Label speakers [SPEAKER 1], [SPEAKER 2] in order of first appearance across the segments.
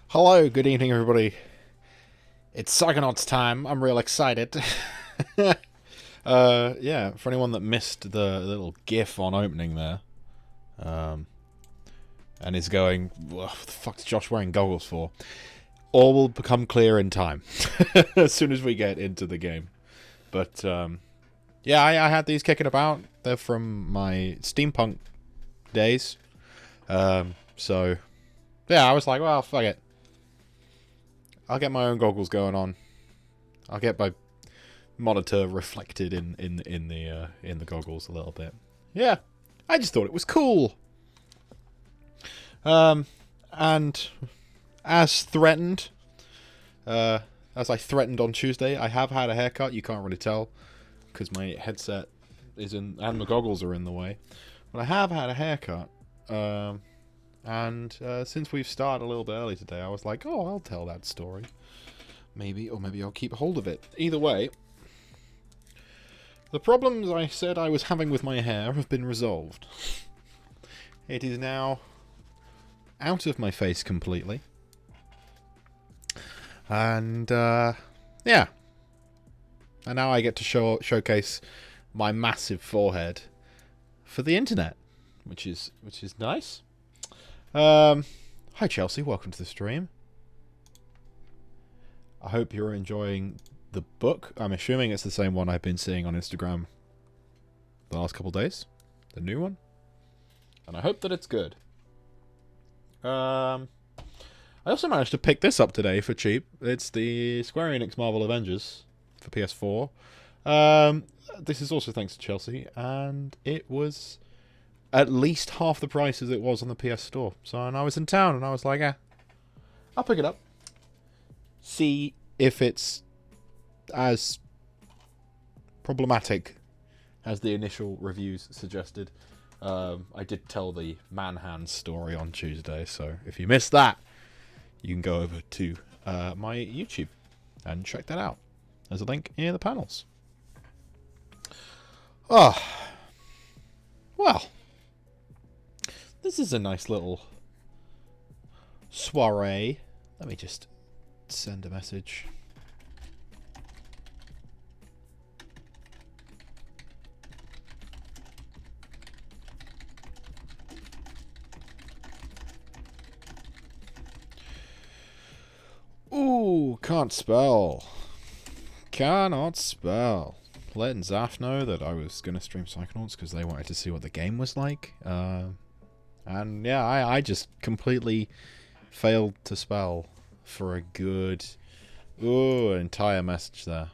[SPEAKER 1] Hello, good evening, everybody. It's Psychonauts time. I'm real excited. Yeah, for anyone that missed the little GIF on opening there, and is going, what the fuck's Josh wearing goggles for? All will become clear in time, as soon as we get into the game. But, yeah, I had these kicking about. They're from my steampunk days. So, yeah, I was like, well, fuck it. I'll get my own goggles going on. I'll get my monitor reflected in the goggles a little bit. Yeah, I just thought it was cool. And as threatened, as I threatened on Tuesday, I have had a haircut. You can't really tell because my headset is in and the goggles are in the way. But I have had a haircut. And since we've started a little bit early today, I was like, oh, I'll tell that story. Maybe, or maybe I'll keep hold of it. Either way, the problems I said I was having with my hair have been resolved. It is now out of my face completely. And, yeah. And now I get to showcase my massive forehead for the internet, which is nice. Hi Chelsea, welcome to the stream. I hope you're enjoying the book. I'm assuming it's the same one I've been seeing on Instagram the last couple of days. The new one. And I hope that it's good. I also managed to pick this up today for cheap. It's the Square Enix Marvel Avengers for PS4. This is also thanks to Chelsea, and it was at least half the price as it was on the PS Store. So, and I was in town, and I was like, I'll pick it up. See if it's as problematic as the initial reviews suggested. I did tell the Manhands story on Tuesday, so if you missed that, you can go over to my YouTube and check that out. There's a link in the panels. Oh, well. This is a nice little soiree. Let me just send a message. Ooh, can't spell. Cannot spell. Letting Zaf know that I was going to stream Psychonauts because they wanted to see what the game was like. And yeah, I just completely failed to spell for a good entire message there.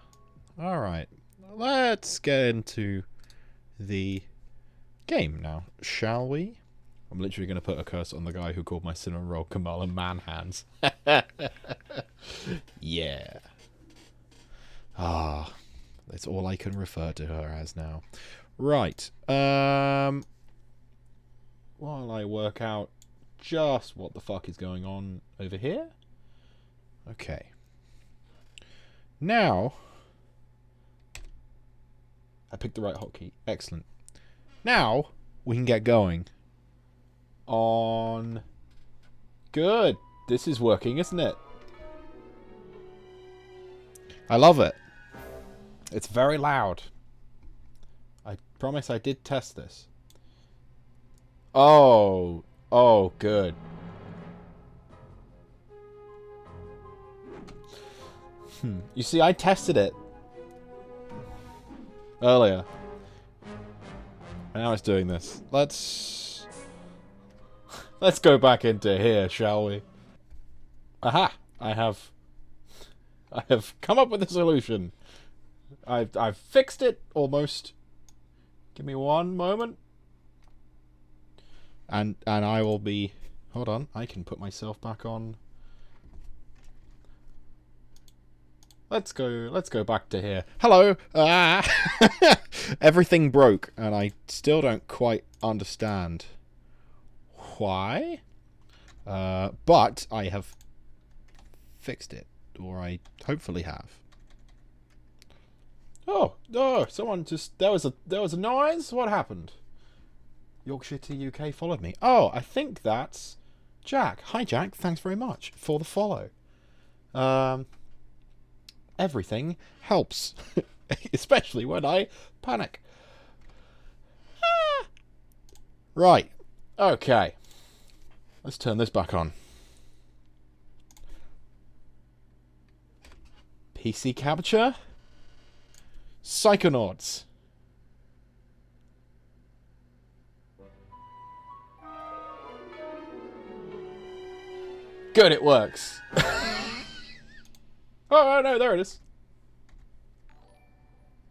[SPEAKER 1] Alright, let's get into the game now, shall we? I'm literally going to put a curse on the guy who called my cinnamon roll Kamala Manhands. Yeah. Ah, that's all I can refer to her as now. Right, while I work out just what the fuck is going on over here. Okay. Now, I picked the right hotkey. Excellent. Now, we can get going on... Good. This is working, isn't it? I love it. It's very loud. I promise I did test this. Oh, good. You see, I tested it earlier. And now it's doing this. Let's go back into here, shall we? Aha! I have come up with a solution. I've fixed it almost. Give me one moment. And I will be... Hold on, I can put myself back on. Let's go back to here. Hello! Everything broke, and I still don't quite understand why. But I have fixed it. Or I hopefully have. Oh, someone just... There was a noise? What happened? Yorkshire to UK followed me. Oh, I think that's Jack. Hi, Jack. Thanks very much for the follow. Everything helps. Especially when I panic. Right. Okay. Let's turn this back on. PC capture. Psychonauts. Good, it works. Oh, no, there it is.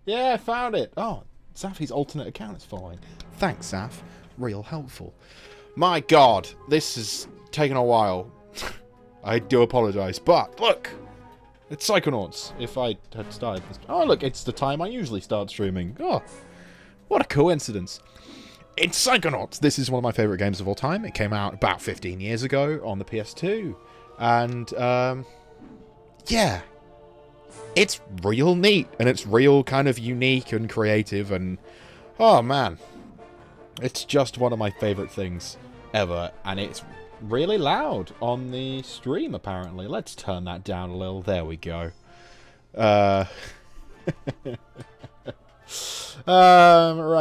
[SPEAKER 1] Yeah, I found it. Oh, Zafy's alternate account is following. Thanks, Zaf. Real helpful. My God, this has taken a while. I do apologise, but look, it's Psychonauts. If I had started this... Oh, look, it's the time I usually start streaming. Oh, what a coincidence. It's Psychonauts. This is one of my favourite games of all time. It came out about 15 years ago on the PS2. And, yeah. It's real neat. And it's real kind of unique and creative. And, oh, man. It's just one of my favourite things ever. And it's really loud on the stream, apparently. Let's turn that down a little. There we go. Right,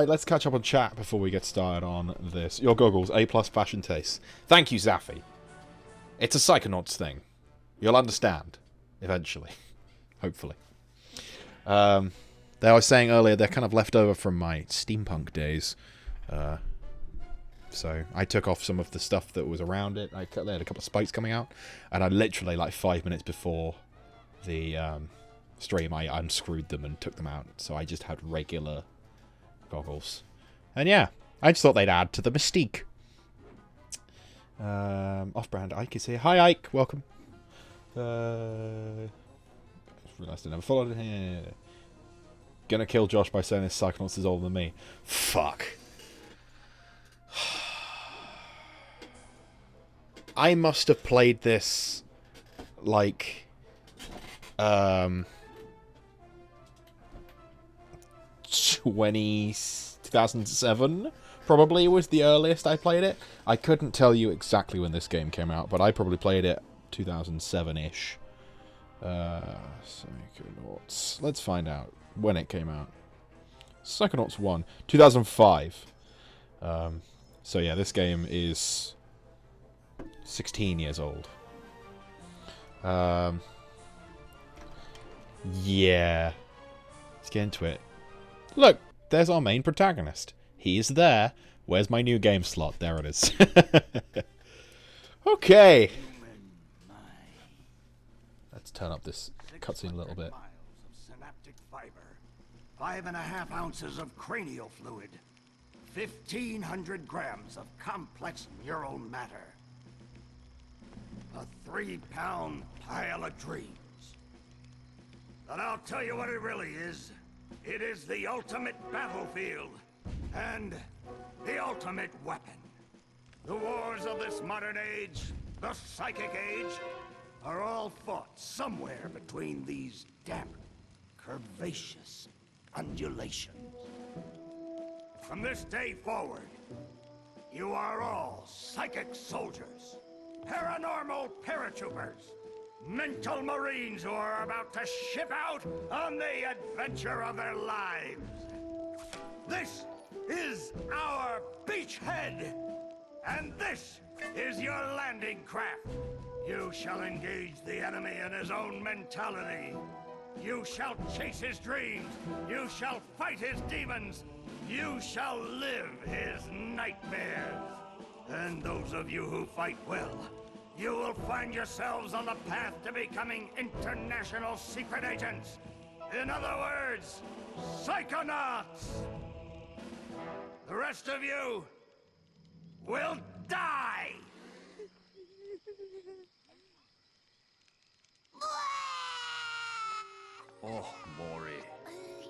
[SPEAKER 1] let's catch up on chat before we get started on this. Your goggles, A+ fashion taste. Thank you, Zafy. It's a Psychonauts thing. You'll understand. Eventually. Hopefully. I was saying earlier, they're kind of left over from my steampunk days. So I took off some of the stuff that was around it. They had a couple of spikes coming out. And I literally, like 5 minutes before the stream, I unscrewed them and took them out. So I just had regular goggles. And yeah, I just thought they'd add to the mystique. Off-brand Ike is here. Hi, Ike. Welcome. I just realised I never followed here. Gonna kill Josh by saying this Psychonauts is older than me. Fuck. I must have played this like 2007 probably was the earliest I played it. I couldn't tell you exactly when this game came out, but I probably played it 2007-ish. Psychonauts. Let's find out when it came out. Psychonauts 1, 2005. So yeah, this game is 16 years old. Yeah. Let's get into it. Look, there's our main protagonist. He is there. Where's my new game slot? There it is. Okay. Let's turn up this cutscene a little bit.
[SPEAKER 2] 5.5 ounces of cranial fluid, 1,500 grams of complex neural matter, a 3-pound pile of dreams. But I'll tell you what it really is. It is the ultimate battlefield and the ultimate weapon. The wars of this modern age, the psychic age, are all fought somewhere between these damp, curvaceous undulations. From this day forward, you are all psychic soldiers, paranormal paratroopers, mental marines who are about to ship out on the adventure of their lives. This is our beachhead, and this is your landing craft. You shall engage the enemy in his own mentality. You shall chase his dreams. You shall fight his demons. You shall live his nightmares. And those of you who fight well, you will find yourselves on the path to becoming international secret agents. In other words, Psychonauts. The rest of you will die.
[SPEAKER 3] Oh, Maury.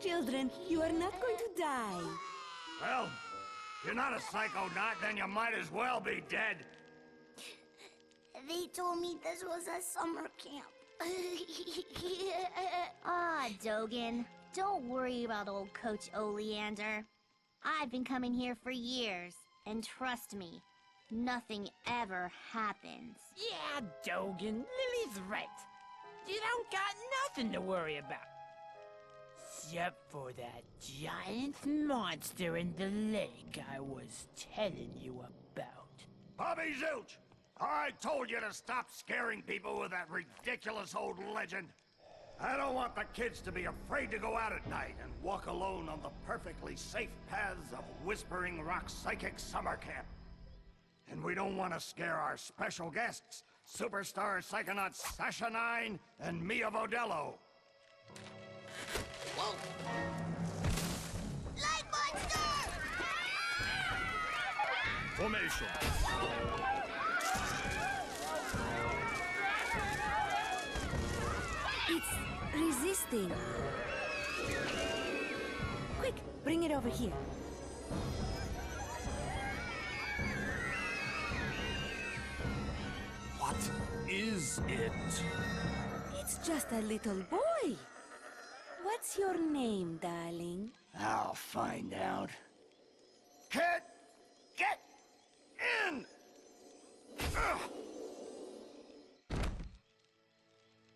[SPEAKER 4] Children, you are not going to die.
[SPEAKER 2] Well, if you're not a psychonaut, then you might as well be dead.
[SPEAKER 5] They told me this was a summer camp. Ah, Dogen. Don't worry about old Coach Oleander. I've been coming here for years, and trust me, nothing ever happens.
[SPEAKER 3] Yeah, Dogen, Lily's right. You don't got nothing to worry about. Except for that giant monster in the lake I was telling you about.
[SPEAKER 2] Bobby Zilch! I told you to stop scaring people with that ridiculous old legend. I don't want the kids to be afraid to go out at night and walk alone on the perfectly safe paths of Whispering Rock Psychic Summer Camp. And we don't want to scare our special guests, superstar Psychonauts Sasha 9 and Mia Vodello.
[SPEAKER 5] Whoa! Light monster!
[SPEAKER 6] Formation.
[SPEAKER 4] It's resisting. Quick, bring it over here.
[SPEAKER 6] What is it?
[SPEAKER 4] It's just a little boy. What's your name, darling?
[SPEAKER 2] I'll find out. Kid, get in! Ugh.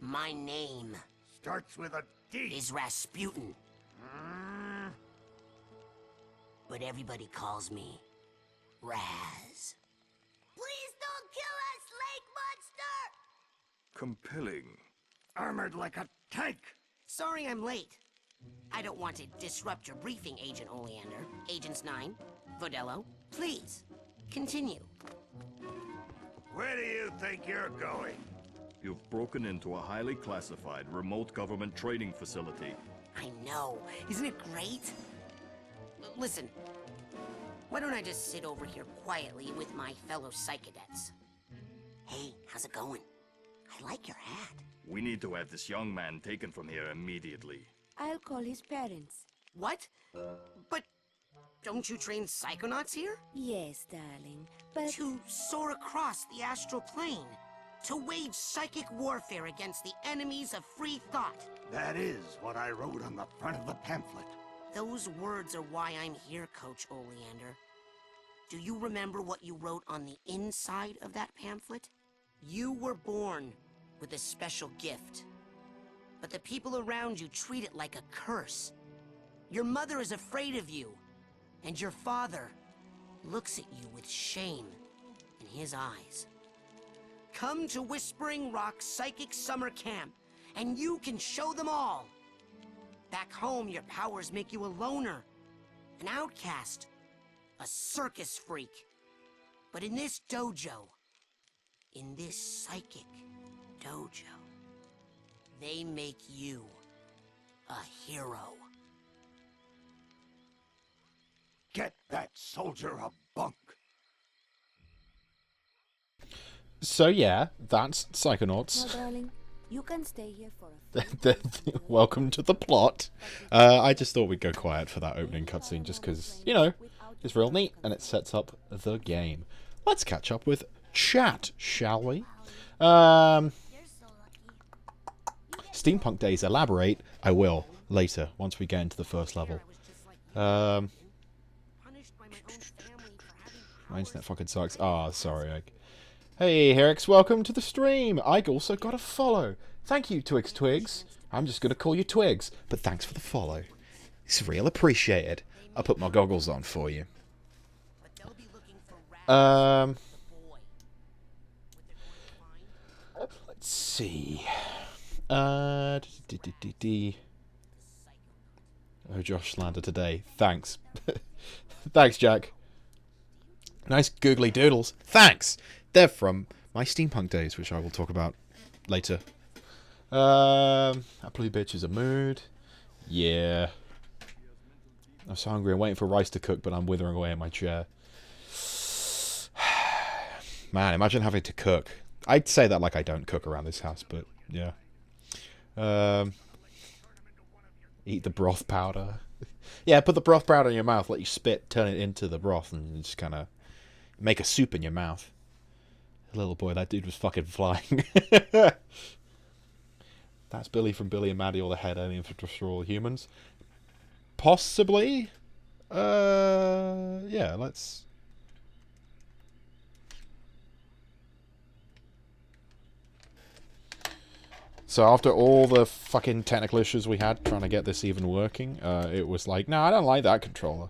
[SPEAKER 7] My name
[SPEAKER 2] Starts with a D.
[SPEAKER 7] is Rasputin, but everybody calls me Raz.
[SPEAKER 5] Please don't kill us, lake monster!
[SPEAKER 6] Compelling.
[SPEAKER 2] Armored like a tank.
[SPEAKER 7] Sorry I'm late. I don't want to disrupt your briefing, Agent Oleander. Agents 9, Vodello, please, continue.
[SPEAKER 2] Where do you think you're going?
[SPEAKER 6] You've broken into a highly classified remote government training facility.
[SPEAKER 7] I know, isn't it great? Listen, why don't I just sit over here quietly with my fellow Psychonauts? Hey, how's it going? I like your hat.
[SPEAKER 6] We need to have this young man taken from here immediately.
[SPEAKER 4] I'll call his parents.
[SPEAKER 7] What? But don't you train Psychonauts here?
[SPEAKER 4] Yes, darling, but...
[SPEAKER 7] To soar across the astral plane. To wage psychic warfare against the enemies of free thought.
[SPEAKER 2] That is what I wrote on the front of the pamphlet.
[SPEAKER 7] Those words are why I'm here, Coach Oleander. Do you remember what you wrote on the inside of that pamphlet? You were born with a special gift. But the people around you treat it like a curse. Your mother is afraid of you. And your father looks at you with shame in his eyes. Come to Whispering Rock Psychic Summer Camp, and you can show them all. Back home, your powers make you a loner, an outcast, a circus freak. But in this dojo, in this psychic dojo, they make you a hero.
[SPEAKER 2] Get that soldier a bunk.
[SPEAKER 1] So yeah, that's
[SPEAKER 4] No,
[SPEAKER 1] Psychonauts.
[SPEAKER 4] darling, you can stay here for a
[SPEAKER 1] Welcome to the plot. I just thought we'd go quiet for that opening cutscene just because, you know, it's real neat and it sets up the game. Let's catch up with chat, shall we? Steampunk Days, elaborate. I will, later, once we get into the first level. My internet fucking sucks. Ah, sorry, Egg. Hey, Herix, welcome to the stream. I also got a follow. Thank you, Twigs. I'm just going to call you Twigs, but thanks for the follow. It's real appreciated. I'll put my goggles on for you. Let's see. Oh, Josh Slander today. Thanks. Thanks, Jack. Nice googly doodles. Thanks. They're from my steampunk days, which I will talk about later. Happily bitch is a mood. Yeah. I'm so hungry. I'm waiting for rice to cook, but I'm withering away in my chair. Man, imagine having to cook. I'd say that like I don't cook around this house, but yeah. Eat the broth powder. Yeah, put the broth powder in your mouth, let you spit, turn it into the broth, and just kind of make a soup in your mouth. Little boy, that dude was fucking flying. That's Billy from Billy and Maddie, or the head alien for destroy all humans. Possibly. Yeah, let's So after all the fucking technical issues we had trying to get this even working, it was like, no, I don't like that controller.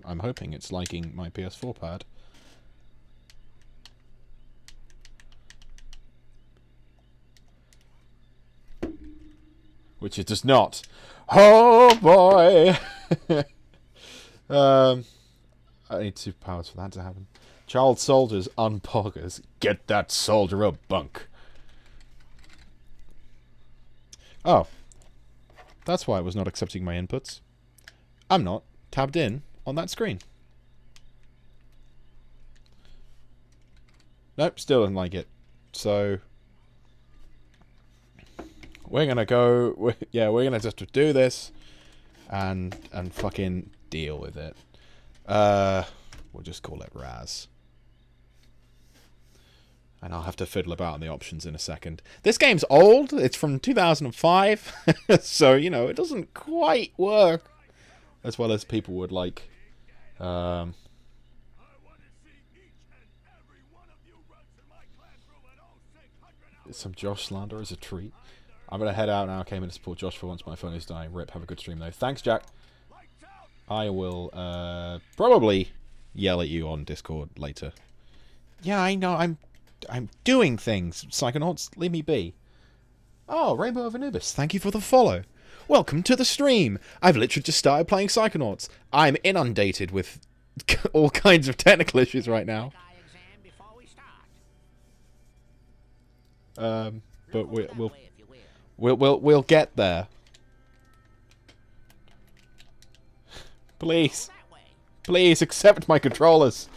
[SPEAKER 1] I'm hoping it's liking my PS4 pad. Which it does not. Oh boy! I need superpowers for that to happen. Child soldiers, unpoggers. Get that soldier a bunk. Oh. That's why it was not accepting my inputs. I'm not tabbed in on that screen. Nope, still didn't like it. So we're gonna go. We're gonna just do this, and fucking deal with it. We'll just call it Raz. And I'll have to fiddle about on the options in a second. This game's old. It's from 2005, so you know it doesn't quite work as well as people would like. Some Josh slander is a treat. I'm going to head out now. I came in to support Josh for once. My phone is dying. Rip. Have a good stream, though. Thanks, Jack. I will probably yell at you on Discord later. Yeah, I know. I'm doing things. Psychonauts, leave me be. Oh, Rainbow of Anubis. Thank you for the follow. Welcome to the stream. I've literally just started playing Psychonauts. I'm inundated with all kinds of technical issues right now. But we'll get there. Please accept my controllers.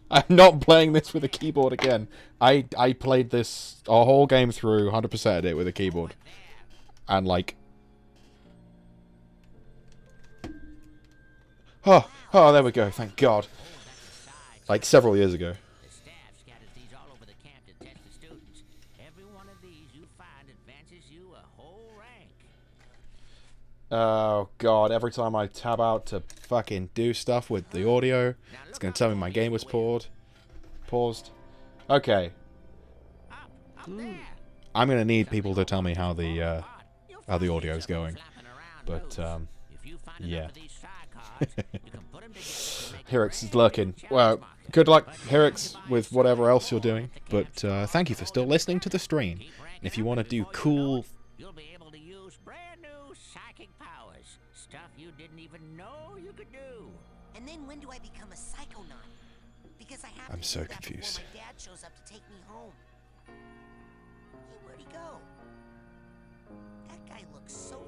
[SPEAKER 1] I'm not playing this with a keyboard again. I played this a whole game through, 100%ed it with a keyboard, and like, oh, there we go. Thank God. Like several years ago. Oh God, every time I tab out to fucking do stuff with the audio, it's going to tell me my game was paused. Okay. I'm going to need people to tell me how the audio is going. But, yeah. Hirix is lurking. Well, good luck, Hirix, with whatever else you're doing. But thank you for still listening to the stream. And if you want to do cool...
[SPEAKER 3] You'll be able to use brand new psychic powers. Stuff you didn't even know you could do.
[SPEAKER 7] And then when do I become a psychonaut? Because I have
[SPEAKER 1] I'm
[SPEAKER 7] to
[SPEAKER 1] so
[SPEAKER 7] do that
[SPEAKER 1] confused.
[SPEAKER 7] before my dad shows up to take me home. Hey, where'd he go? That guy looks so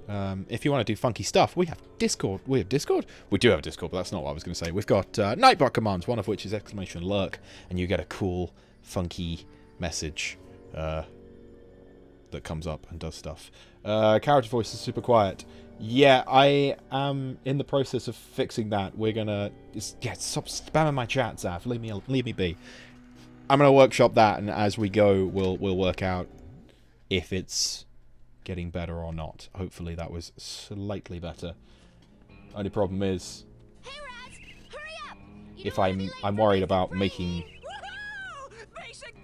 [SPEAKER 7] familiar.
[SPEAKER 1] If you want to do funky stuff, we have Discord. We have Discord? We do have Discord, but that's not what I was going to say. We've got Nightbot commands, one of which is !lurk, and you get a cool, funky message that comes up and does stuff. Character voice is super quiet. Yeah, I am in the process of fixing that. We're gonna... stop spamming my chat, Zaf. Leave me be. I'm gonna workshop that, and as we go, we'll work out if it's getting better or not. Hopefully that was slightly better. Only problem is...
[SPEAKER 5] Hey, Raz, hurry up!
[SPEAKER 1] if I'm worried about making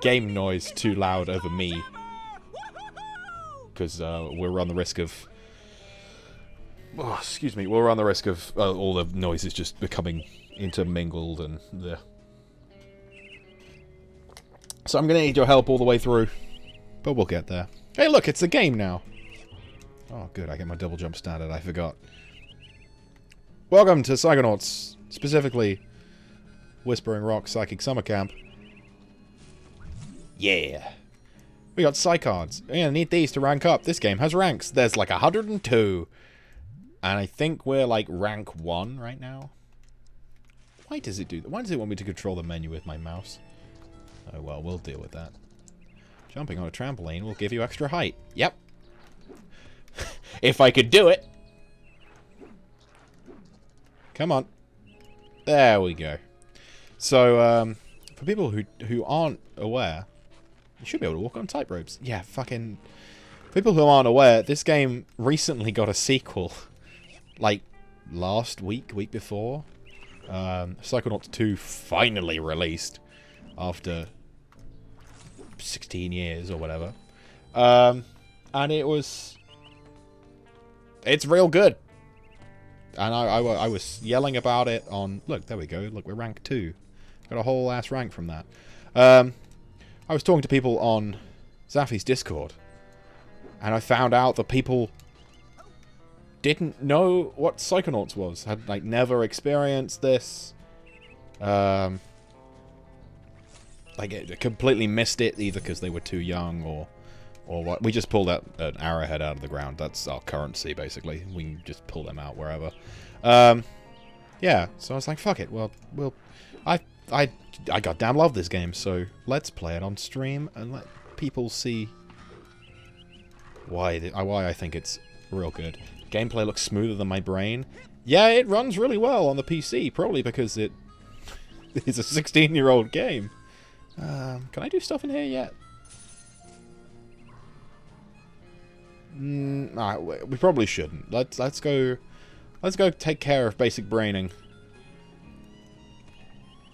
[SPEAKER 1] game noise too loud over me, because we'll run the risk of we'll run the risk of all the noises just becoming intermingled and so I'm gonna need your help all the way through, but we'll get there. Hey look, it's a game now. Oh good, I get my double jump standard, I forgot. Welcome to Psychonauts, specifically Whispering Rock Psychic Summer Camp. Yeah. We got Psycards. We're gonna need these to rank up. This game has ranks. There's like 102. And I think we're like rank 1 right now. Why does it do that? Why does it want me to control the menu with my mouse? Oh well, we'll deal with that. Jumping on a trampoline will give you extra height. Yep. If I could do it. Come on. There we go. So, for people who aren't aware, you should be able to walk on tightropes. Yeah, fucking... people who aren't aware, this game recently got a sequel. Like, last week before. Psychonauts 2 finally released. After 16 years or whatever. And it's real good. And I was yelling about it on... Look, there we go. Look, we're rank 2. Got a whole ass rank from that. I was talking to people on Zaffy's Discord. And I found out that people didn't know what Psychonauts was. Had, like, never experienced this. Like, it completely missed it, either because they were too young or what. We just pulled an arrowhead out of the ground. That's our currency, basically. We can just pull them out wherever. Yeah, so I was like, fuck it. Well, I goddamn love this game, so let's play it on stream and let people see why I think it's real good. Gameplay looks smoother than my brain. Yeah, it runs really well on the PC, probably because it is a 16-year-old game. Can I do stuff in here yet? We probably shouldn't. Let's go take care of basic braining.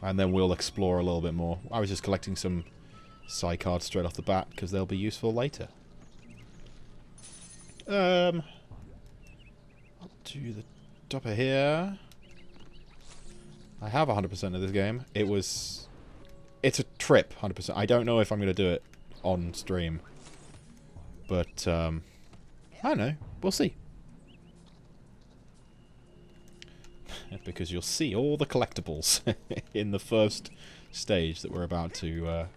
[SPEAKER 1] And then we'll explore a little bit more. I was just collecting some psi cards straight off the bat because they'll be useful later. Up to the top of here. I have 100% of this game. It's a trip, 100%. I don't know if I'm going to do it on stream. But, I don't know. We'll see. Because you'll see all the collectibles in the first stage that we're about to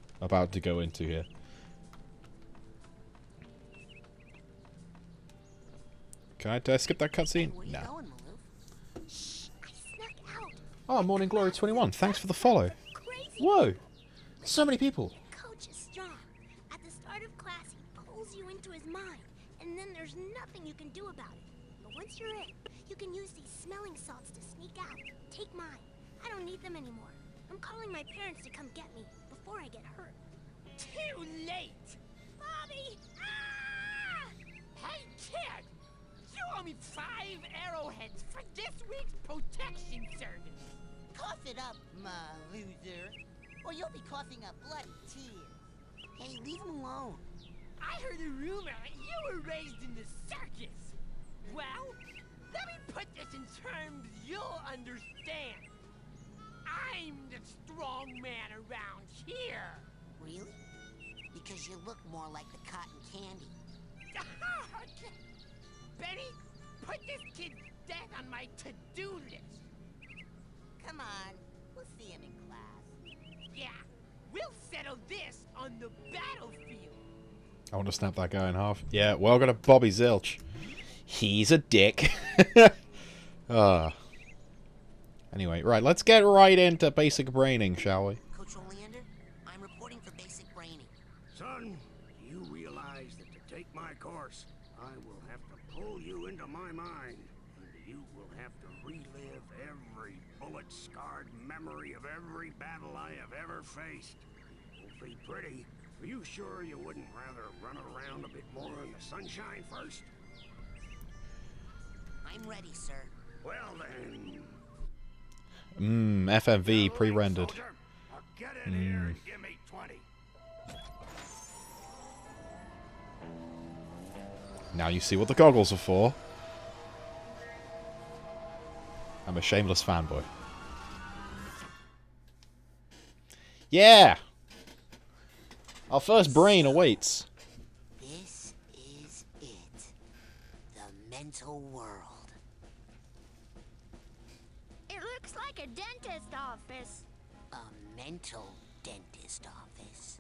[SPEAKER 1] go into here. Did I skip that cutscene? No. Oh, Morning Glory 21. Thanks for the follow. Whoa! So many people.
[SPEAKER 5] Coach is strong. At the start of class, he pulls you into his mind, and then there's nothing you can do about it. But once you're in, you can use these smelling salts to sneak out. Take mine. I don't need them anymore. I'm calling my parents to come get me before I get hurt.
[SPEAKER 3] Too late!
[SPEAKER 5] Bobby! Ah!
[SPEAKER 3] Hey, kid! You owe me 5 arrowheads for this week's protection service.
[SPEAKER 8] Cough it up, my loser, or you'll be coughing up bloody tears.
[SPEAKER 7] Hey, leave him alone.
[SPEAKER 3] I heard a rumor you were raised in the circus. Well, let me put this in terms you'll understand. I'm the strong man around here.
[SPEAKER 7] Really? Because you look more like the cotton candy.
[SPEAKER 3] Benny, put this kid's death on my to-do list.
[SPEAKER 8] Come on, we'll see him in class.
[SPEAKER 3] Yeah, we'll settle this on the battlefield.
[SPEAKER 1] I want to snap that guy in half. Yeah, welcome to Bobby Zilch. He's a dick. Anyway, right, let's get right into basic braining, shall we?
[SPEAKER 7] Coach Oleander, I'm reporting for basic braining.
[SPEAKER 2] Son, you realize that to take my course, I will have to pull you into my mind. And you will have to relive every bullet-scarred memory of every battle I have ever faced. It won't be pretty. Are you sure you wouldn't rather run around a bit more in the sunshine first?
[SPEAKER 7] I'm ready, sir.
[SPEAKER 2] Well then...
[SPEAKER 1] FMV pre-rendered.
[SPEAKER 2] Soldier, now get in here and give me 20.
[SPEAKER 1] Now you see what the goggles are for. I'm a shameless fanboy. Yeah! Our first brain awaits.
[SPEAKER 7] This is it. The mental world.
[SPEAKER 5] It looks like a dentist office.
[SPEAKER 7] A mental dentist office.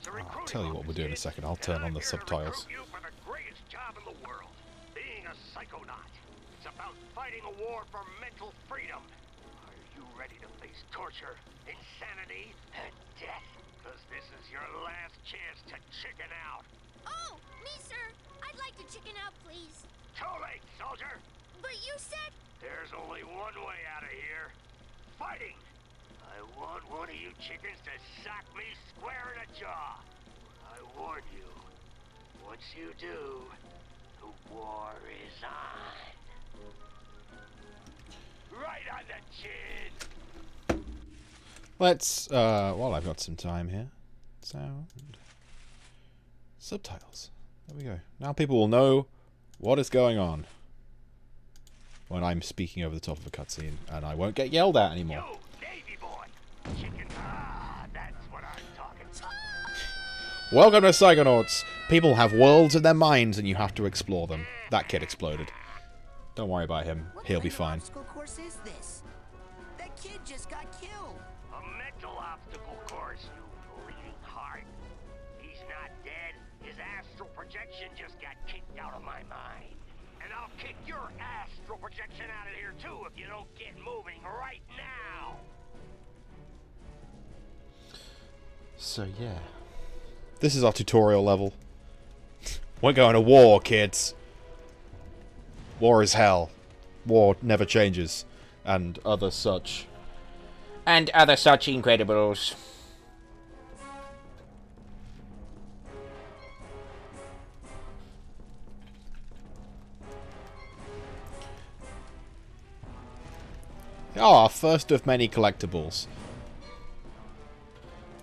[SPEAKER 1] I'll tell you what we'll do in a second. I'll turn on the subtitles.
[SPEAKER 2] You for the greatest job in the world, being a psychonaut. It's about fighting a war for mental freedom. Are you ready to face torture, insanity, and death? Because this is your last chance to chicken out.
[SPEAKER 5] Oh, me, sir. I'd like to chicken out, please.
[SPEAKER 2] Too late, soldier.
[SPEAKER 5] But you said...
[SPEAKER 2] There's only one way out of here. Fighting. I want one of you chickens to sock me square in the jaw. I warn you. Once you do, the war is on. Right on the chin.
[SPEAKER 1] Let's, while I've got some time here, sound, subtitles. There we go. Now people will know what is going on when I'm speaking over the top of a cutscene, and I won't get yelled at anymore.
[SPEAKER 2] Yo, Davy boy. Chicken. That's what I'm talking about.
[SPEAKER 1] Welcome to Psychonauts. People have worlds in their minds, and you have to explore them. That kid exploded. Don't worry about him. He'll be fine.
[SPEAKER 7] What obstacle course is this? That kid just got killed.
[SPEAKER 2] A mental obstacle course, you bleeding heart. He's not dead. His astral projection just got kicked out of my mind. And I'll kick your astral projection out of here too if you don't get moving right now.
[SPEAKER 1] So yeah. This is our tutorial level. We're going to war, kids. War is hell. War never changes. And other such.
[SPEAKER 3] And other such incredibles.
[SPEAKER 1] Ah, first of many collectibles.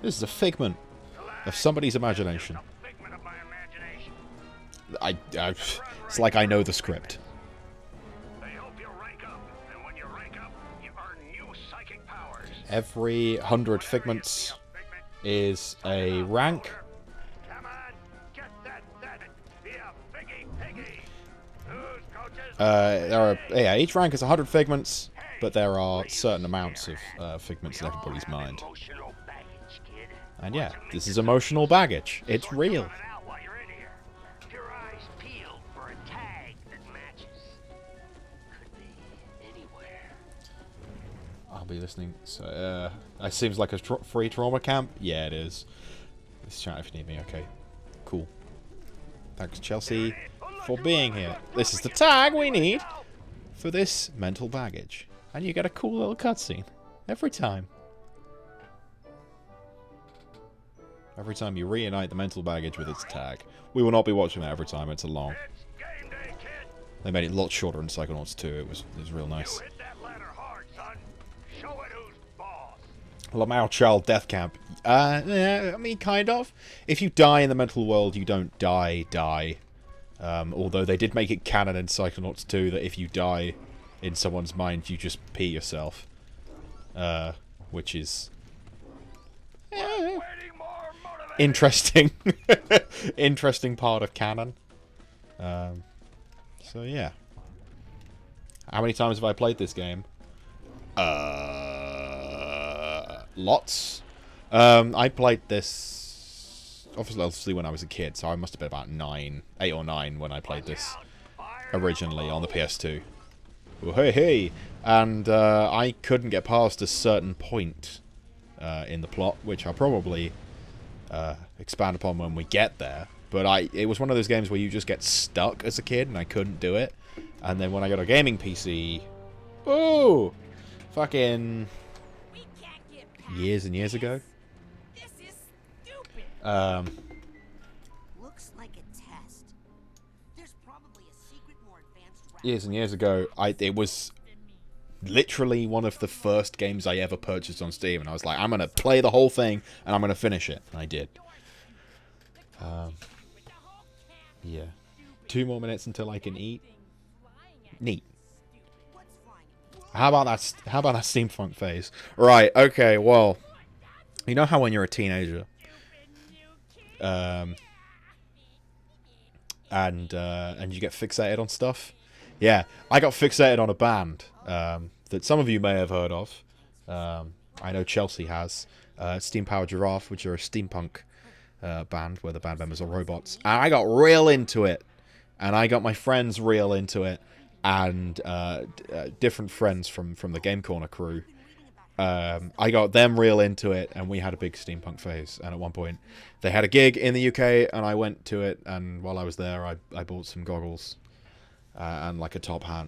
[SPEAKER 1] This is a figment of somebody's imagination.
[SPEAKER 2] A figment of my imagination.
[SPEAKER 1] It's like I know the script.
[SPEAKER 2] I hope you rank up, and when you rank up, you earn new psychic powers.
[SPEAKER 1] Every 100 figments is a rank.
[SPEAKER 2] Come on, get that be a piggy piggy. Who's coaches?
[SPEAKER 1] Each rank is 100 figments, but there are certain amounts of figments in everybody's mind.
[SPEAKER 2] Emotional baggage, kid.
[SPEAKER 1] And yeah, this is emotional baggage. It's real.
[SPEAKER 2] Sort some of it out while you're in here. Your eyes peeled for a tag that matches. Could be anywhere.
[SPEAKER 1] I'll be listening. So, it seems like a free trauma camp. Yeah, it is. Just chat if you need me. Okay, cool. Thanks, Chelsea, for being here. This is the tag we need for this mental baggage, and you get a cool little cutscene every time. Every time you reunite the mental baggage with its tag. We will not be watching that every time. It's a long.
[SPEAKER 2] It's game day, kid.
[SPEAKER 1] They made it a lot shorter in Psychonauts 2. It was real nice.
[SPEAKER 2] You hit that ladder hard, son. Show it who's boss.
[SPEAKER 1] Lamau Child Death Camp. I mean, kind of. If you die in the mental world, you don't die. Although they did make it canon in Psychonauts 2 that if you die in someone's mind, you just pee yourself. Which is... interesting. Interesting part of canon. So, yeah. How many times have I played this game? Lots. I played this obviously when I was a kid, so I must have been about 8 or 9 when I played this originally on the PS2. Oh, hey. And I couldn't get past a certain point in the plot, which I'll probably expand upon when we get there. But it was one of those games where you just get stuck as a kid, and I couldn't do it. And then when I got a gaming PC, oh, fucking years and years ago.
[SPEAKER 3] This is stupid.
[SPEAKER 7] Looks like a test. There's probably a secret, more advanced route.
[SPEAKER 1] Years and years ago, it was literally one of the first games I ever purchased on Steam, and I was like, I'm gonna play the whole thing, and I'm gonna finish it, and I did. Yeah. 2 more minutes until I can eat. Neat. How about that steampunk phase? Right, okay, well, you know how when you're a teenager, and you get fixated on stuff? Yeah, I got fixated on a band that some of you may have heard of. I know Chelsea has. Steam Powered Giraffe, which are a steampunk band where the band members are robots. And I got real into it. And I got my friends real into it. And different friends from the Game Corner crew. I got them real into it, and we had a big steampunk phase. And at one point, they had a gig in the UK, and I went to it. And while I was there, I bought some goggles and like a top hat.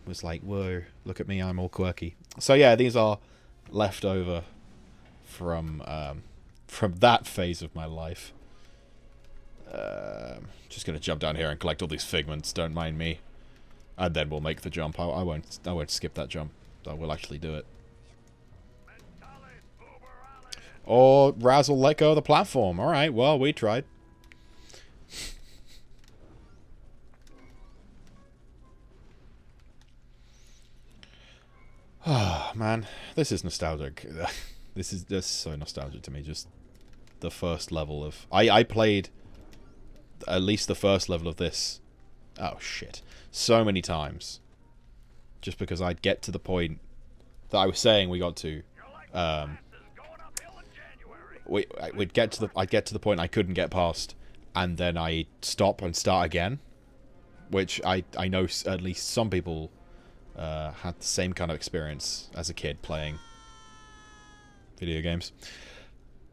[SPEAKER 1] Was like, whoa, look at me, I'm all quirky. So yeah, these are left over from that phase of my life. Just gonna jump down here and collect all these figments. Don't mind me. And then we'll make the jump. I won't skip that jump. I will actually do it. Or Raz will let go of the platform. Alright, well, we tried. Oh, man. This is nostalgic. This is just so nostalgic to me. Just the first level of... I played at least the first level of this. Oh, shit. So many times. Just because I'd get to the point that I was saying we got to. I'd get to the point I couldn't get past, and then I'd stop and start again. Which I know at least some people had the same kind of experience as a kid playing video games.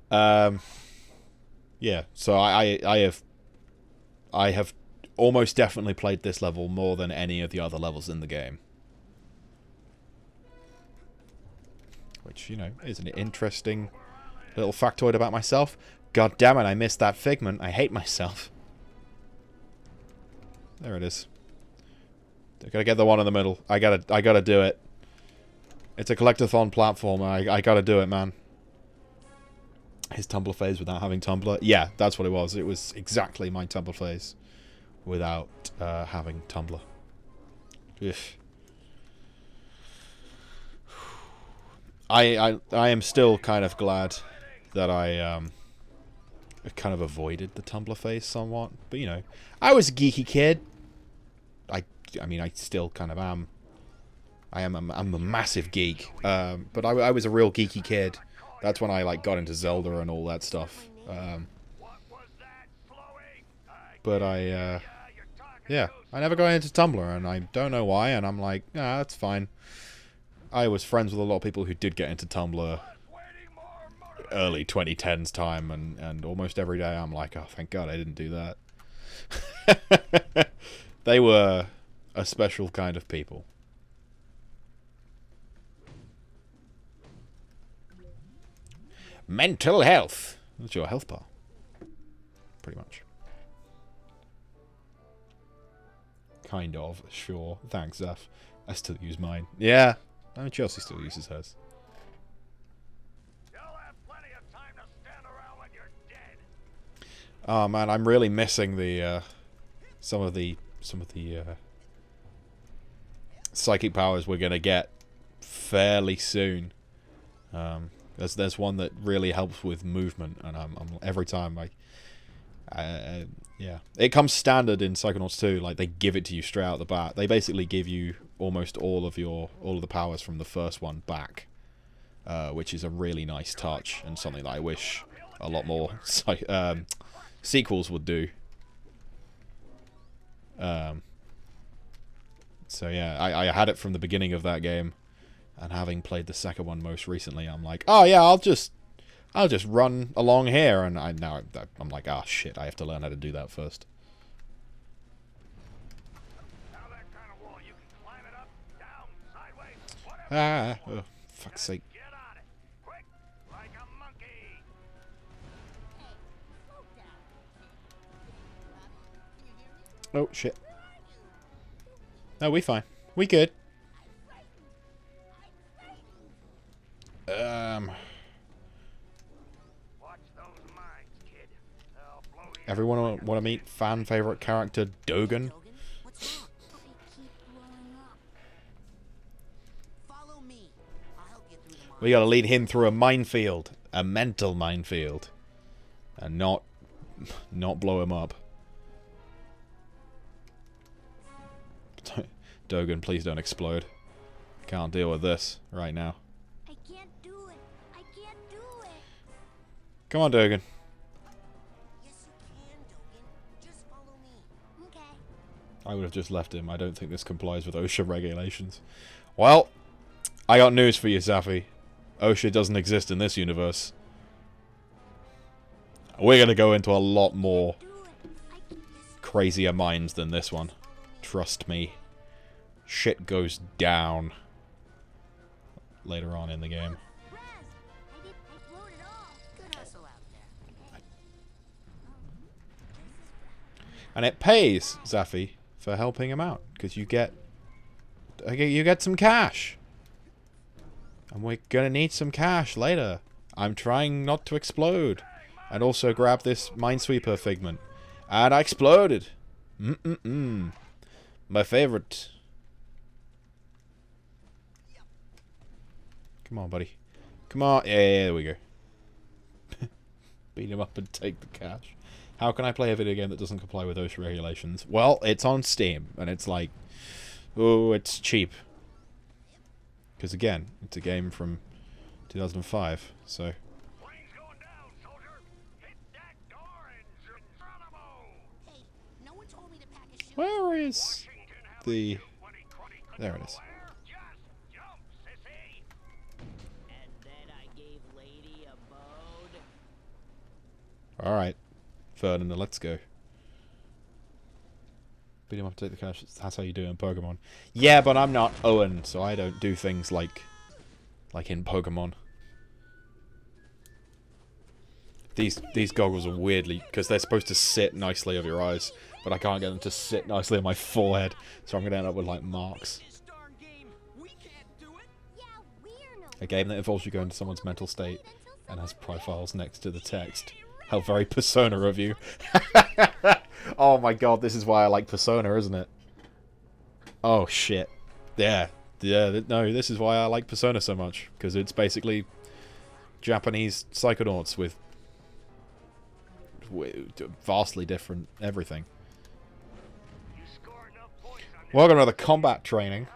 [SPEAKER 1] Yeah, so I have almost definitely played this level more than any of the other levels in the game. Which, you know, is an interesting little factoid about myself. God damn it, I missed that figment. I hate myself. There it is. I gotta get the one in the middle. I gotta do it. It's a collectathon platform. I gotta do it, man. His Tumbler phase without having Tumbler. Yeah, that's what it was. It was exactly my Tumbler phase without having Tumbler. Ugh. I am still kind of glad that I kind of avoided the Tumbler phase somewhat. But, you know, I was a geeky kid. I mean, I still kind of am. I'm a massive geek. But I was a real geeky kid. That's when I, like, got into Zelda and all that stuff. But yeah, I never got into Tumblr, and I don't know why, and I'm like, ah, that's fine. I was friends with a lot of people who did get into Tumblr early 2010s time, and almost every day I'm like, oh, thank God I didn't do that. They were a special kind of people. Mental health. That's your health bar. Pretty much. Kind of, sure. Thanks, Zeph. I still use mine. Yeah. I mean, Chelsea still uses hers. Oh man, I'm really missing the some of the psychic powers we're gonna get fairly soon. There's one that really helps with movement, and I'm every time yeah, it comes standard in Psychonauts 2. Like, they give it to you straight out the bat. They basically give you almost all of the powers from the first one back, which is a really nice touch and something that I wish a lot more sequels would do. So yeah, I had it from the beginning of that game, and having played the second one most recently, I'm like, oh yeah, I'll just run along here, and now I'm like, ah, shit, I have to learn how to do that first. Ah, oh, fuck's sake. Oh, shit. No, we fine. We good. Everyone want to meet fan favorite character Dogen? We gotta lead him through a minefield, a mental minefield, and not blow him up. Dogen, please don't explode. Can't deal with this right now.
[SPEAKER 5] I can't do it. I can't do it.
[SPEAKER 1] Come on, Dogen.
[SPEAKER 5] Yes, you can, Dogen. Just follow me. Okay.
[SPEAKER 1] I would have just left him. I don't think this complies with OSHA regulations. Well, I got news for you, Safi. OSHA doesn't exist in this universe. We're gonna go into a lot more crazier minds than this one. Trust me. Shit goes down later on in the game. And it pays Zaffy for helping him out, because you get some cash. And we're gonna need some cash later. I'm trying not to explode. And also grab this Minesweeper figment. And I exploded. My favorite. Come on, buddy. Come on. Yeah, there we go. Beat him up and take the cash. How can I play a video game that doesn't comply with those regulations? Well, it's on Steam, and it's like, oh, it's cheap. Because again, it's a game from 2005, so. Where is the... There it is. Alright. Ferdinand, let's go. Beat him up, take the cash. That's how you do it in Pokemon. Yeah, but I'm not Owen, so I don't do things like in Pokemon. These goggles are weirdly, because they're supposed to sit nicely over your eyes, but I can't get them to sit nicely on my forehead, so I'm going to end up with, like, marks. A game that involves you going into someone's mental state and has profiles next to the text. How very Persona of you. Oh my god, this is why I like Persona, isn't it? Oh shit. Yeah. No, this is why I like Persona so much, because it's basically Japanese Psychonauts with vastly different everything. Welcome to the combat training.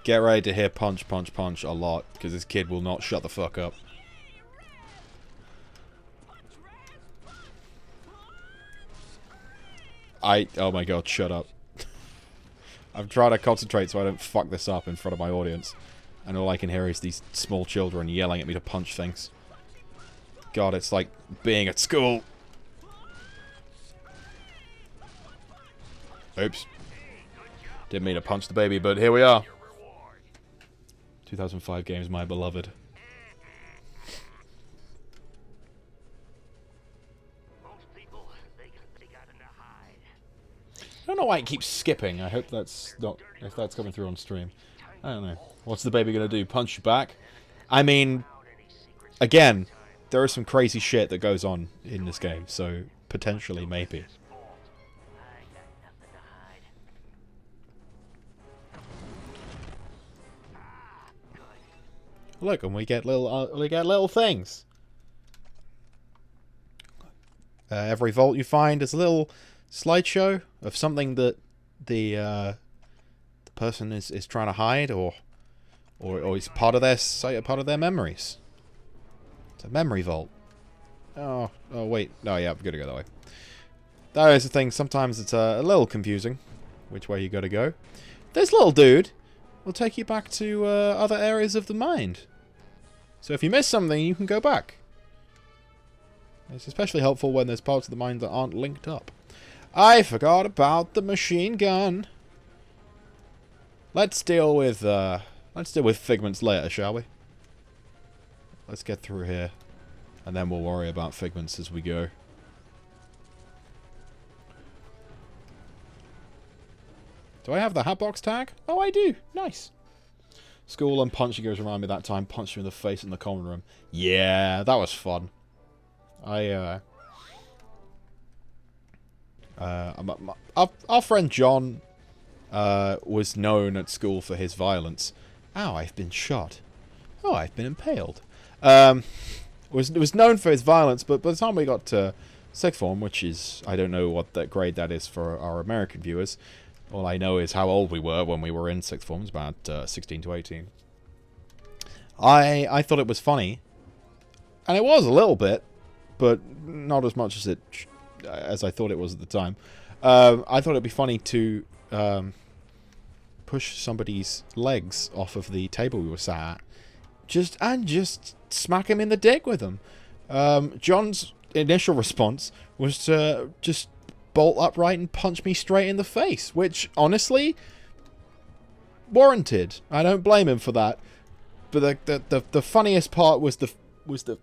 [SPEAKER 1] Get ready to hear punch, punch, punch a lot, because this kid will not shut the fuck up. Oh my god, shut up. I'm trying to concentrate so I don't fuck this up in front of my audience. And all I can hear is these small children yelling at me to punch things. God, it's like being at school. Oops. Didn't mean to punch the baby, but here we are. 2005 games, my beloved. I don't know why it keeps skipping. I hope that's not, if that's coming through on stream. I don't know. What's the baby gonna do? Punch you back? I mean, again, there is some crazy shit that goes on in this game, so potentially, maybe. Look, and we get little things. Every vault you find is a little slideshow of something that the person is trying to hide, or is part of their memories. It's a memory vault. Oh wait, no, yeah, I've got to go that way. That is the thing. Sometimes it's a little confusing which way you got to go. This little dude will take you back to other areas of the mind. So if you miss something, you can go back. It's especially helpful when there's parts of the mind that aren't linked up. I forgot about the machine gun. Let's deal with Figments later, shall we? Let's get through here, and then we'll worry about Figments as we go. Do I have the Hatbox tag? Oh, I do. Nice. School and punching goes remind me that time. Punched you in the face in the common room. Yeah, that was fun. Our friend John was known at school for his violence. Ow, I've been shot. Oh, I've been impaled. Was known for his violence, but by the time we got to sixth form, which is, I don't know what that grade that is for our American viewers. All I know is how old we were when we were in sixth form. It was about 16 to 18. I thought it was funny, and it was a little bit, but not as much as I thought it was at the time. I thought it'd be funny to push somebody's legs off of the table we were sat at, just smack him in the dick with them. John's initial response was to just bolt upright and punch me straight in the face, which honestly warranted. I don't blame him for that. But the funniest part was the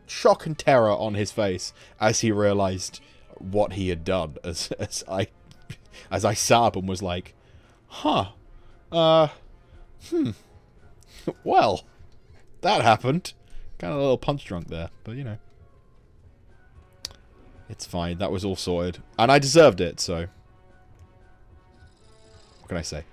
[SPEAKER 1] shock and terror on his face as he realized what he had done as I sat up and was like, huh, well, that happened. Kind of a little punch drunk there, but you know. It's fine, that was all sorted. And I deserved it, so... What can I say?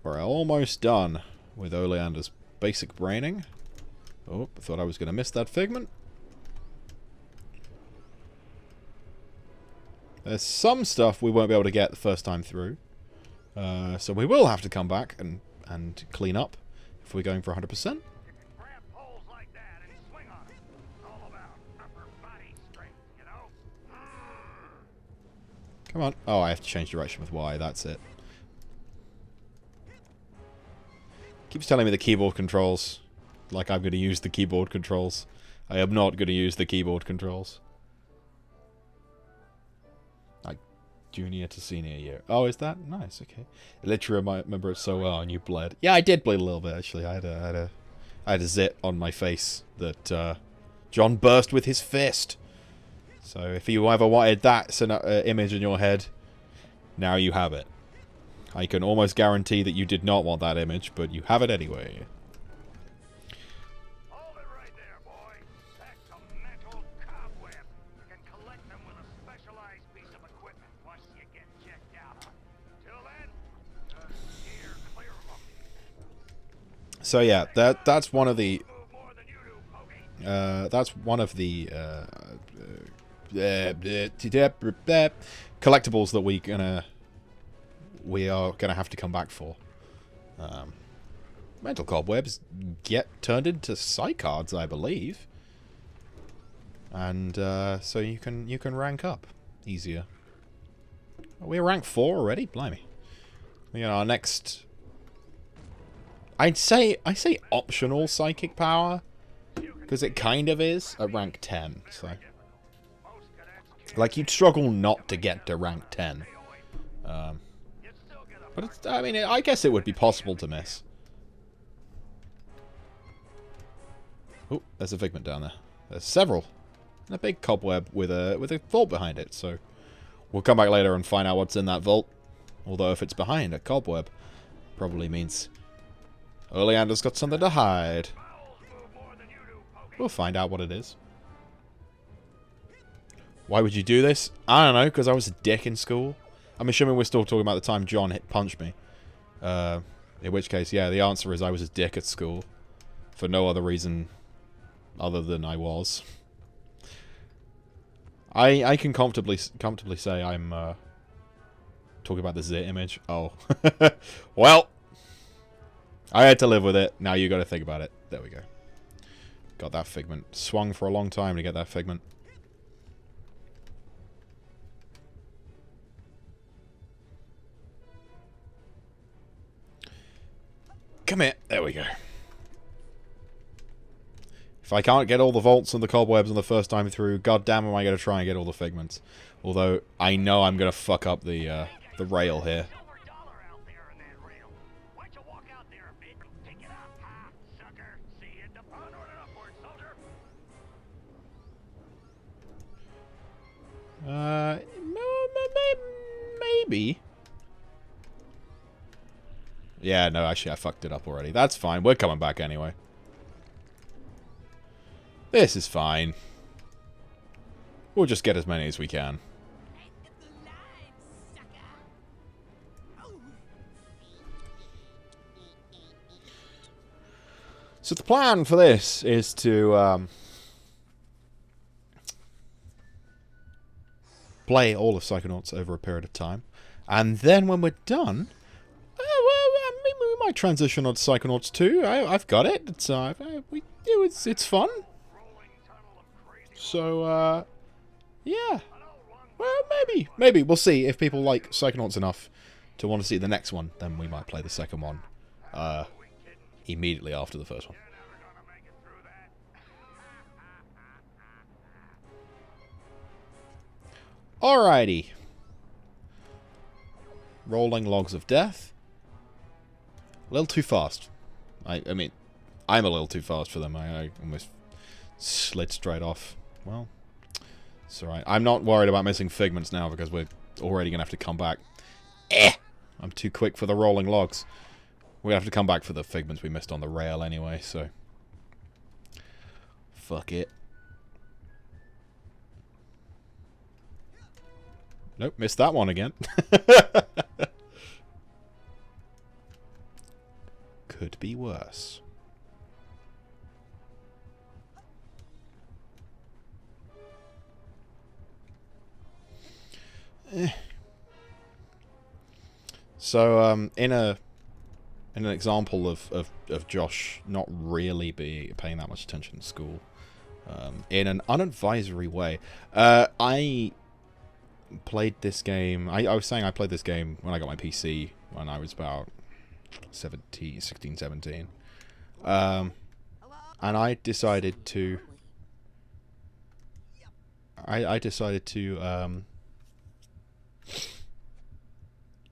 [SPEAKER 1] We're almost done with Oleander's basic braining. Oh, I thought I was going to miss that figment. There's some stuff we won't be able to get the first time through. So we will have to come back and clean up if we're going for 100%. Come on. Oh, I have to change direction with Y. That's it. Keeps telling me the keyboard controls. Like I'm going to use the keyboard controls. I am not going to use the keyboard controls. Like, junior to senior year. Oh, is that? Nice, okay. I literally remember it so well, and you bled. Yeah, I did bleed a little bit, actually. I had a zit on my face that John burst with his fist. So if you ever wanted that image in your head, now you have it. I can almost guarantee that you did not want that image, but you have it anyway.
[SPEAKER 2] Hold it right there, boy. That's a mental cobweb. You can collect them with a specialized piece of equipment once you get checked out. Till then, steer clear of them.
[SPEAKER 1] So yeah, that's one of the collectibles that we are gonna have to come back for. Mental cobwebs get turned into Psycards, I believe, and so you can rank up easier. We're rank 4 already, blimey. You know, our next, I say optional psychic power because it kind of is at rank 10. So, like, you'd struggle not to get to rank 10. But it's, I mean, I guess it would be possible to miss. Oh, there's a figment down there. There's several. And a big cobweb with a vault behind it. So we'll come back later and find out what's in that vault. Although if it's behind a cobweb, probably means Oleander's got something to hide. We'll find out what it is. Why would you do this? I don't know, because I was a dick in school. I'm assuming we're still talking about the time John punched me. In which case, yeah, the answer is I was a dick at school. For no other reason other than I was. I can comfortably say I'm talking about the zit image. Oh. Well, I had to live with it. Now you got to think about it. There we go. Got that figment. Swung for a long time to get that figment. Come here. There we go. If I can't get all the vaults and the cobwebs on the first time through, goddamn am I going to try and get all the figments. Although, I know I'm going to fuck up the rail here. Maybe. Yeah, no, actually I fucked it up already. That's fine. We're coming back anyway. This is fine. We'll just get as many as we can. So the plan for this is to play all of Psychonauts over a period of time. And then when we're done, we might transition on to Psychonauts 2. I've got it. It's fun. So, yeah. Well, maybe. We'll see if people like Psychonauts enough to want to see the next one. Then we might play the second one immediately after the first one. Alrighty. Rolling Logs of Death. A little too fast. I mean, I'm a little too fast for them. I almost slid straight off. Well, it's alright. I'm not worried about missing figments now because we're already going to have to come back. I'm too quick for the rolling logs. We're going to have to come back for the figments we missed on the rail anyway, so... Fuck it. Nope, missed that one again. Could be worse. So, in an example of Josh not really paying that much attention in school, in an unadvisory way, I played this game. I was saying I played this game when I got my PC when I was about 16, 17. And I decided to... I decided to...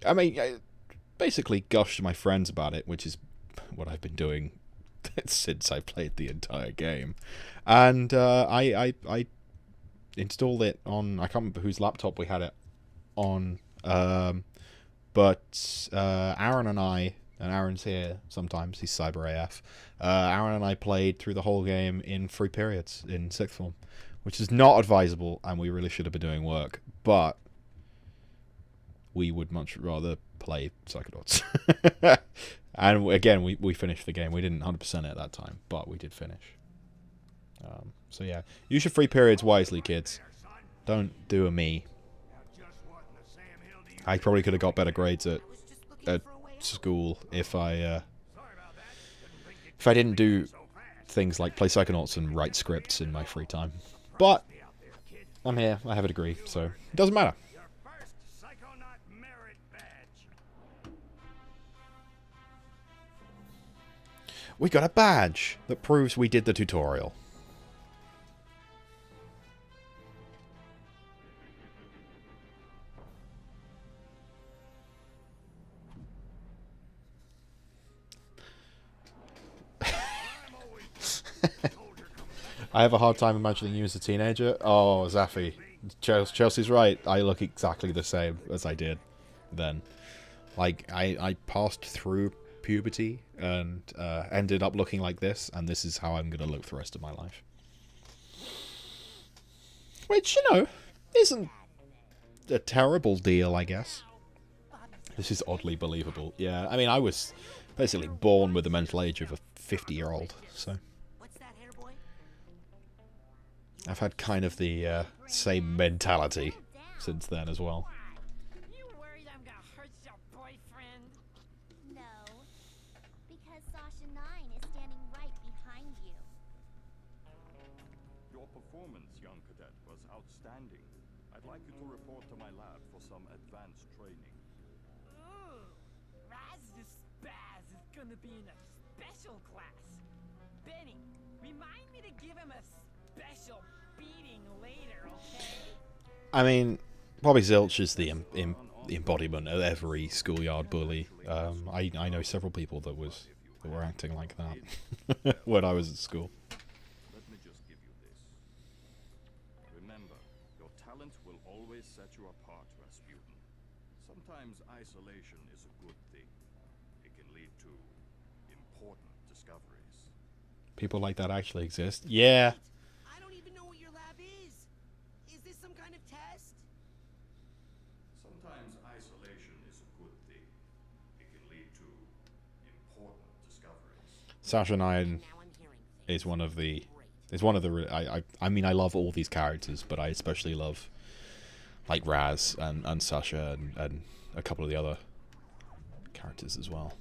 [SPEAKER 1] I mean, I basically gushed to my friends about it, which is what I've been doing since I played the entire game. And I installed it on... I can't remember whose laptop we had it on. But Aaron and I... And Aaron's here sometimes. He's Cyber AF. Aaron and I played through the whole game in 3 periods in 6th form, which is not advisable, and we really should have been doing work. But we would much rather play Psychonauts. And again, we finished the game. We didn't 100% it at that time, but we did finish. So yeah, use your 3 periods wisely, kids. Don't do a me. I probably could have got better grades at school if I didn't do things like play Psychonauts and write scripts in my free time. But I'm here. I have a degree, so it doesn't matter. We got a badge that proves we did the tutorial. I have a hard time imagining you as a teenager. Oh, Zaffy. Chelsea's right. I look exactly the same as I did then. Like, I passed through puberty and ended up looking like this, and this is how I'm going to look for the rest of my life. Which, you know, isn't a terrible deal, I guess. This is oddly believable. Yeah, I mean, I was basically born with the mental age of a 50-year-old, so... I've had kind of the same mentality since then as well.
[SPEAKER 3] You worried I'm gonna hurt your boyfriend?
[SPEAKER 5] No, because Sasha 9 is standing right behind you.
[SPEAKER 6] Your performance, young cadet, was outstanding. I'd like you to report to my lab for some advanced training.
[SPEAKER 3] Ooh, Raz the Spaz is gonna be in a special class. Benny, remind me to give him a special beating later, okay?
[SPEAKER 1] I mean, Bobby Zilch is the embodiment of every schoolyard bully. I know several people that were acting like that when I was at school.
[SPEAKER 6] Let me just give you this. Remember, your talent will always set you apart, Rasputin. Sometimes isolation is a good thing. It can lead to important discoveries.
[SPEAKER 1] People like that actually exist. Yeah.
[SPEAKER 8] I don't even know what your lab is. Is this some kind of test?
[SPEAKER 6] Sometimes isolation is a good thing. It can lead to important discoveries.
[SPEAKER 1] Sasha 9 is one of the... I mean, I love all these characters, but I especially love, like, Raz and Sasha and a couple of the other characters as well.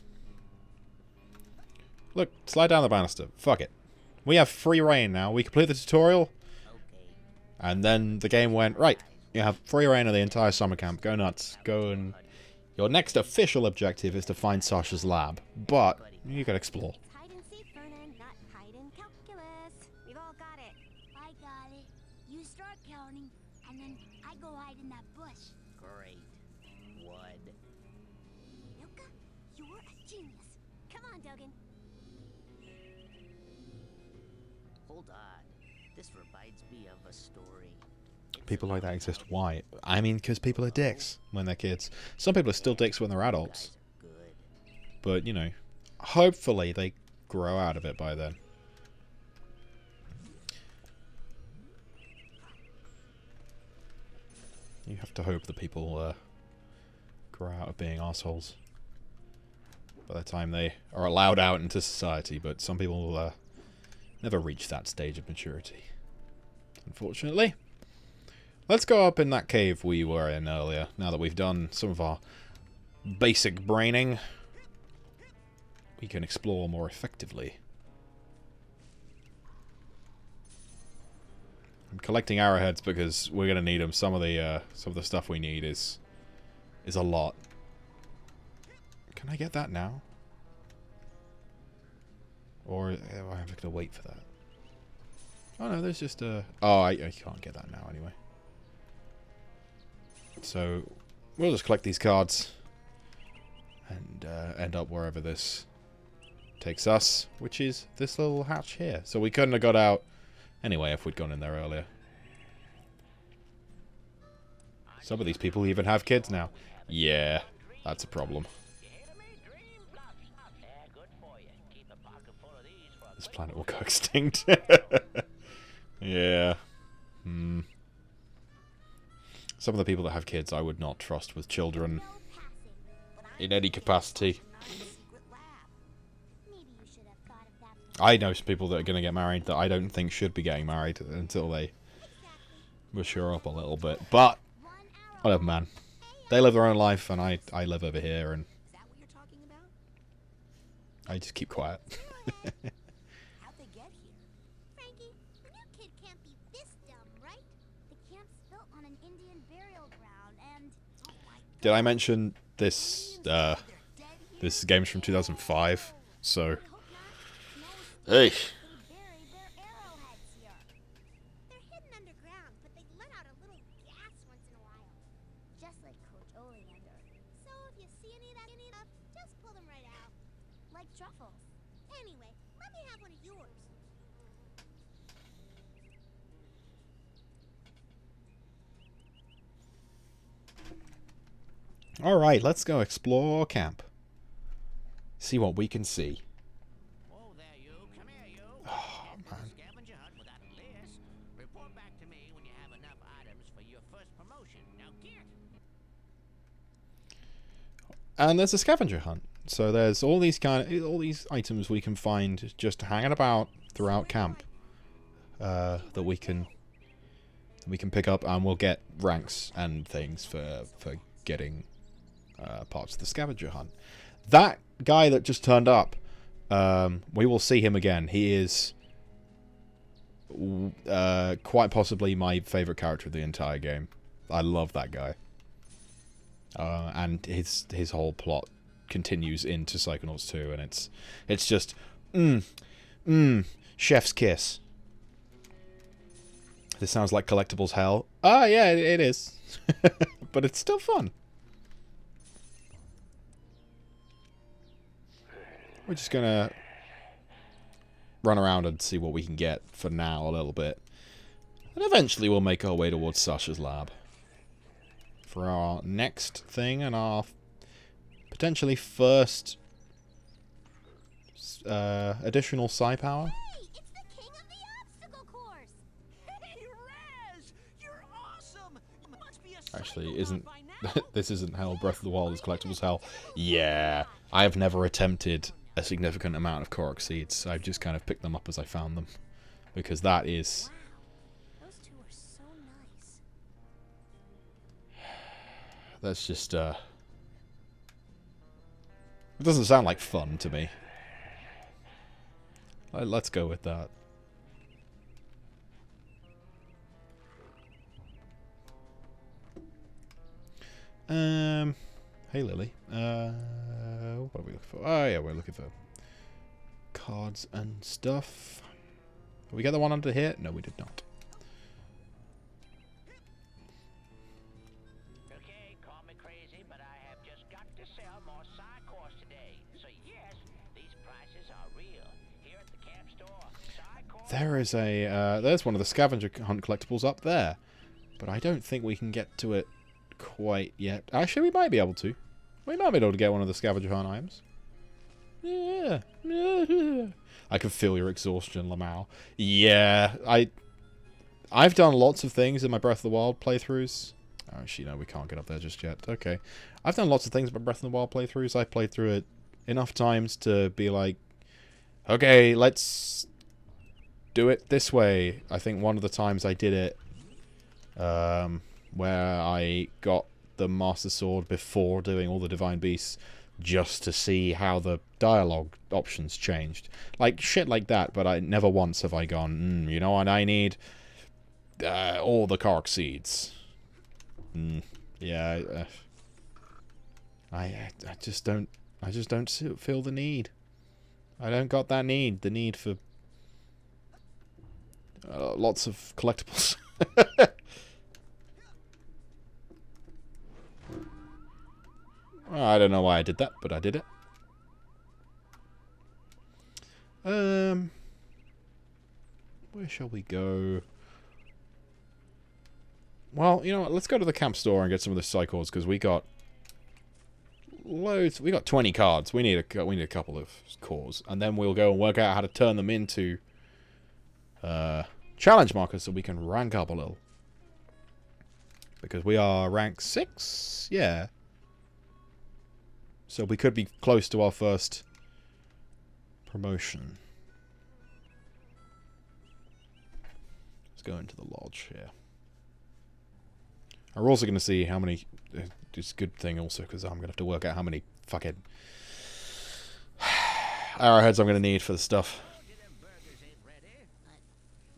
[SPEAKER 1] Look, slide down the banister. Fuck it. We have free reign now. We complete the tutorial. And then the game went, right, you have free reign of the entire summer camp. Go nuts. Go and... Your next official objective is to find Sasha's lab. But you can explore.
[SPEAKER 5] It's hide and seek, Vernon, not hide and calculus. We've all got it. I got it. You start counting, and then I go hide in that bush.
[SPEAKER 8] Great. What?
[SPEAKER 5] Milka, you're a genius. Come on, Duggan.
[SPEAKER 9] Hold on. This reminds me of a story.
[SPEAKER 1] People like that exist. Why? I mean, because people are dicks when they're kids. Some people are still dicks when they're adults. But, you know, hopefully they grow out of it by then. You have to hope that people grow out of being assholes by the time they are allowed out into society. But some people never reach that stage of maturity, unfortunately. Let's go up in that cave we were in earlier, now that we've done some of our basic braining. We can explore more effectively. I'm collecting arrowheads because we're gonna need them. Some of the stuff we need is a lot. Can I get that now? Or am I having to wait for that? Oh no, there's just a... Oh, I can't get that now anyway. So, we'll just collect these cards. And end up wherever this takes us. Which is this little hatch here. So we couldn't have got out anyway if we'd gone in there earlier. Some of these people even have kids now. Yeah, that's a problem. This planet will go extinct. Yeah. Some of the people that have kids I would not trust with children in any capacity. I know some people that are going to get married that I don't think should be getting married until they mature up a little bit. But, whatever, man. They live their own life and I live over here and I just keep quiet.
[SPEAKER 5] How'd they get here? Frankie, the new kid can't be this dumb, right? The camp's built on an Indian burial ground and... Oh my
[SPEAKER 1] Did I mention this, this game's from 2005? So... Hey!
[SPEAKER 5] bury their arrowheads here. They're hidden underground, but they let out a little gas once in a while. Just like Coach Oleander. So if you see any of, just pull them right out. Like truffles. Anyway, let me have one of yours.
[SPEAKER 1] Alright, let's go explore camp. See what we can see.
[SPEAKER 9] Whoa there, you. Come here, you.
[SPEAKER 1] Oh, man.
[SPEAKER 9] Scavenger hunt without a list. Report back to me when you have enough items for your first promotion. Now get.
[SPEAKER 1] And there's a scavenger hunt. So there's all these items we can find just hanging about throughout camp that we can pick up, and we'll get ranks and things for getting parts of the scavenger hunt. That guy that just turned up, we will see him again. He is quite possibly my favorite character of the entire game. I love that guy. And his whole plot continues into Psychonauts 2, and it's just chef's kiss. This sounds like collectibles hell. Ah, yeah, it is. But it's still fun. We're just gonna run around and see what we can get for now a little bit. And eventually we'll make our way towards Sasha's lab. For our next thing and our potentially first additional psi power.
[SPEAKER 5] Hey, it's the king of the obstacle course.
[SPEAKER 8] Hey, Raz! You're awesome! You must be a
[SPEAKER 1] Actually,
[SPEAKER 8] Psychonaut
[SPEAKER 1] isn't
[SPEAKER 8] by now.
[SPEAKER 1] this isn't hell? Breath of the Wild is collectibles hell. Yeah, I have never attempted a significant amount of Korok seeds. I've just kind of picked them up as I found them, because that is.
[SPEAKER 5] Wow, those two are so nice.
[SPEAKER 1] That's just it doesn't sound like fun to me. Let's go with that. Hey Lily. What are we looking for? Oh yeah, we're looking for cards and stuff. Did we get the one under here? No, we did not.
[SPEAKER 9] Okay, call me crazy, but I have just got to sell more Psy-cores today. So yes, these prices are real. Here at the camp store, Psy-cores...
[SPEAKER 1] There There's there's one of the scavenger hunt collectibles up there, but I don't think we can get to it quite yet. Actually, we might be able to. We might be able to get one of the scavenger hunt items. Yeah. I can feel your exhaustion, Lamau. Yeah, I've done lots of things in my Breath of the Wild playthroughs. Oh, actually, no, we can't get up there just yet. Okay. I've done lots of things in my Breath of the Wild playthroughs. I played through it enough times to be like, okay, let's do it this way. I think one of the times I did it, where I got the Master Sword before doing all the Divine Beasts, just to see how the dialogue options changed. Like, shit like that, but I never once have I gone, you know what, I need all the Kark Seeds. Yeah, I just don't feel the need. I don't got that need. The need for lots of collectibles. I don't know why I did that, but I did it. Where shall we go? Well, you know what? Let's go to the camp store and get some of the Psychors, because we got loads. We got 20 cards. We need a couple of cores, and then we'll go and work out how to turn them into challenge markers so we can rank up a little. Because we are rank 6, yeah. So we could be close to our first promotion. Let's go into the lodge here. We're also going to see how many... It's a good thing also, because I'm going to have to work out how many fucking arrowheads I'm going to need for the stuff.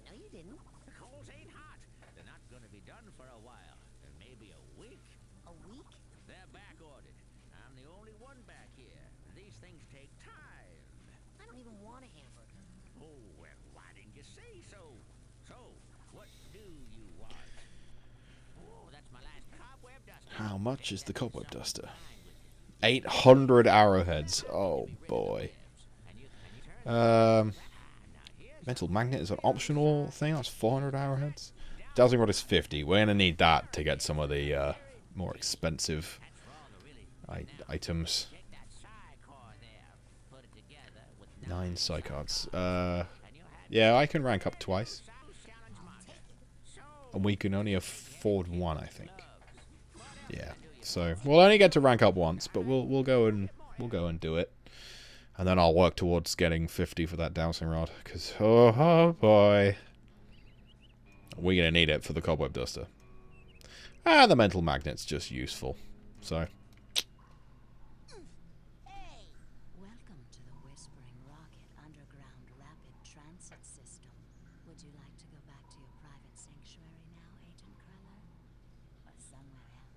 [SPEAKER 9] No, you didn't. The coals ain't hot. They're not going to be done for a while. Maybe a week.
[SPEAKER 8] A week?
[SPEAKER 9] They're back-ordered. I'm the only one back here. These things take time.
[SPEAKER 8] I don't even want a hamburger.
[SPEAKER 9] Oh, well, why didn't you say so? So, what do you want? Oh, that's my last cobweb duster.
[SPEAKER 1] How much is the cobweb duster? 800 arrowheads. Oh, boy. Mental magnet is an optional thing. That's 400 arrowheads. Dazzling rod is 50. We're going to need that to get some of the more expensive items. 9 Psychots. Yeah, I can rank up twice. And we can only afford one, I think. Yeah. So we'll only get to rank up once, but we'll go and do it. And then I'll work towards getting 50 for that dowsing rod, because oh boy, we're gonna need it for the cobweb duster. The mental magnet's just useful. So.
[SPEAKER 4] Welcome to the Whispering Rocket Underground Rapid Transit System. Would you like to go back to your private sanctuary now, Agent Cruller? Or somewhere else?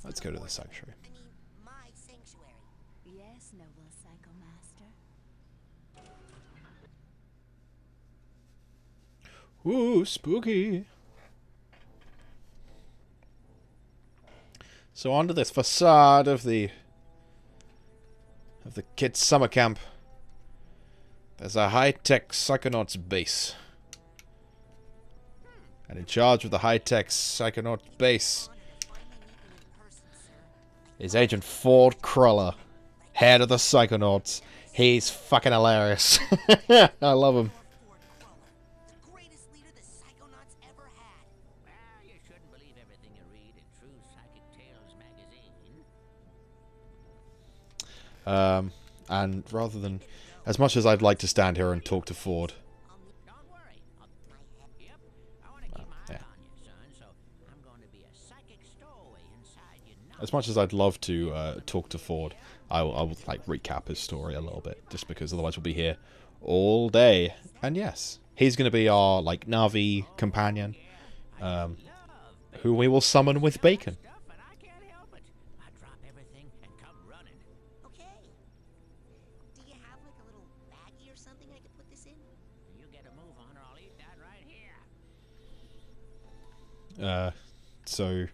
[SPEAKER 1] Let's go to the sanctuary.
[SPEAKER 8] I mean, my sanctuary.
[SPEAKER 4] Yes, noble Psycho Master.
[SPEAKER 1] Ooh, spooky. So onto this facade of the kids' summer camp. There's a high-tech Psychonauts base. And in charge of the high-tech Psychonauts base is Agent Ford Cruller, head of the Psychonauts. He's fucking hilarious. I love him.
[SPEAKER 8] The greatest leader the Psychonauts ever had.
[SPEAKER 9] Well, you shouldn't believe everything you read in True Psychic Tales magazine.
[SPEAKER 1] And rather than... As much as I'd like to stand here and talk to Ford...
[SPEAKER 9] Don't worry. Yep. I want to keep my eye on you, son, so I'm going to be a psychic stowaway inside you.
[SPEAKER 1] As much as I'd love to talk to Ford, I will like recap his story a little bit, just because otherwise we'll be here all day. And yes, he's going to be our like Navi companion, who we will summon with bacon.
[SPEAKER 9] And I can't help it. I drop everything and come running.
[SPEAKER 8] Okay. Do you have like a little baggie or something I could put this in?
[SPEAKER 9] You get a move on, or I'll eat that right here.
[SPEAKER 1] So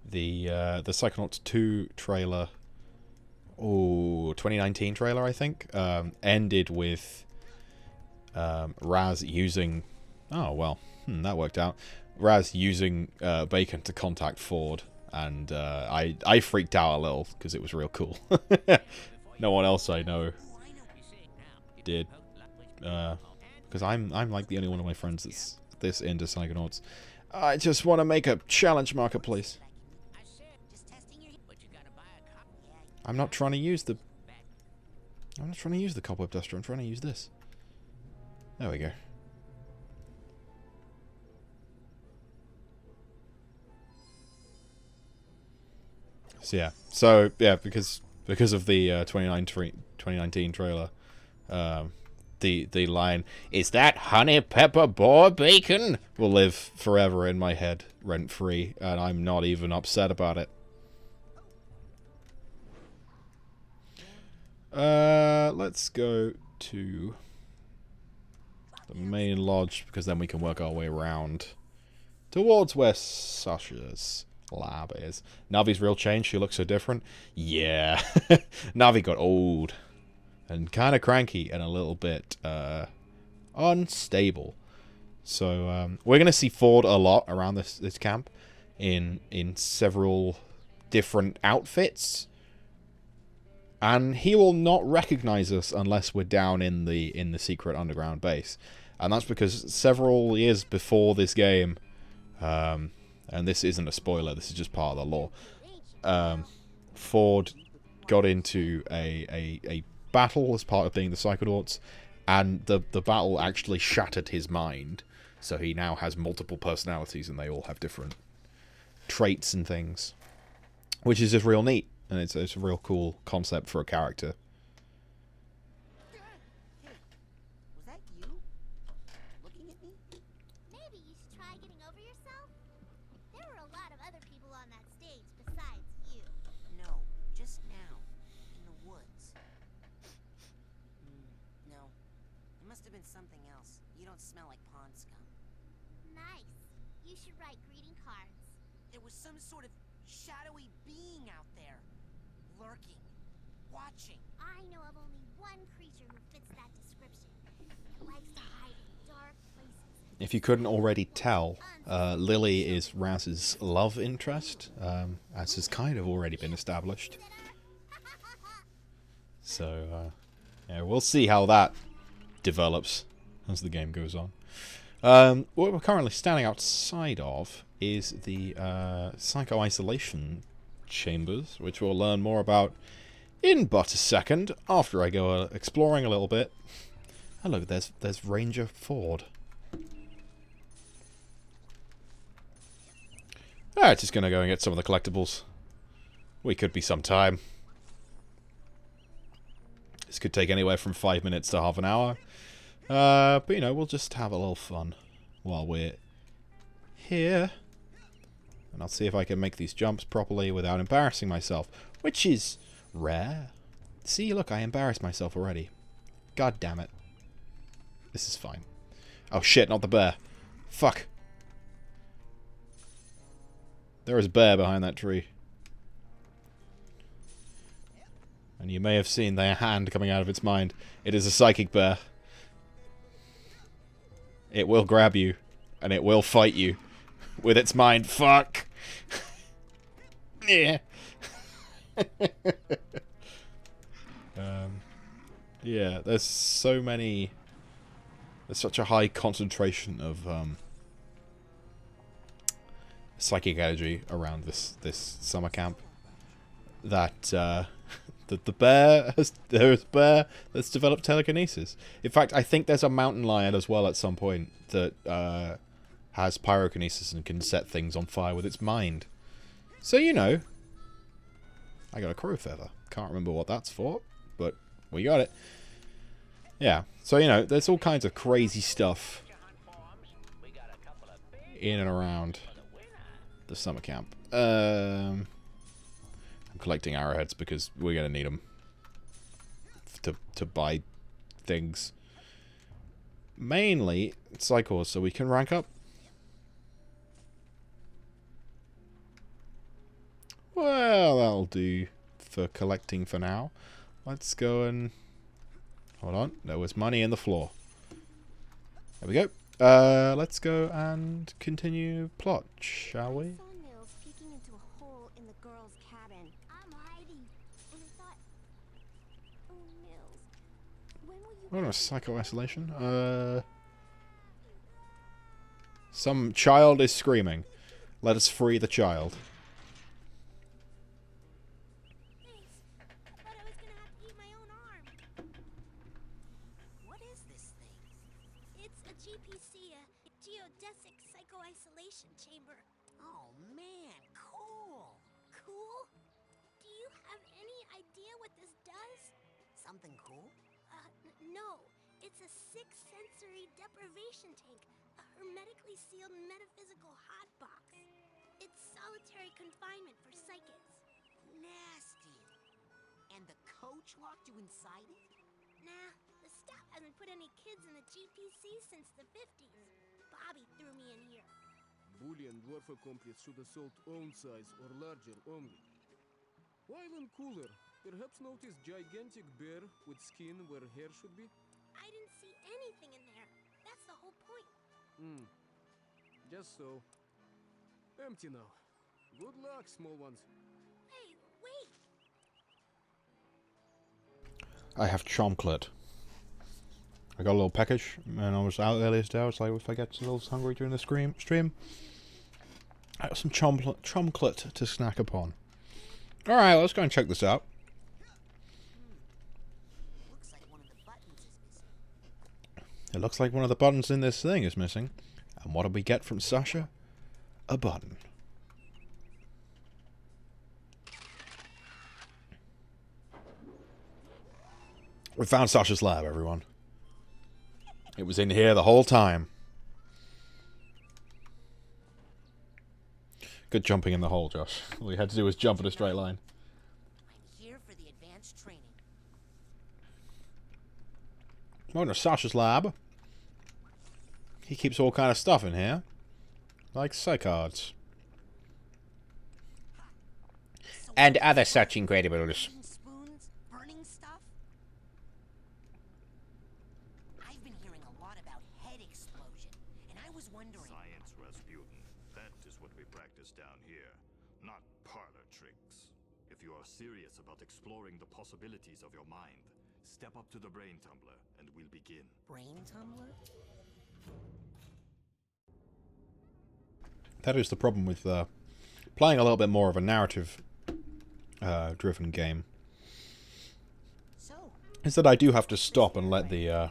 [SPEAKER 1] the Psychonauts 2 trailer 2019 trailer, I think, ended with Raz using... Oh, well, that worked out. Raz using Bacon to contact Ford, and I freaked out a little, because it was real cool. No one else I know did. Because I'm like the only one of my friends that's this into Psychonauts. I just want to make a challenge marketplace. I'm not trying to use the... I'm not trying to use the cobweb duster. I'm trying to use this. There we go. So yeah, because of the 2019 trailer, the line, "Is that honey pepper boar bacon?" will live forever in my head, rent free, and I'm not even upset about it. Let's go to the main lodge, because then we can work our way around towards where Sasha's lab is. Navi's real changed. She looks so different. Yeah. Navi got old and kind of cranky and a little bit unstable. So we're going to see Ford a lot around this camp in several different outfits. And he will not recognize us unless we're down in the secret underground base. And that's because several years before this game, and this isn't a spoiler, this is just part of the lore, Ford got into a battle as part of being the Psychonauts, and the battle actually shattered his mind. So he now has multiple personalities, and they all have different traits and things, which is just real neat. And it's a real cool concept for a character.
[SPEAKER 8] Was that you? Looking at me?
[SPEAKER 5] Maybe you should try getting over yourself? There were a lot of other people on that stage besides you.
[SPEAKER 7] No, just now. In the woods. No. It must have been something else. You don't smell like pond scum.
[SPEAKER 5] Nice. You should write greeting cards.
[SPEAKER 7] There was some sort of shadowy being out there. Lurking. Watching.
[SPEAKER 5] I know of only one creature who fits that description. It likes to hide in dark places.
[SPEAKER 1] If you couldn't already tell, Lily is Raz's love interest, as has kind of already been established. So, yeah, we'll see how that develops as the game goes on. What we're currently standing outside of is the psycho-isolation chambers, which we'll learn more about in but a second, after I go exploring a little bit. Oh look, there's Ranger Ford. Alright, just gonna go and get some of the collectibles. We could be some time. This could take anywhere from 5 minutes to half an hour. But you know, we'll just have a little fun while we're here. And I'll see if I can make these jumps properly without embarrassing myself, which is rare. See, look, I embarrassed myself already. God damn it. This is fine. Oh shit, not the bear. Fuck. There is a bear behind that tree. And you may have seen their hand coming out of its mind. It is a psychic bear. It will grab you, and it will fight you with its mind. Fuck. Yeah. Yeah, there's so many... There's such a high concentration of psychic energy around this summer camp that the bear there's a bear that's developed telekinesis. In fact, I think there's a mountain lion as well at some point that has pyrokinesis and can set things on fire with its mind. So, you know, I got a crow feather. Can't remember what that's for, but we got it. Yeah, so, you know, there's all kinds of crazy stuff in and around the summer camp. I'm collecting arrowheads because we're going to need them to buy things. Mainly cycles, so we can rank up. Well, that'll do for collecting for now. Let's go and... Hold on. There was money in the floor. There we go. Let's go and continue plot, shall we?
[SPEAKER 5] I saw Nils peeking into a hole in the girl's cabin. I'm hiding. And I thought, oh, Nils, when will you...
[SPEAKER 1] Oh no, psycho-isolation. Some child is screaming. Let us free the child.
[SPEAKER 5] Thanks. I thought I was gonna have to eat my own arm.
[SPEAKER 7] What is this thing?
[SPEAKER 5] It's a GPC, a Geodesic Psycho-Isolation Chamber.
[SPEAKER 7] Oh man, cool.
[SPEAKER 5] Cool? Do you have any idea what this does?
[SPEAKER 7] Something cool?
[SPEAKER 5] No. It's a 6-sensory deprivation tank. A hermetically sealed metaphysical hotbox. It's solitary confinement for psychics.
[SPEAKER 7] Nasty. And the coach locked you inside it?
[SPEAKER 5] Nah, the staff hasn't put any kids in the GPC since the 50s. Bobby threw me in here.
[SPEAKER 10] Boolean warfare complex should assault own size or larger only. While in cooler, perhaps notice gigantic bear with skin where hair should be?
[SPEAKER 5] I didn't see anything in there. That's the whole point.
[SPEAKER 10] Just so. Empty now. Good luck, small ones.
[SPEAKER 5] Hey, wait!
[SPEAKER 1] I have chocolate. I got a little package, and I was out earlier today. I was like, if I get a little hungry during the stream, I got some chocolate to snack upon. Alright, let's go and check this out.
[SPEAKER 7] Looks like one of the buttons is missing.
[SPEAKER 1] It looks like one of the buttons in this thing is missing. And what did we get from Sasha? A button. We found Sasha's lab, everyone. It was in here the whole time. Good jumping in the hole, Josh. All you had to do was jump in a straight line.
[SPEAKER 7] I'm here for the advanced training.
[SPEAKER 1] Oh, no, Sasha's lab. He keeps all kind of stuff in here. Like psycards. And other such incredibles.
[SPEAKER 7] Spoons, burning stuff. I've been hearing a lot about head explosion, and I was wondering.
[SPEAKER 6] Science, Rasputin. That is what we practice down here, not parlor tricks. If you are serious about exploring the possibilities of your mind, step up to the Brain Tumbler, and we'll begin.
[SPEAKER 7] Brain Tumbler?
[SPEAKER 1] That is the problem with playing a little bit more of a narrative-driven game.
[SPEAKER 7] So,
[SPEAKER 1] Is that I do have to stop and let the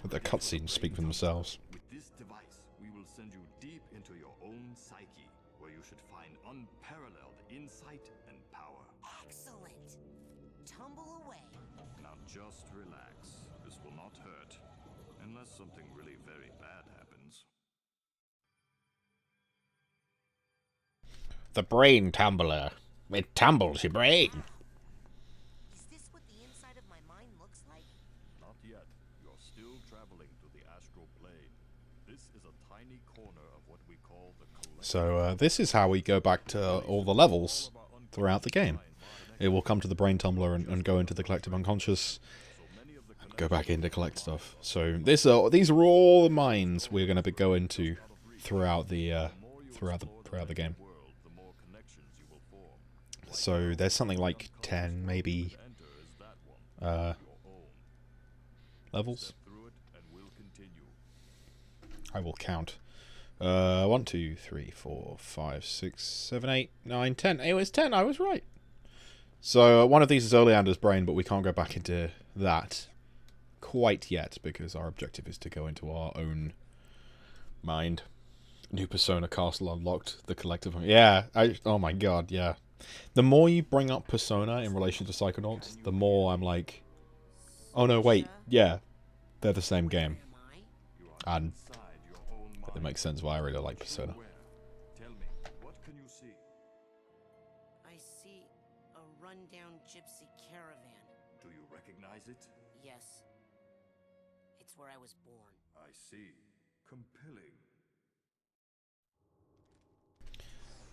[SPEAKER 1] cutscenes speak for themselves.
[SPEAKER 6] With this device, we will send you deep into your own psyche, where you should find unparalleled insight and power.
[SPEAKER 7] excellent. Tumble away.
[SPEAKER 6] Now just relax. This will not hurt, unless something really very bad happens.
[SPEAKER 1] The Brain Tumbler. It tumbles your brain.
[SPEAKER 7] Is this what the inside of my mind looks like?
[SPEAKER 6] Not yet. You're still traveling to the astral plane. This is a tiny corner of what we call the collective.
[SPEAKER 1] So this is how we go back to all the levels throughout the game. It will come to the Brain Tumbler and go into the collective unconscious, and go back in to collect stuff. So these are all the minds we're going to go into throughout the game. So there's something like 10, maybe, levels. I will count. 1, 2, 3, 4, 5, 6, 7, 8, 9, 10. It was 10, I was right. So one of these is Oleander's brain, but we can't go back into that quite yet, because our objective is to go into our own mind. New Persona Castle unlocked, the collective. Yeah, oh my god, yeah. The more you bring up Persona in relation to Psychonauts, the more I'm like, oh no, wait, yeah, they're the same game. And it makes sense why I really like Persona.
[SPEAKER 6] Tell me, what can you see?
[SPEAKER 7] I see a rundown gypsy caravan.
[SPEAKER 6] Do you recognize it?
[SPEAKER 7] Yes. It's where I was born.
[SPEAKER 6] I see. Compelling.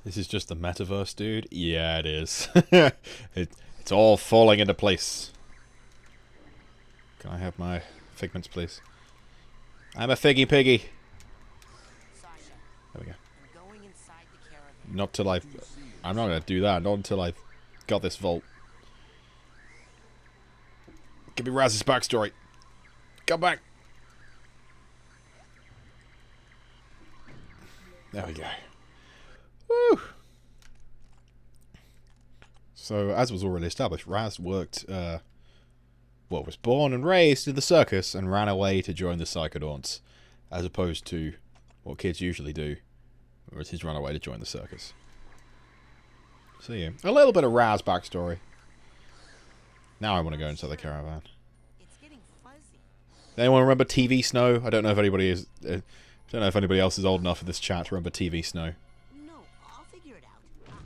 [SPEAKER 1] This is just the metaverse, dude? Yeah, it is. It's all falling into place. Can I have my figments, please? I'm a figgy piggy.
[SPEAKER 7] Sasha,
[SPEAKER 1] There we go.
[SPEAKER 7] I'm going inside the caravan.
[SPEAKER 1] Not till I've... I'm not going to do that. Not until I've got this vault. Give me Raz's backstory. Come back. There we go. Woo! So, as was already established, Raz worked... was born and raised in the circus and ran away to join the Psychonauts, as opposed to what kids usually do, whereas he's run away to join the circus. So yeah, a little bit of Raz backstory. Now I want to go inside the caravan.
[SPEAKER 7] It's getting fuzzy.
[SPEAKER 1] Anyone remember TV Snow? I don't know if anybody is. I don't know if anybody else is old enough for this chat to remember TV Snow.
[SPEAKER 7] No, I'll figure it out.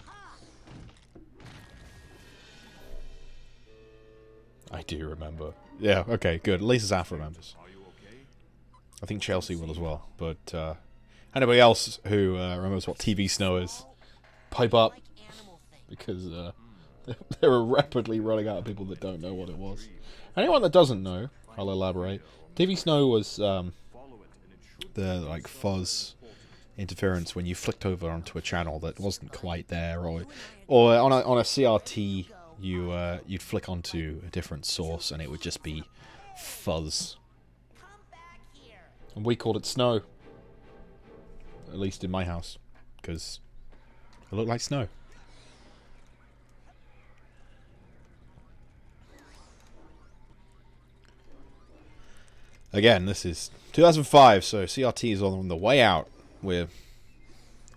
[SPEAKER 7] Aha!
[SPEAKER 1] I do remember. Yeah, okay, good. At least Zaf remembers. I think Chelsea will as well. But anybody else who remembers what TV Snow is, pipe up. Because they're rapidly running out of people that don't know what it was. Anyone that doesn't know, I'll elaborate. TV Snow was the like fuzz interference when you flicked over onto a channel that wasn't quite there, or on a CRT you'd flick onto a different source and it would just be fuzz. And we called it snow, at least in my house, because it looked like snow. Again, this is 2005, so CRT is on the way out. We're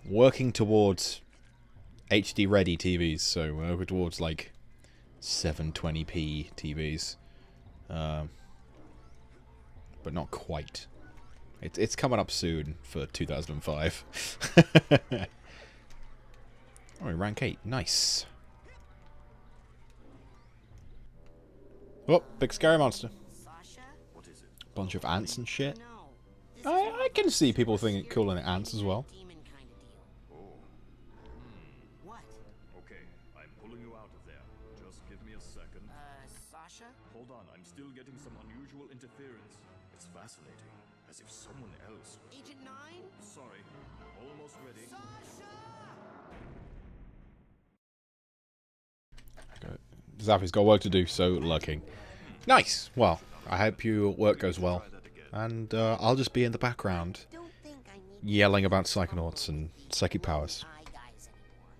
[SPEAKER 1] working towards HD ready TVs, so we're working towards like 720p TVs, but not quite. It's coming up soon for 2005. Oh, rank 8, nice. Oh, big scary monster. Bunch of ants and shit. I can see people thinking it calling it ants as well.
[SPEAKER 7] What?
[SPEAKER 6] Okay, I'm pulling you out of there. Just give me a second.
[SPEAKER 7] Sasha?
[SPEAKER 6] Hold on, I'm still getting some unusual interference. It's fascinating, as if someone else...
[SPEAKER 7] Agent 9?
[SPEAKER 6] Sorry, almost ready.
[SPEAKER 1] Zaffy's got work to do, so lurking. Nice! Well, I hope your work goes well. And I'll just be in the background, yelling about Psychonauts and psychic powers.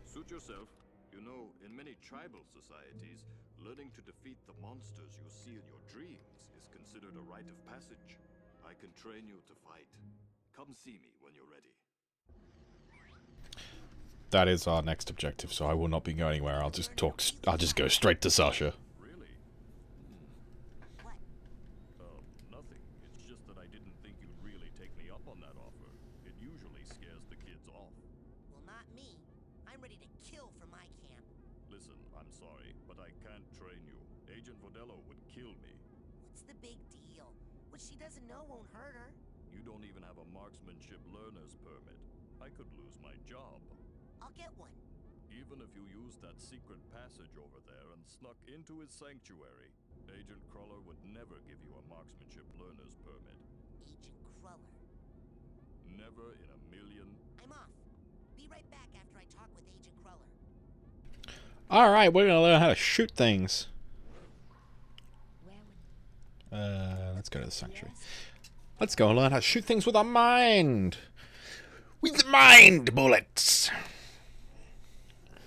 [SPEAKER 6] Suit yourself. You know, in many tribal societies, learning to defeat the monsters you see in your dreams is considered a rite of passage. I can train you to fight. Come see me when you're ready.
[SPEAKER 1] That is our next objective, so I will not be going anywhere. I'll just talk. I'll just go straight to Sasha.
[SPEAKER 6] Really? Nothing. It's just that I didn't think you'd really take me up on that offer. It usually scares the kids off.
[SPEAKER 8] Well, not me. I'm ready to kill for my camp.
[SPEAKER 6] Listen, I'm sorry, but I can't train you. Agent Vodello would kill me.
[SPEAKER 8] What's the big deal? What she doesn't know won't hurt her.
[SPEAKER 6] You don't even have a marksmanship learner's permit. I could lose my job.
[SPEAKER 8] I'll get one.
[SPEAKER 6] Even if you used that secret passage over there and snuck into his sanctuary, Agent Cruller would never give you a marksmanship learner's permit.
[SPEAKER 8] Agent Cruller.
[SPEAKER 6] Never in a million.
[SPEAKER 8] I'm off. Be right back after I talk with Agent Cruller.
[SPEAKER 1] Alright, we're gonna learn how to shoot things. Let's go to the sanctuary. Let's go and learn how to shoot things with our mind! With the mind bullets!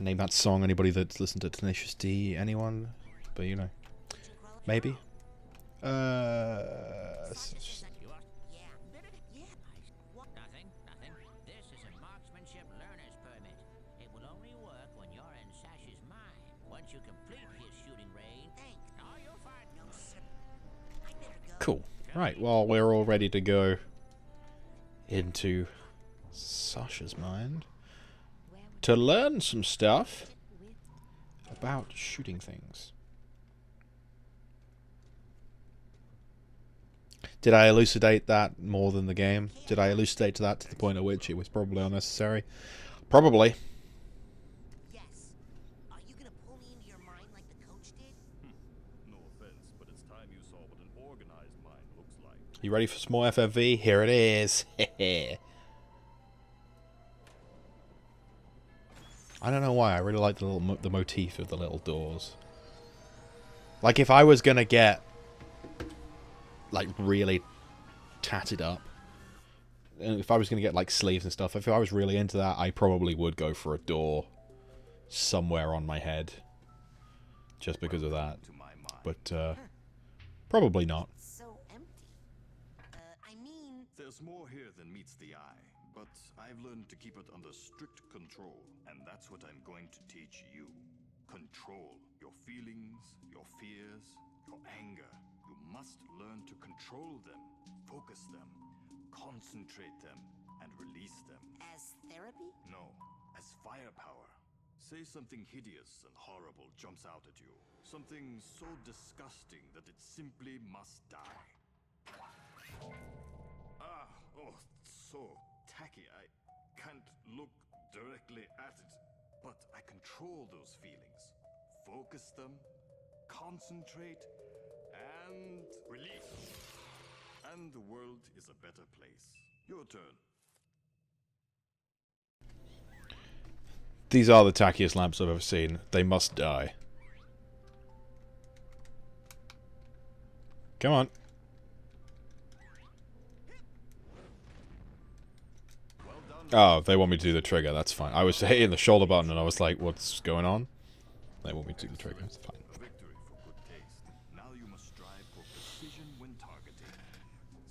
[SPEAKER 1] Name that song, anybody that's listened to Tenacious D, anyone? But you know. Maybe?
[SPEAKER 9] Nothing. This is a marksmanship learner's permit. It will only work when you're in Sash's mind. Once you complete his shooting range, all you'll find... No, sir.
[SPEAKER 8] I better go.
[SPEAKER 1] Cool. Right, well, we're all ready to go into Sasha's mind to learn some stuff about shooting things. Did I elucidate that more than the game? Did I elucidate that to the point at which it was probably unnecessary? Probably. You ready for some more FFV? Here it is. I don't know why. I really like the motif of the little doors. Like, if I was gonna get, like, really tatted up, and if I was gonna get, like, sleeves and stuff, if I was really into that, I probably would go for a door somewhere on my head. Just because of that. But, probably not.
[SPEAKER 7] So empty. I mean...
[SPEAKER 6] There's more here than meets the eye, but I've learned to keep it under strict control, and that's what I'm going to teach you. Control your feelings, your fears, your anger. You must learn to control them, focus them, concentrate them, and release them.
[SPEAKER 7] As therapy?
[SPEAKER 6] No, as firepower. Say something hideous and horrible jumps out at you. Something so disgusting that it simply must die. Oh, so tacky. I can't look directly at it, but I control those feelings. Focus them, concentrate, and release. And the world is a better place. Your turn.
[SPEAKER 1] These are the tackiest lamps I've ever seen. They must die. Come on. Oh, they want me to do the trigger. That's fine. I was hitting the shoulder button and I was like, what's going on? They want me to do the trigger. It's fine.
[SPEAKER 6] A victory for good taste. Now you must strive for precision when targeting.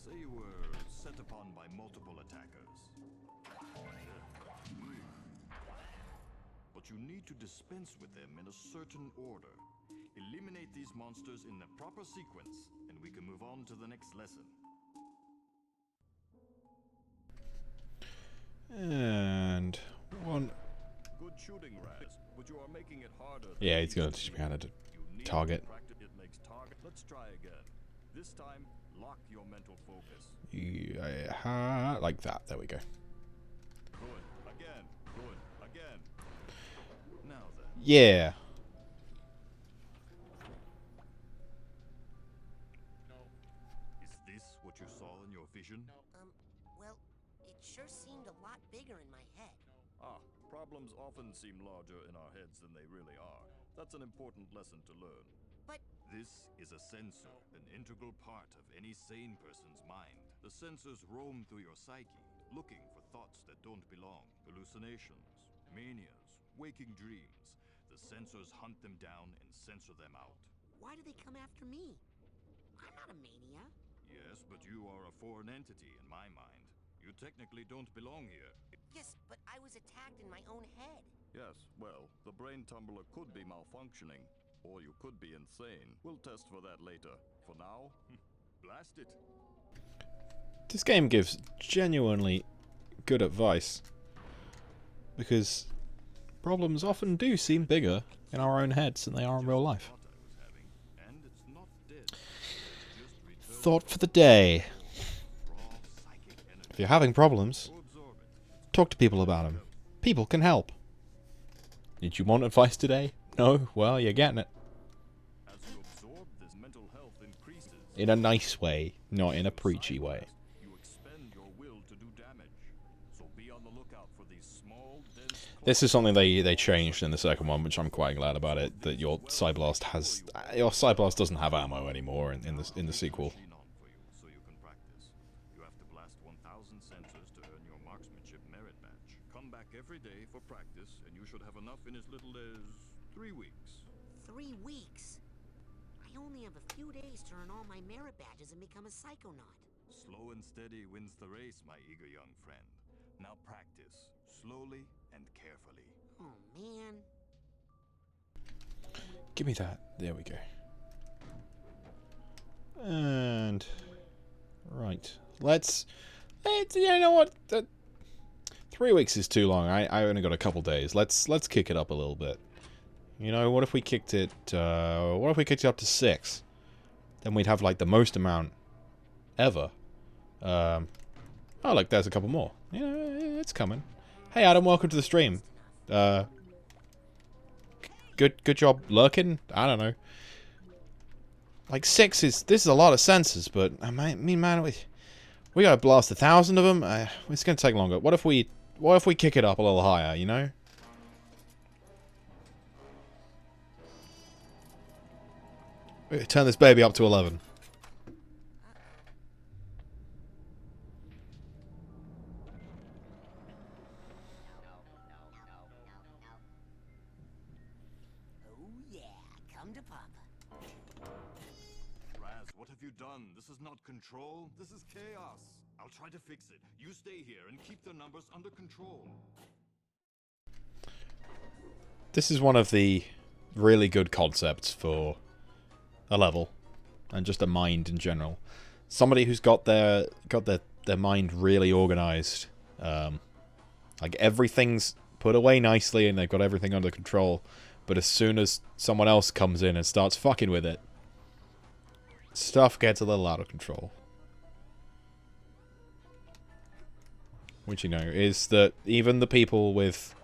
[SPEAKER 6] Say you were set upon by multiple attackers. But you need to dispense with them in a certain order. Eliminate these monsters in the proper sequence, and we can move on to the next lesson.
[SPEAKER 1] And one.
[SPEAKER 6] Good shooting, Raz, but you are making it harder.
[SPEAKER 1] Yeah, he's gonna teach me how to target.
[SPEAKER 6] It makes target. Let's try again. This time, lock your mental focus.
[SPEAKER 1] Yeah, like that. There we go.
[SPEAKER 6] Good. Again. Good. Again. Now then.
[SPEAKER 1] Yeah.
[SPEAKER 6] Is this what you saw in your vision?
[SPEAKER 7] Well, it sure seemed a lot bigger in my head.
[SPEAKER 6] Problems often seem larger in our heads than they really are. That's an important lesson to learn.
[SPEAKER 7] But...
[SPEAKER 6] This is a sensor, an integral part of any sane person's mind. The sensors roam through your psyche, looking for thoughts that don't belong, hallucinations, manias, waking dreams. The sensors hunt them down and censor them out.
[SPEAKER 7] Why do they come after me? I'm not a mania.
[SPEAKER 6] Yes, but you are a foreign entity in my mind. You technically don't belong here.
[SPEAKER 7] Yes, but I was attacked in my own head.
[SPEAKER 6] Yes, well, the Brain Tumbler could be malfunctioning, or you could be insane. We'll test for that later. For now, blast it.
[SPEAKER 1] This game gives genuinely good advice. Because problems often do seem bigger in our own heads than they are in real life. Thought for the day. If you're having problems, talk to people about them. People can help. Did you want advice today? No? Well, you're getting it. In a nice way, not in a preachy way. This is something they changed in the second one, which I'm quite glad about it. That your Psyblast doesn't have ammo anymore in the sequel.
[SPEAKER 6] Every day for practice, and you should have enough in as little as 3 weeks.
[SPEAKER 7] 3 weeks? I only have a few days to earn all my merit badges and become a Psychonaut.
[SPEAKER 6] Slow and steady wins the race, my eager young friend. Now practice, slowly and carefully.
[SPEAKER 7] Oh, man.
[SPEAKER 1] Give me that. There we go. And... Right. Let's... You know what? 3 weeks is too long. I only got a couple days. Let's kick it up a little bit. You know, what if we kicked it? What if we kicked it up to 6? Then we'd have like the most amount ever. Oh, look, there's a couple more. Yeah, it's coming. Hey, Adam, welcome to the stream. Good job lurking. I don't know. Like, 6 is... This is a lot of sensors, but... I mean, man, we gotta blast 1,000 of them. It's gonna take longer. What if we kick it up a little higher, you know? Turn this baby up to 11.
[SPEAKER 6] What have you done? This is not control. This is chaos. I'll try to fix it. You stay here and keep the numbers under control.
[SPEAKER 1] This is one of the really good concepts for a level and just a mind in general. Somebody who's got their mind really organized. Like everything's put away nicely and they've got everything under control. But as soon as someone else comes in and starts fucking with it, stuff gets a little out of control. Which, you know, is that even the people with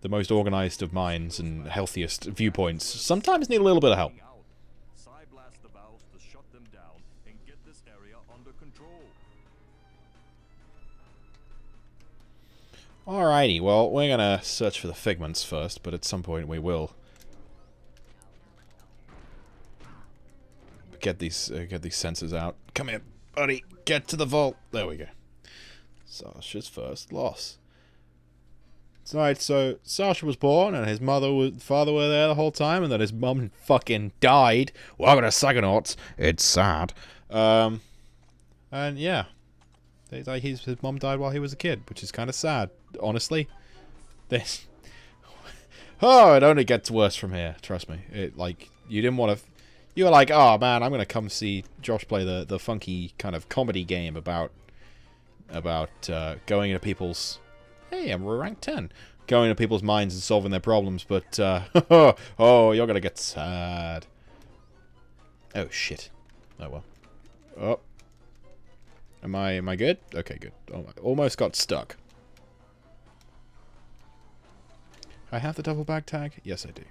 [SPEAKER 1] the most organized of minds and healthiest viewpoints sometimes need a little bit of help.
[SPEAKER 6] Blast the valves to shut them down and get this area under control.
[SPEAKER 1] Alrighty, well, we're gonna search for the figments first, but at some point we will get these sensors out. Come here, buddy. Get to the vault. There we go. Sasha's first loss. Alright, so Sasha was born, and his father were there the whole time, and then his mum fucking died. Welcome to Psychonauts. It's sad. And yeah, his mum died while he was a kid, which is kind of sad, honestly. This. Oh, it only gets worse from here. Trust me. You didn't want to. You were like, oh man, I'm gonna come see Josh play the funky kind of comedy game about going into people's. Hey, I'm rank 10. Going into people's minds and solving their problems, but oh, you're gonna get sad. Oh shit. Oh well. Oh. Am I good? Okay, good. Oh, I almost got stuck. I have the double bag tag? Yes, I do.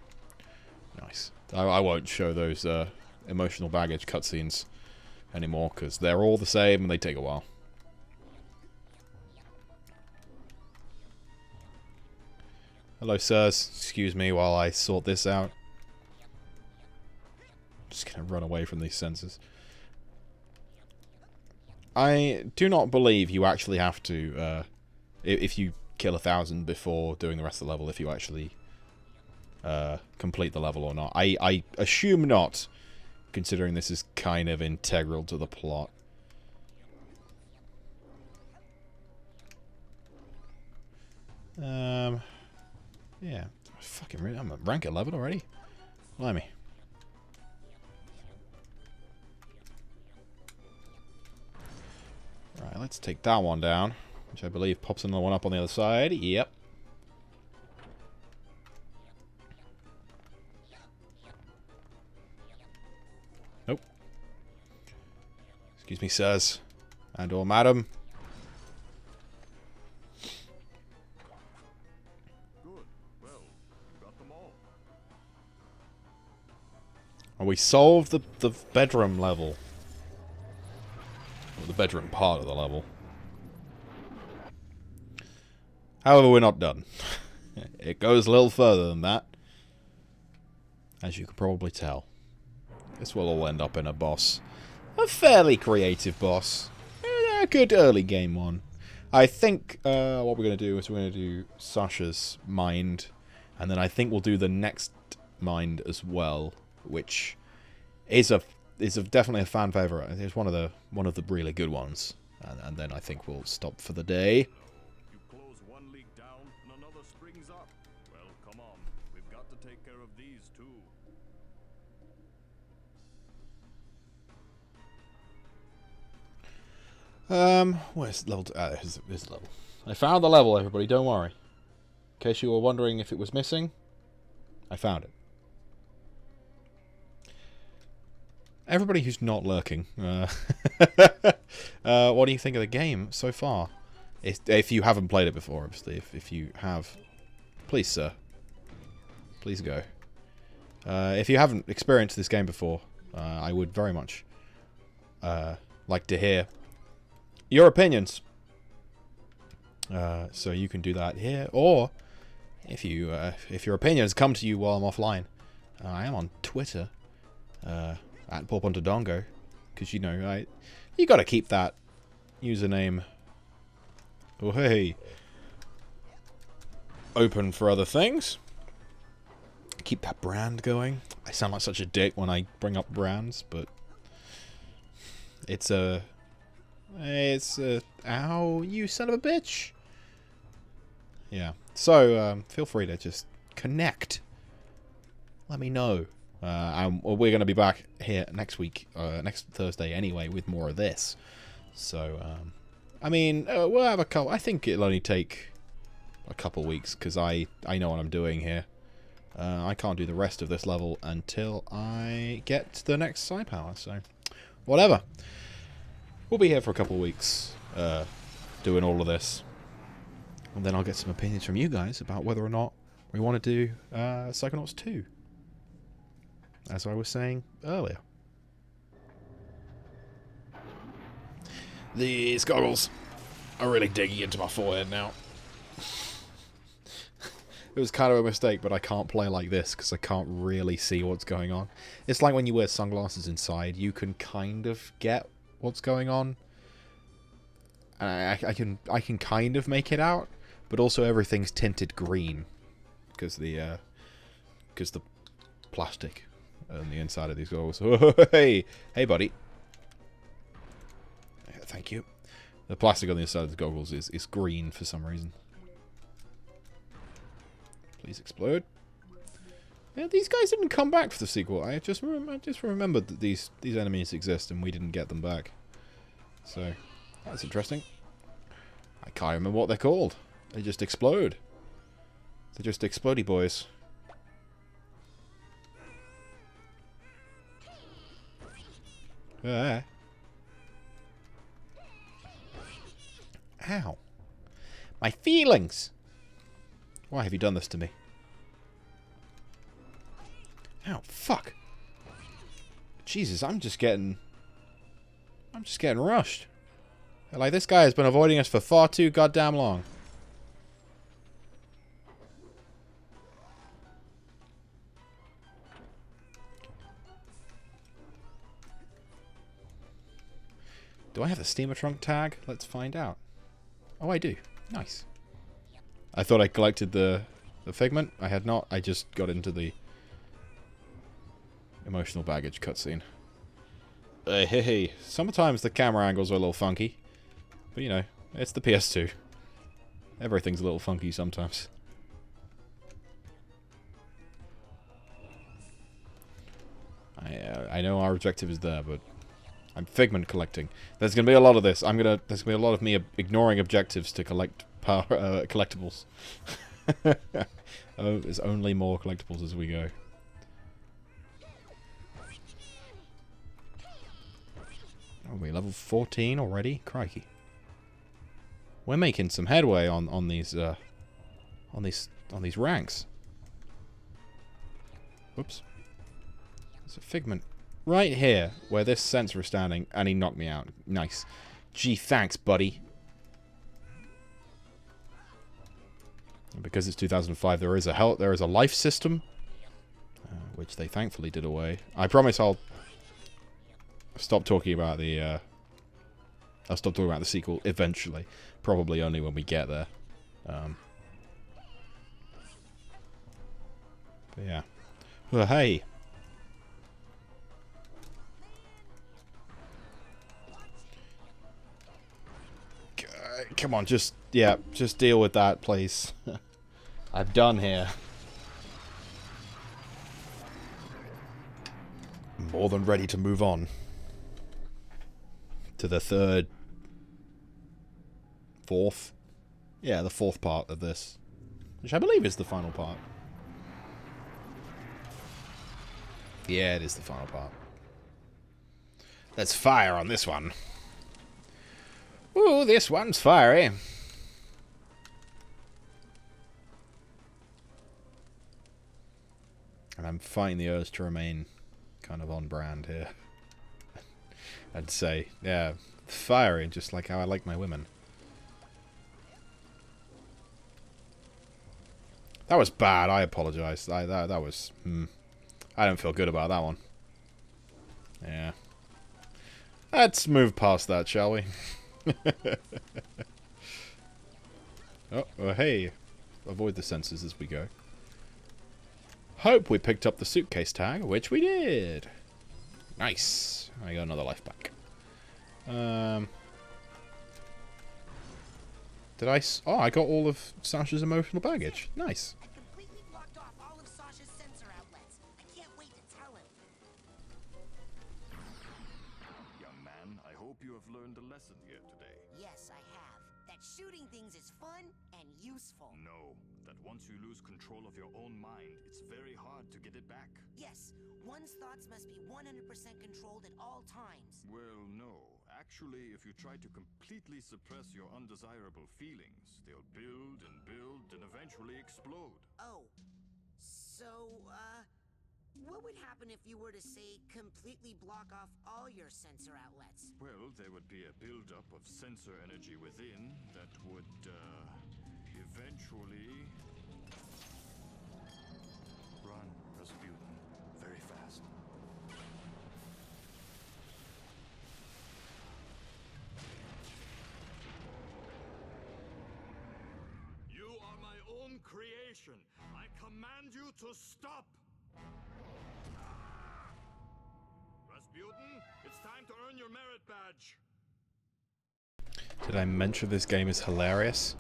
[SPEAKER 1] Nice. I won't show those emotional baggage cutscenes anymore, because they're all the same and they take a while. Hello, sirs. Excuse me while I sort this out. Just gonna run away from these sensors. I do not believe you actually have to, if you kill 1,000 before doing the rest of the level, if you actually complete the level or not. I assume not, considering this is kind of integral to the plot. Yeah. Fucking really, I'm at rank 11 already? Blimey. Right, let's take that one down, which I believe pops another one up on the other side. Yep. Nope. Excuse me, sirs. And or madam. And we solved the bedroom level. Or the bedroom part of the level. However, we're not done. It goes a little further than that. As you can probably tell. This will all end up in a boss. A fairly creative boss. A good early game one. I think what we're going to do is we're going to do Sasha's mind. And then I think we'll do the next mind as well. Which is definitely a fan favorite. It's one of the really good ones, and then I think we'll stop for the day.
[SPEAKER 6] You close one leak down and another springs up. Well, come on, we've got to take care of these too.
[SPEAKER 1] Where's level? Here's the level. I found the level, everybody. Don't worry. In case you were wondering if it was missing, I found it. Everybody who's not lurking, what do you think of the game so far? If you haven't played it before, obviously. If you have, please, sir. Please go. If you haven't experienced this game before, I would very much like to hear your opinions. So you can do that here, or if your opinions come to you while I'm offline, I am on Twitter at PawPunterdongo, because you know you got to keep that username open for other things. Keep that brand going. I sound like such a dick when I bring up brands, but it's ow, you son of a bitch. Yeah. So feel free to just connect. Let me know. We're going to be back here next week, next Thursday anyway, with more of this. So I mean, we'll have a couple. I think it'll only take a couple weeks because I know what I'm doing here. I can't do the rest of this level until I get to the next Psy Power, so whatever. We'll be here for a couple of weeks doing all of this. And then I'll get some opinions from you guys about whether or not we want to do Psychonauts 2. As I was saying earlier. These goggles are really digging into my forehead now. It was kind of a mistake, but I can't play like this because I can't really see what's going on. It's like when you wear sunglasses inside, you can kind of get what's going on. I can kind of make it out, but also everything's tinted green because the plastic on the inside of these goggles. Hey, buddy. Thank you. The plastic on the inside of the goggles is green for some reason. Please explode. Yeah, these guys didn't come back for the sequel. I just remembered that these enemies exist and we didn't get them back. So that's interesting. I can't remember what they're called. They just explode. They're just explodey boys. Ow. My feelings! Why have you done this to me? Ow, fuck. Jesus, I'm just getting rushed. Like, this guy has been avoiding us for far too goddamn long. Do I have the steamer trunk tag? Let's find out. Oh, I do. Nice. I thought I collected the figment. I had not. I just got into the emotional baggage cutscene. Hey. Sometimes the camera angles are a little funky. But, you know, it's the PS2. Everything's a little funky sometimes. I know our objective is there, but I'm figment collecting. There's gonna be a lot of this. There's gonna be a lot of me ignoring objectives to collect collectibles. Oh, there's only more collectibles as we go. Oh, we're level 14 already? Crikey. We're making some headway on these ranks. Whoops. There's a figment right here where this sensor is standing, and he knocked me out. Nice. Gee, thanks, buddy. And because it's 2005, there is a life system, which they thankfully did away. I promise I'll stop talking about the sequel eventually. Probably only when we get there. But yeah. Well, hey. Come on, just deal with that, please. I'm done here. More than ready to move on to the fourth part of this, which I believe is the final part. Yeah, it is the final part. Let's fire on this one. Ooh, this one's fiery. And I'm fighting the urge to remain kind of on brand here. I'd say, yeah, fiery, just like how I like my women. That was bad. I apologize. That was. I don't feel good about that one. Yeah. Let's move past that, shall we? Oh, hey. Avoid the sensors as we go. Hope we picked up the suitcase tag, which we did. Nice. I got another life back. Did I... Oh, I got all of Sasha's emotional baggage. Nice.
[SPEAKER 7] I completely blocked off all of Sasha's sensor outlets. I can't wait to tell him.
[SPEAKER 6] Young man, I hope you have learned a lesson here today.
[SPEAKER 7] Yes, I have. That shooting things is fun and useful.
[SPEAKER 6] No, that once you lose control of your own mind, it's very hard to get it back.
[SPEAKER 7] Yes, one's thoughts must be 100% controlled at all times.
[SPEAKER 6] Well, no. Actually, if you try to completely suppress your undesirable feelings, they'll build and eventually explode.
[SPEAKER 7] Oh, so, what would happen if you were to, say, completely block off all your sensor outlets?
[SPEAKER 6] Well, there would be a buildup of sensor energy within that would, eventually... Run, Rasputin. Very fast. You are my own creation. I command you to stop! Rasputin, it's time to earn your merit badge.
[SPEAKER 1] Did I mention this game is hilarious?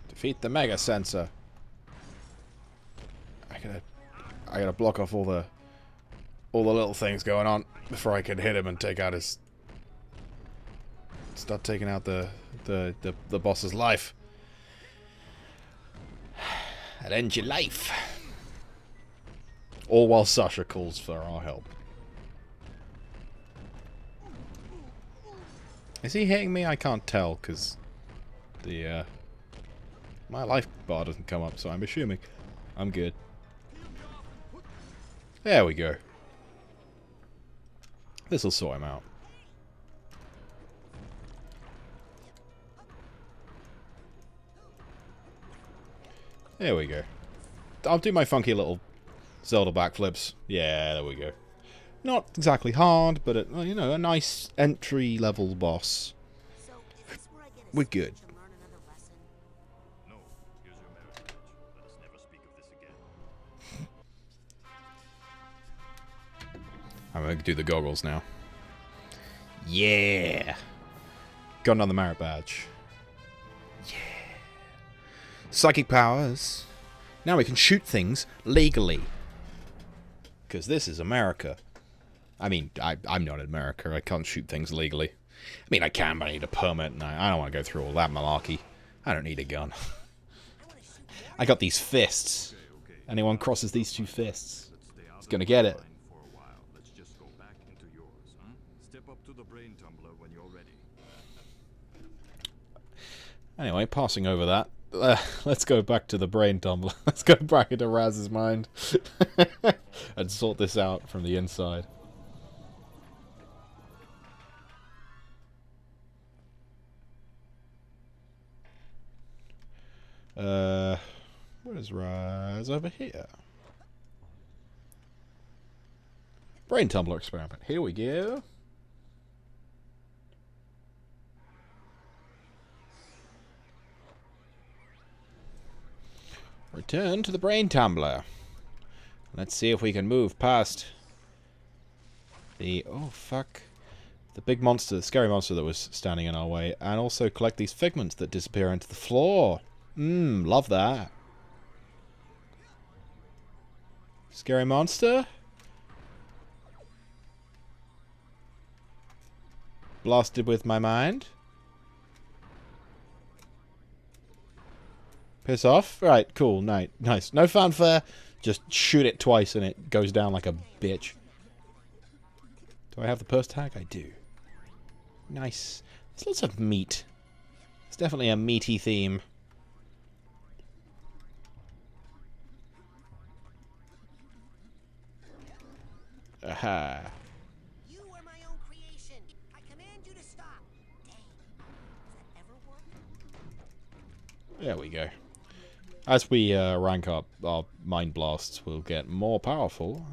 [SPEAKER 1] Defeat the mega sensor. I gotta block off all the little things going on before I can hit him and take out his... Start taking out the boss's life. That ends your life. All while Sasha calls for our help. Is he hitting me? I can't tell because the my life bar doesn't come up, so I'm assuming I'm good. There we go. This'll sort him out. There we go. I'll do my funky little Zelda backflips. Yeah, there we go. Not exactly hard, but you know, a nice entry-level boss.
[SPEAKER 7] So, is this where I get a
[SPEAKER 1] We're
[SPEAKER 7] chance
[SPEAKER 1] good.
[SPEAKER 7] to learn another lesson?
[SPEAKER 6] No, here's your merit badge. Let us never speak of this again.
[SPEAKER 1] I'm going to do the goggles now. Yeah! Got another merit badge. Yeah! Psychic powers. Now we can shoot things legally. Because this is America. I mean, I'm not in America. I can't shoot things legally. I mean, I can, but I need a permit, and I don't want to go through all that malarkey. I don't need a gun. I got these fists. Anyone crosses these two fists is going to get it.
[SPEAKER 6] For a while. Let's just go back into yours, huh? Step up to the Brain Tumbler when you're ready.
[SPEAKER 1] Anyway, passing over that, let's go back to the Brain Tumbler. Let's go back into Raz's mind and sort this out from the inside. Where's Raz? Over here. Brain Tumbler experiment. Here we go. Return to the Brain Tumbler. Let's see if we can move past the... Oh, fuck. The big monster, the scary monster that was standing in our way. And also collect these figments that disappear into the floor. Love that. Scary monster. Blasted with my mind. Piss off. Right, cool, nice. No fanfare. Just shoot it twice and it goes down like a bitch. Do I have the purse tag? I do. Nice. There's lots of meat. It's definitely a meaty theme. Aha.
[SPEAKER 7] You are my own creation. I command you to stop. Dang. Does that ever work?
[SPEAKER 1] There we go. As we rank up, our Mind Blasts will get more powerful.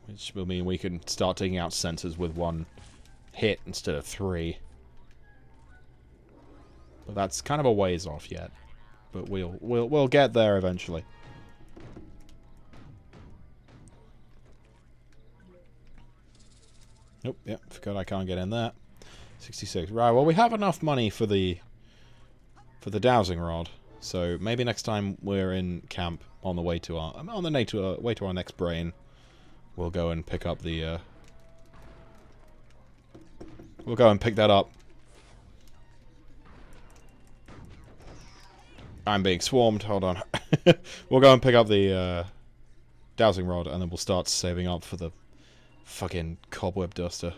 [SPEAKER 1] Which will mean we can start taking out sensors with one hit instead of 3. But that's kind of a ways off yet. But we'll get there eventually. Nope, yep, forgot I can't get in there. 66. Right, well we have enough money for the dowsing rod. So maybe next time we're in camp on the way to our way to our next brain, we'll go and pick up the we'll go and pick that up. I'm being swarmed, hold on. We'll go and pick up the dowsing rod and then we'll start saving up for the fucking cobweb duster.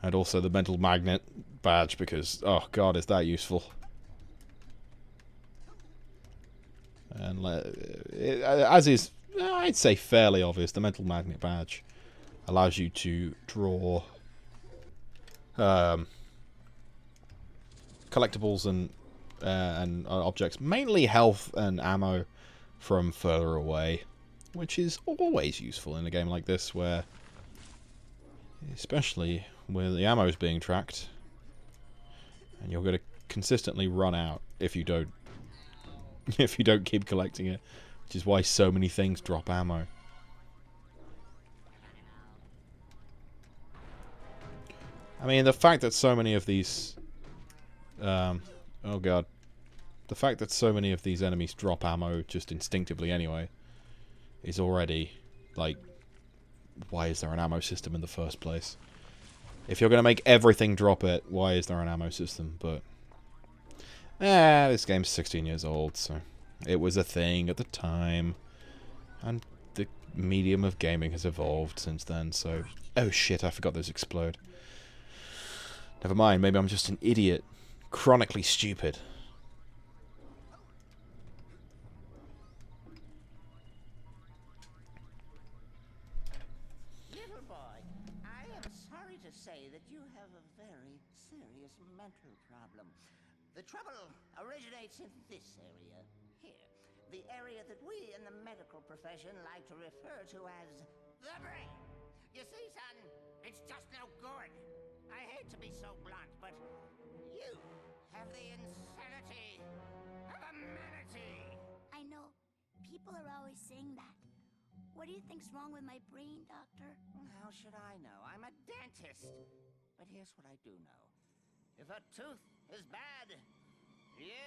[SPEAKER 1] And also the mental magnet badge because, oh god, is that useful. And as is, I'd say fairly obvious, the mental magnet badge allows you to draw collectibles and objects, mainly health and ammo, from further away, which is always useful in a game like this, where, especially where the ammo is being tracked, and you're going to consistently run out if you don't keep collecting it, which is why so many things drop ammo. I mean, the fact that so many of these oh god. The fact that so many of these enemies drop ammo just instinctively anyway is already, like, why is there an ammo system in the first place? If you're going to make everything drop it, why is there an ammo system? But this game's 16 years old, so it was a thing at the time. And the medium of gaming has evolved since then, so... Oh shit, I forgot those explode. Never mind, maybe I'm just an idiot. Chronically stupid.
[SPEAKER 9] Little boy, I am sorry to say that you have a very serious mental problem. The trouble originates in this area, here. The area that we in the medical profession like to refer to as the brain. You see, son, it's just no good. I hate to be so blunt, but you have the insanity of a manatee.
[SPEAKER 5] I know. People are always saying that. What do you think's wrong with my brain, Doctor?
[SPEAKER 9] How should I know? I'm a dentist. But here's what I do know. If a tooth is bad, you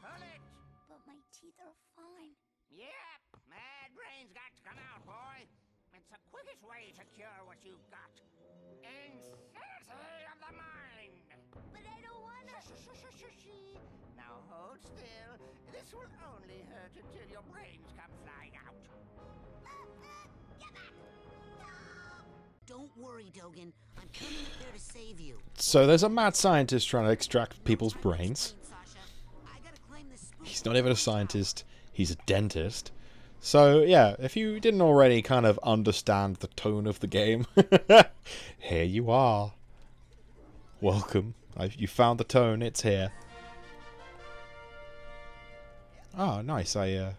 [SPEAKER 9] pull it.
[SPEAKER 5] But my teeth are fine.
[SPEAKER 9] Yep, mad brain's got to come out, boy. It's the quickest way to cure what you've got. Insanity of the mind.
[SPEAKER 5] But I don't wanna.
[SPEAKER 9] Now hold still. This will only hurt until your brains come flying out.
[SPEAKER 5] Get back! No!
[SPEAKER 7] Don't worry, Dogen. I'm coming up there to save you.
[SPEAKER 1] So there's a mad scientist trying to extract people's brains. He's not even a scientist, he's a dentist. So, yeah, if you didn't already kind of understand the tone of the game, here you are. Welcome. You found the tone, it's here. Oh, nice. I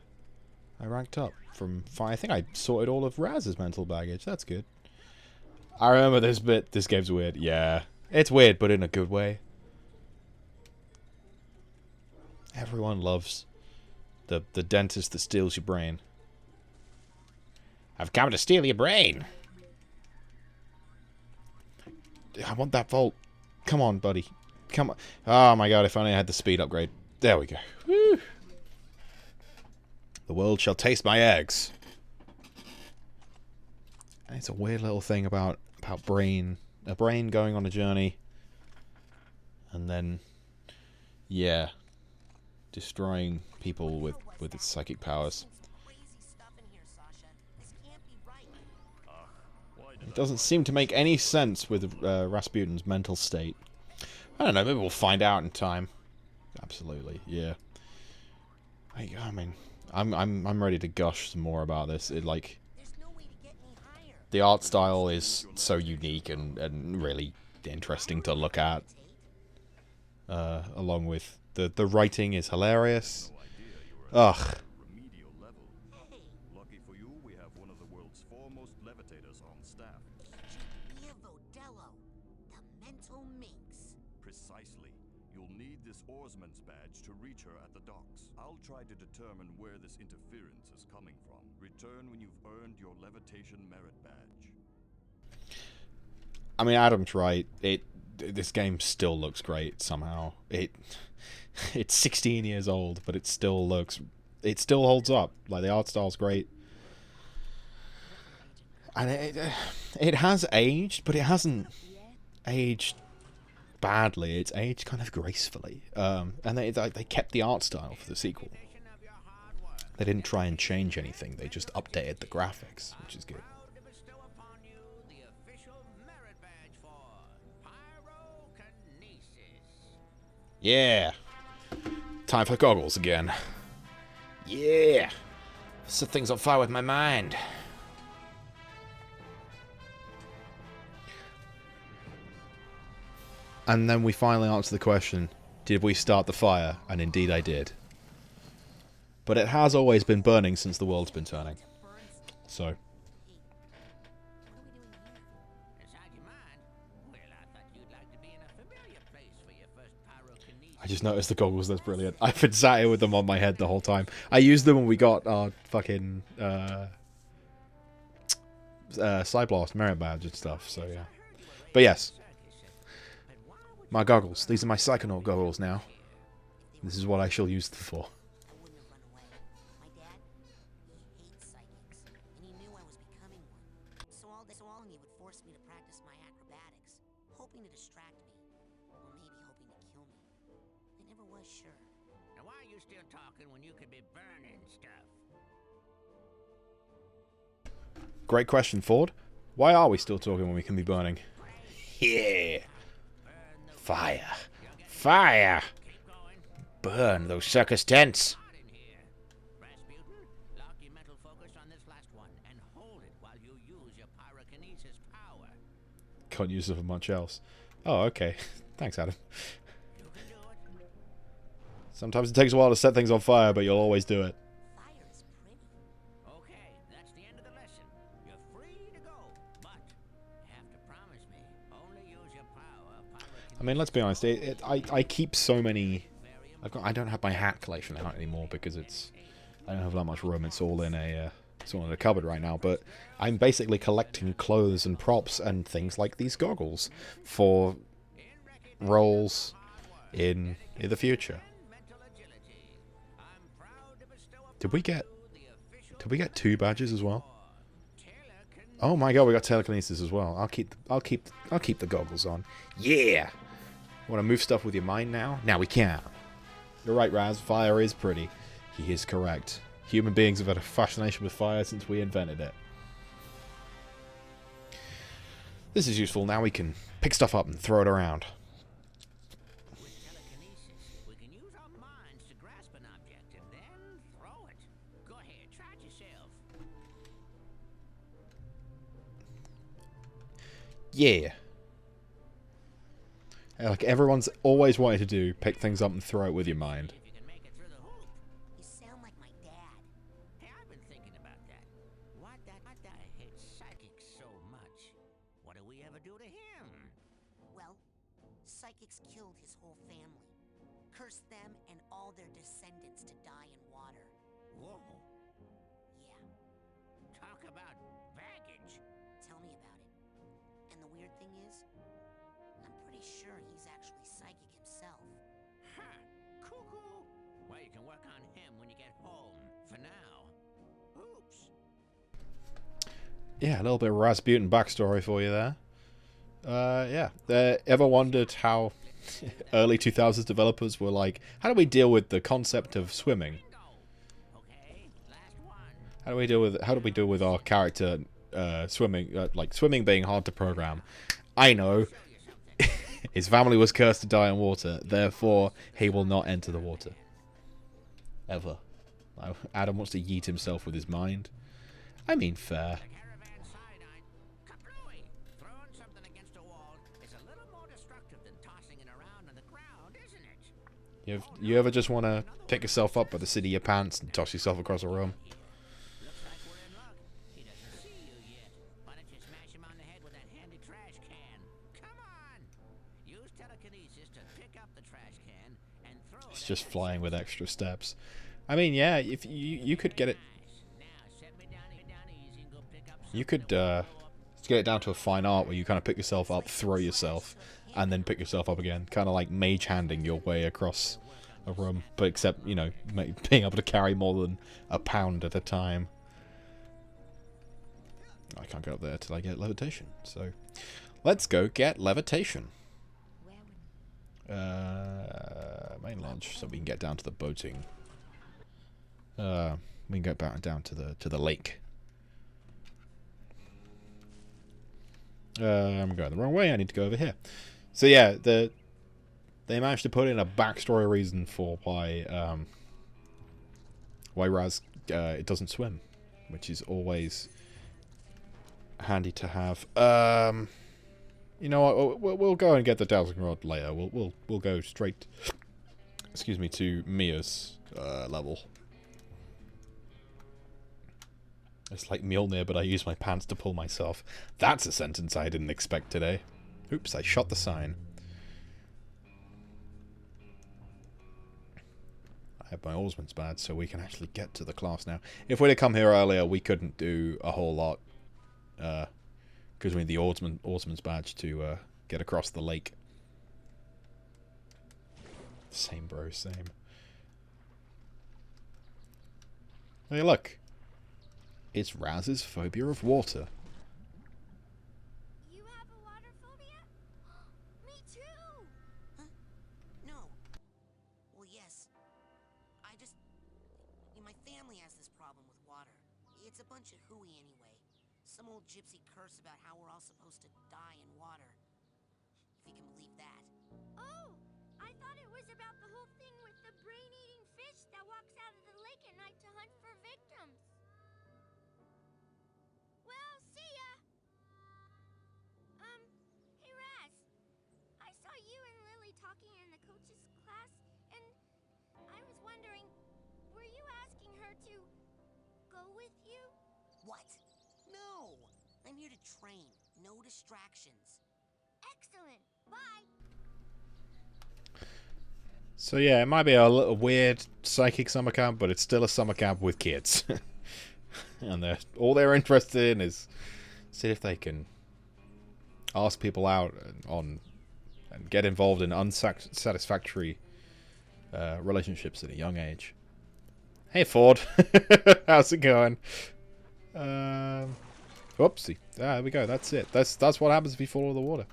[SPEAKER 1] ranked up from 5. I think I sorted all of Raz's mental baggage. That's good. I remember this bit. This game's weird. Yeah. It's weird, but in a good way. Everyone loves the dentist that steals your brain. I've come to steal your brain. I want that vault. Come on, buddy. Come on. Oh my god, if only I had the speed upgrade. There we go. Woo. The world shall taste my eggs. And it's a weird little thing about brain. A brain going on a journey. And then, yeah, destroying people with its psychic powers. It doesn't seem to make any sense with Rasputin's mental state. I don't know, maybe we'll find out in time. Absolutely, yeah. I mean, I'm ready to gush some more about this. It, like, the art style is so unique and really interesting to look at. Along with the writing is hilarious. Ugh.
[SPEAKER 6] Lucky for you, we have one of the world's foremost levitators on staff.
[SPEAKER 7] The mental minx.
[SPEAKER 6] Precisely. You'll need this oarsman's badge to reach her at the docks. I'll try to determine where this interference is coming from. Return when you've earned your levitation merit badge.
[SPEAKER 1] I mean, Adam's right. This game still looks great somehow. It's 16 years old, but it still holds up. Like, the art style's great. And it has aged, but it hasn't aged badly. It's aged kind of gracefully. And they kept the art style for the sequel. They didn't try and change anything. They just updated the graphics, which is good. Yeah. Time for goggles again. Yeah. Set things on fire with my mind. And then we finally answer the question, did we start the fire? And indeed I did. But it has always been burning since the world's been turning. So... I just noticed the goggles, that's brilliant. I've been sat here with them on my head the whole time. I used them when we got our fucking Psyblast merit badge and stuff, so yeah. But yes. My goggles. These are my Psychonaut goggles now. This is what I shall use them for. Great question, Ford. Why are we still talking when we can be burning? Yeah. Fire. Fire. Burn those circus tents. Can't use it for much else. Oh, okay. Thanks, Adam. Sometimes it takes a while to set things on fire, but you'll always do it. I mean, let's be honest. I keep so many. I don't have my hat collection out anymore because I don't have that much room. It's all in a cupboard right now. But I'm basically collecting clothes and props and things like these goggles for roles in the future. Did we get 2 badges as well? Oh my god, we got telekinesis as well. I'll keep the goggles on. Yeah. Want to move stuff with your mind now? Now we can. You're right, Raz. Fire is pretty. He is correct. Human beings have had a fascination with fire since we invented it. This is useful. Now we can pick stuff up and throw it around. Yeah. Like everyone's always wanted to do, pick things up and throw it with your mind.
[SPEAKER 7] You sound like my dad. Hey, I've been thinking about that. Why I hate psychics so much? What do we ever do to him? Well, psychics killed his whole family. Cursed them and all their descendants to die in water. Whoa. Yeah. Talk about baggage. Tell me about it. And the weird thing is, I'm pretty sure he's actually psychic himself. Huh. Cuckoo. Well, you can work on him when you get home. For now. Oops.
[SPEAKER 1] Yeah, a little bit of Rasputin backstory for you there. Yeah. Ever wondered how early 2000s developers were like, how do we deal with the concept of swimming? How do we deal with our character swimming, like swimming being hard to program? I know. His family was cursed to die in water, therefore he will not enter the water. Ever. Adam wants to yeet himself with his mind. I mean, fair.
[SPEAKER 9] Throwing something against a wall is a little more destructive than tossing it around on the ground, isn't it?
[SPEAKER 1] You ever just want to pick yourself up by the seat of your pants and toss yourself across a room?
[SPEAKER 9] Looks like we're in luck. He doesn't see you yet. Why don't you smash him on the head with that handy trash can? Come on! Use telekinesis to pick up the trash can and throw it.
[SPEAKER 1] It's just flying with extra steps. I mean, yeah, if you could get it, you could get it down to a fine art where you kind of pick yourself up, throw yourself, and then pick yourself up again, kind of like mage handing your way across a room, but except, you know, being able to carry more than a pound at a time. I can't go up there till I get levitation, so let's go get levitation. Main launch, so we can get down to the boating. We can go back down to the lake. I'm going the wrong way. I need to go over here. So yeah, they managed to put in a backstory reason for why Raz it doesn't swim, which is always handy to have. You know what? We'll go and get the dowsing rod later. We'll go straight. Excuse me, to Mia's level. It's like Mjolnir, but I use my pants to pull myself. That's a sentence I didn't expect today. Oops, I shot the sign. I have my Oarsman's badge, so we can actually get to the class now. If we'd have come here earlier, we couldn't do a whole lot. Because we need the Oarsman's badge to get across the lake. Same, bro, same. Hey, look. It's Raz's phobia of water.
[SPEAKER 5] You have a water phobia? Me too!
[SPEAKER 7] Huh? No. Well, yes. My family has this problem with water. It's a bunch of hooey anyway. Some old gypsy curse about how we're all supposed to die in water. If you can believe that.
[SPEAKER 5] Oh! I thought it was about the whole thing with the brain-eating fish that walks out of the lake at night to hunt for victims. Well, see ya! Hey Raz. I saw you and Lily talking in the coach's class, and I was wondering, were you asking her to go with you?
[SPEAKER 7] What? No! I'm here to train. No distractions.
[SPEAKER 5] Excellent. Bye.
[SPEAKER 1] So yeah, it might be a little weird psychic summer camp, but it's still a summer camp with kids. And all they're interested in is see if they can ask people out and get involved in unsatisfactory relationships at a young age. Hey Ford, how's it going? Whoopsie. There we go. That's it. That's what happens if you fall in the water.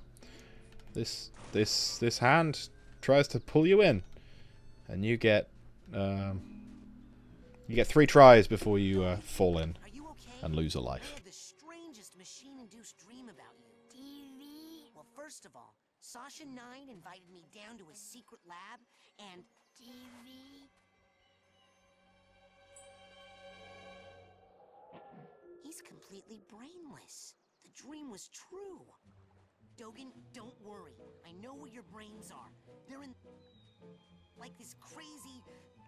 [SPEAKER 1] This hand tries to pull you in, and you get 3 tries before you fall in and lose a
[SPEAKER 7] I
[SPEAKER 1] life.
[SPEAKER 7] had the strangest machine-induced dream about you.
[SPEAKER 5] TV.
[SPEAKER 7] Well, first of all, Sasha 9 invited me down to his secret lab, and
[SPEAKER 5] TV.
[SPEAKER 7] he's completely brainless. The dream was true. Dogen, don't worry. I know where your brains are. They're in, like, this crazy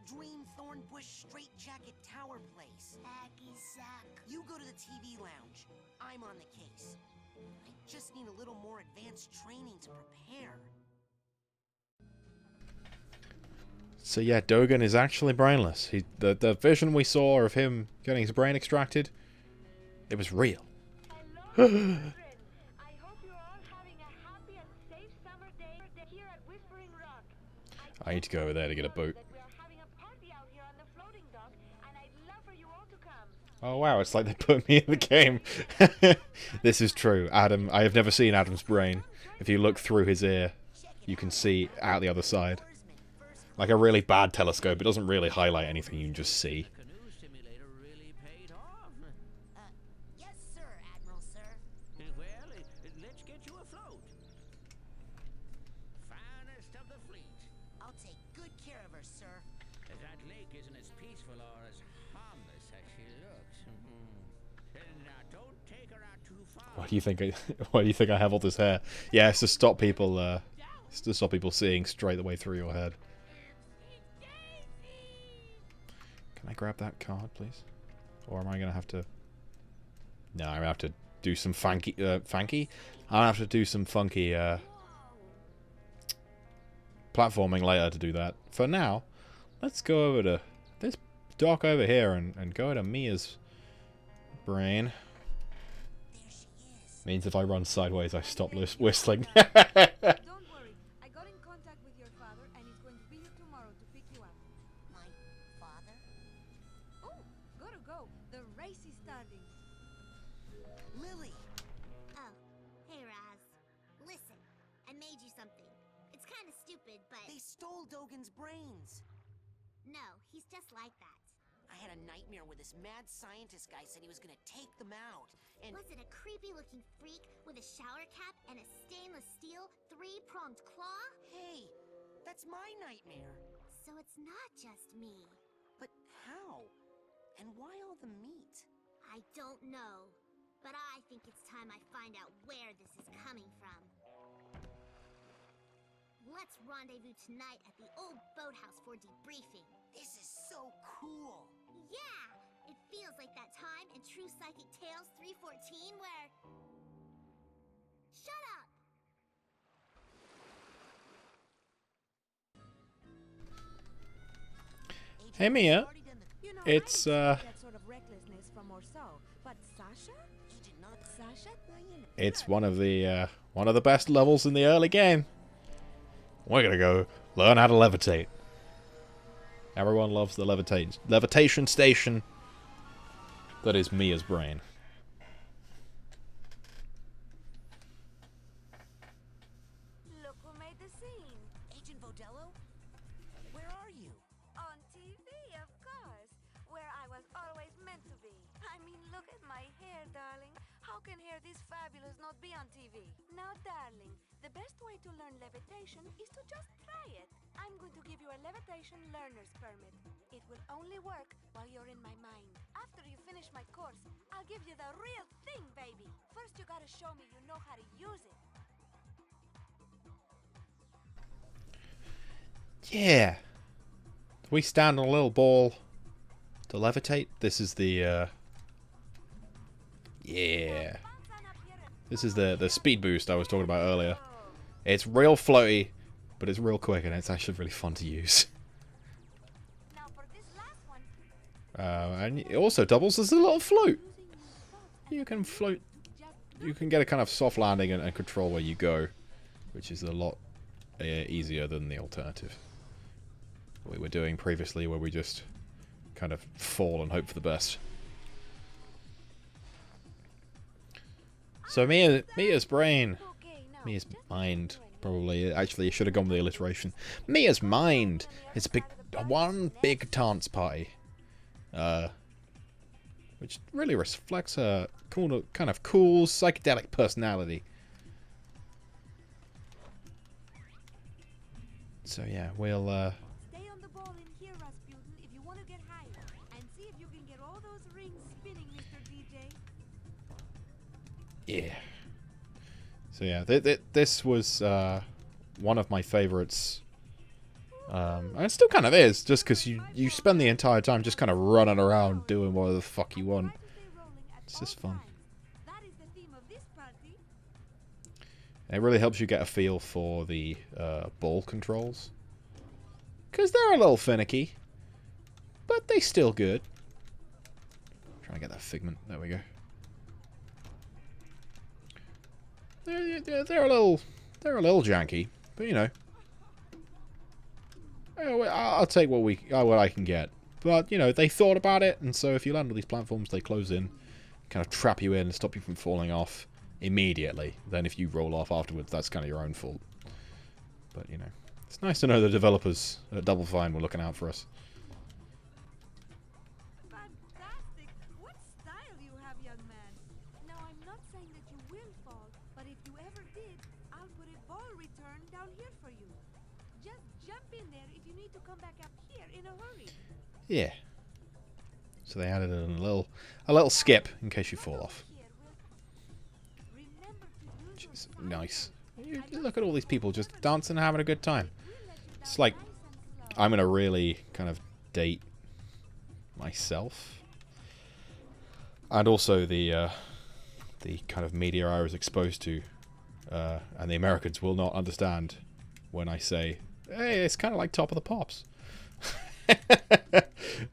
[SPEAKER 7] dream thornbush straitjacket tower place.
[SPEAKER 5] Aggie Zack.
[SPEAKER 7] You go to the TV lounge. I'm on the case. I just need a little more advanced training to prepare.
[SPEAKER 1] So yeah, Dogen is actually brainless. The vision we saw of him getting his brain extracted, it was real.
[SPEAKER 11] Hello, children. I hope you're all having a happy and safe summer day here at Whispering Rock.
[SPEAKER 1] I need to go over there to get a boat.
[SPEAKER 11] That we are having a party out here on the floating dock, and I'd love for you all to come.
[SPEAKER 1] Oh wow, it's like they put me in the game. This is true. Adam, I have never seen Adam's brain. If you look through his ear, you can see out the other side. Like a really bad telescope, it doesn't really highlight anything, you can just see.
[SPEAKER 9] Canoe simulator really paid off.
[SPEAKER 7] Yes, sir, Admiral, sir.
[SPEAKER 9] Well, let's get you afloat.
[SPEAKER 7] I'll take good care of her, sir.
[SPEAKER 9] That lake isn't as peaceful or as harmless as she looks. Now, don't take her out too far.
[SPEAKER 1] Why do you think why do you think I have all this hair? Yeah, it's to stop people it's to stop people seeing straight the way through your head. Can I grab that card, please? Or am I gonna have to? No, I'm gonna have to do some funky. I'll have to do some funky platforming later to do that. For now, let's go over to this dock over here and go to Mia's brain. Means if I run sideways, I stop whistling.
[SPEAKER 11] Don't worry. I got in contact with your father, and he's going to be here tomorrow to pick you up.
[SPEAKER 7] My father?
[SPEAKER 11] Oh, gotta go. The race is starting.
[SPEAKER 7] Lily!
[SPEAKER 5] Oh, hey Raz. Listen, I made you something. It's kind of stupid, but...
[SPEAKER 7] They stole Dogen's brains!
[SPEAKER 5] No, he's just like that.
[SPEAKER 7] I had a nightmare where this mad scientist guy said he was gonna take them out, and...
[SPEAKER 5] Was it a creepy-looking freak with a shower cap and a stainless steel three-pronged claw?
[SPEAKER 7] Hey, that's my nightmare.
[SPEAKER 5] So it's not just me.
[SPEAKER 7] But how? And why all the meat?
[SPEAKER 5] I don't know, but I think it's time I find out where this is coming from. Let's rendezvous tonight at the old boathouse for debriefing.
[SPEAKER 7] This is so cool!
[SPEAKER 5] Yeah! It feels like that time in True Psychic Tales 314 where... Shut up!
[SPEAKER 1] Hey Mia,
[SPEAKER 11] You know,
[SPEAKER 1] it's
[SPEAKER 11] that sort of recklessness from Orso, but Sasha? Sasha?
[SPEAKER 1] it's one of the best levels in the early game. We're gonna go learn how to levitate. Everyone loves the levitation station. That is Mia's brain.
[SPEAKER 11] Look who made the scene.
[SPEAKER 7] Agent Vodello? Where are you?
[SPEAKER 11] On TV, of course. Where I was always meant to be. I mean, look at my hair, darling. How can hair this fabulous not be on TV? Now, darling, the best way to learn levitation is to just try it. I'm going to give you a levitation learner's permit. It will only work while you're in my mind. After you finish my course, I'll give you the real thing, baby. First, you gotta show me you know how to use it.
[SPEAKER 1] Yeah. We stand on a little ball to levitate. This is the yeah. This is the speed boost I was talking about earlier. It's real floaty, but it's real quick, and it's actually really fun to use.
[SPEAKER 11] Now for this last one.
[SPEAKER 1] And it also doubles as a little float. You can float. You can get a kind of soft landing and control where you go, which is a lot easier than the alternative we were doing previously, where we just kind of fall and hope for the best. So Mia's brain, Mia's mind, probably. Actually, I should have gone with the alliteration. Mia's mind is one big dance party, which really reflects her cool, kind of cool psychedelic personality. So yeah, we'll
[SPEAKER 11] Stay on the ball in here, Rasputin, if you want to get higher. And see if you can get all those rings spinning, Mr. DJ.
[SPEAKER 1] yeah. So yeah, this was one of my favorites. And it still kind of is, just because you spend the entire time just kind of running around doing whatever the fuck you want. It's just fun.
[SPEAKER 11] That is the theme of this party.
[SPEAKER 1] And it really helps you get a feel for the ball controls. Because they're a little finicky. But they still good. Trying to get that figment. There we go. They're a little janky. But you know. I'll take what I can get. But, you know, they thought about it. And so if you land on these platforms, they close in. Kind of trap you in and stop you from falling off immediately. Then if you roll off afterwards, that's kind of your own fault. But, you know, it's nice to know the developers at Double Fine were looking out for us.
[SPEAKER 11] Fantastic! What style you have, young man. Now, I'm not saying that you will fall, but if you ever did, I'll put a ball return down here for you. Just jump in there if you need to come back up here in a hurry.
[SPEAKER 1] Yeah. So they added in a little skip in case you fall off. Which is nice. You look at all these people just dancing and having a good time. It's like I'm gonna really kind of date myself, and also the kind of media I was exposed to, and the Americans will not understand when I say, "Hey, it's kind of like Top of the Pops."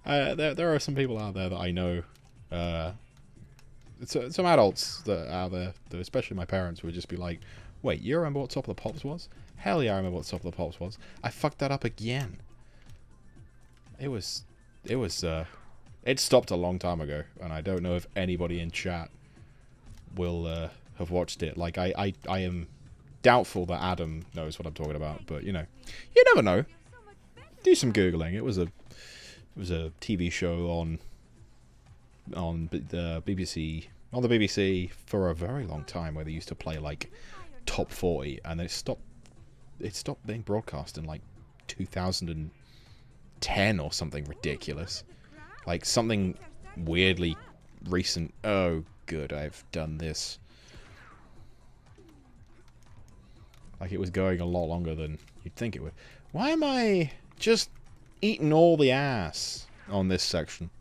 [SPEAKER 1] There are some people out there that I know, some adults that out there, that especially my parents, would just be like, "Wait, you remember what Top of the Pops was? Hell yeah, I remember what Top of the Pops was. I fucked that up again." It stopped a long time ago, and I don't know if anybody in chat will have watched it. Like, I am doubtful that Adam knows what I'm talking about, but you know, you never know. Do some googling. It was a TV show on the BBC for a very long time, where they used to play like top 40, and it stopped being broadcast in like 2010 or something ridiculous, like something weirdly recent. Oh good, I've done this. Like, it was going a lot longer than you'd think it would. Why am I just eating all the ass on this section?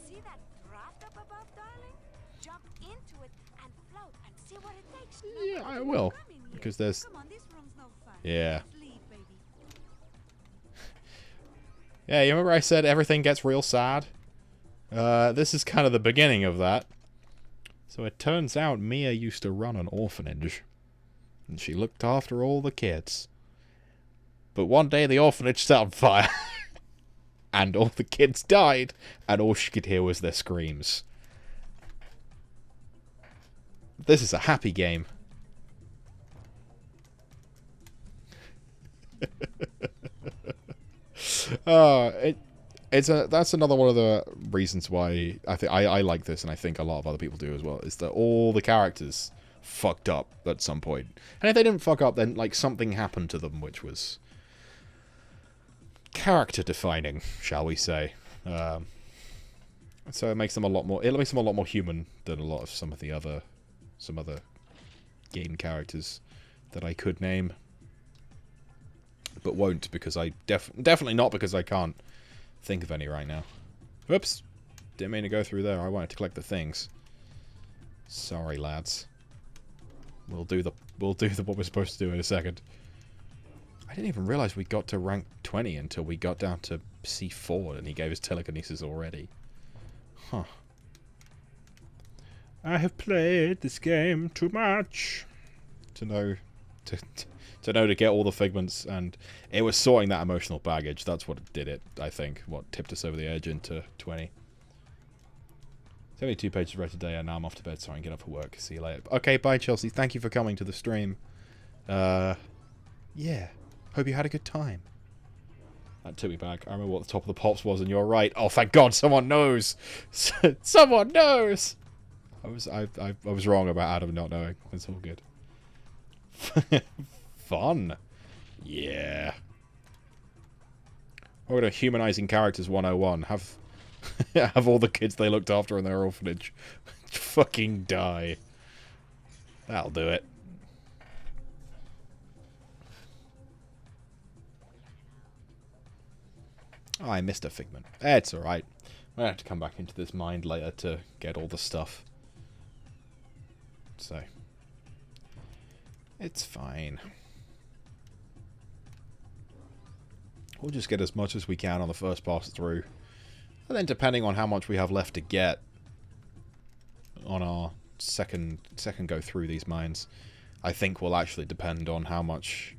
[SPEAKER 11] See that draft up above, darling? Jump into it and float and see what it takes.
[SPEAKER 1] Yeah, I will, because there's...
[SPEAKER 11] Come on, this room's no fun.
[SPEAKER 1] Yeah.
[SPEAKER 11] Let's leave, baby.
[SPEAKER 1] Yeah, you remember I said everything gets real sad? This is kind of the beginning of that. So it turns out Mia used to run an orphanage, and she looked after all the kids. But one day the orphanage set on fire, and all the kids died, and all she could hear was their screams. This is a happy game. That's another one of the reasons why I like this, and I think a lot of other people do as well, is that all the characters fucked up at some point. And if they didn't fuck up, then like something happened to them which was character defining, shall we say. So it makes them a lot more human than a lot of some other game characters that I could name, but won't, because I definitely not because I can't think of any right now. Whoops, didn't mean to go through there. I wanted to collect the things. Sorry, lads. We'll do what we're supposed to do in a second. I didn't even realize we got to rank 20 until we got down to C4, and he gave us telekinesis already. Huh. I have played this game too much to know to get all the figments, and it was sorting that emotional baggage. That's what did it, I think. What tipped us over the edge into 20. 72 pages read today, and now I'm off to bed so I can get up for work. See you later. Okay, bye, Chelsea. Thank you for coming to the stream. Yeah. Hope you had a good time. That took me back. I remember what the Top of the Pops was, and you're right. Oh, thank God, someone knows. Someone knows. I was wrong about Adam not knowing. It's all good. Fun. Yeah. We're going to humanizing characters 101. Have all the kids they looked after in their orphanage fucking die. That'll do it. Oh, I missed a figment. It's alright. I'm going to have to come back into this mind later to get all the stuff. So, it's fine. We'll just get as much as we can on the first pass through. And then depending on how much we have left to get on our second go through these mines, I think will actually depend on how much,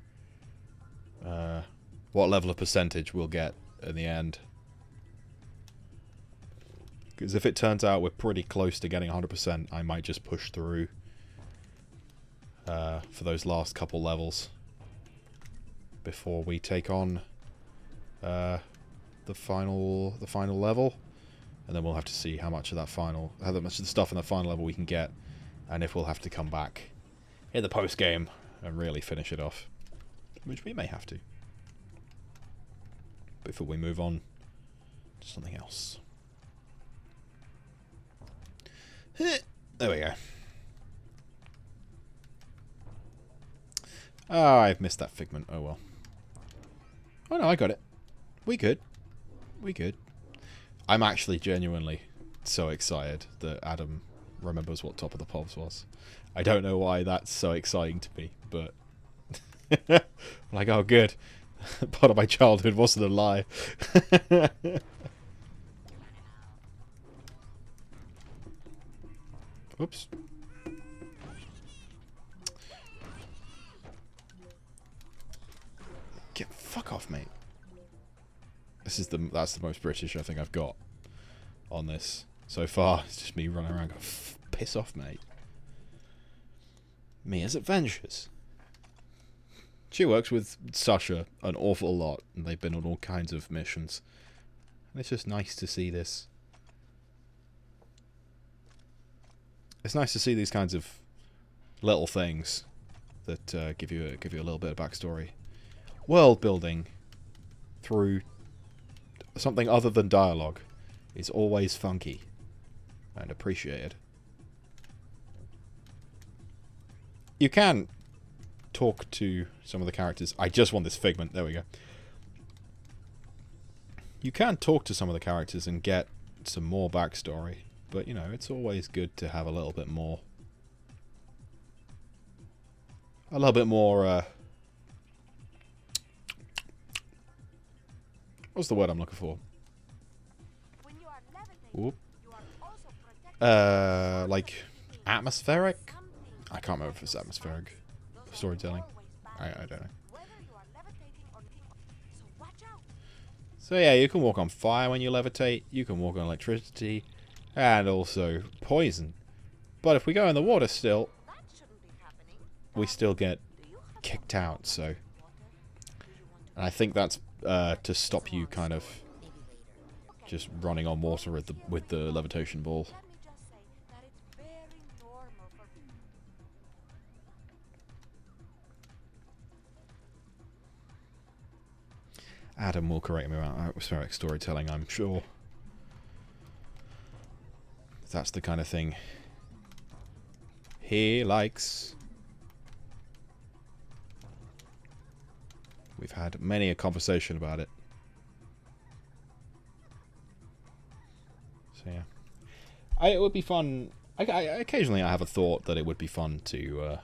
[SPEAKER 1] what level of percentage we'll get in the end. Because if it turns out we're pretty close to getting 100%, I might just push through for those last couple levels before we take on the final level, and then we'll have to see how much of the stuff in the final level we can get, and if we'll have to come back in the post game and really finish it off. which we may have to before we move on to something else. There we go. Oh, I've missed that figment. Oh well. Oh no, I got it. We good. We good. I'm actually genuinely so excited that Adam remembers what Top of the Pops was. I don't know why that's so exciting to me, but I'm like, oh good. Part of my childhood wasn't a lie. Oops. Get fuck off, mate. That's the most British I think I've got on this so far. It's just me running around going, piss off, mate. Mia's Adventures. She works with Sasha an awful lot, and they've been on all kinds of missions. And it's just nice to see this. It's nice to see these kinds of little things that give you a little bit of backstory, world building through something other than dialogue is always funky and appreciated. You can talk to some of the characters. I just want this figment. There we go. You can talk to some of the characters and get some more backstory, but you know, it's always good to have a little bit more. What's the word I'm looking for? Whoop. Like atmospheric? I can't remember if it's atmospheric storytelling. I don't know. So yeah, you can walk on fire when you levitate. You can walk on electricity, and also poison. But if we go in the water still, we still get kicked out. So, and I think that's to stop you kind of just running on water with the levitation ball. Adam will correct me about atmospheric storytelling, I'm sure. That's the kind of thing he likes. We've had many a conversation about it. So yeah, it would be fun. Occasionally I have a thought that it would be fun to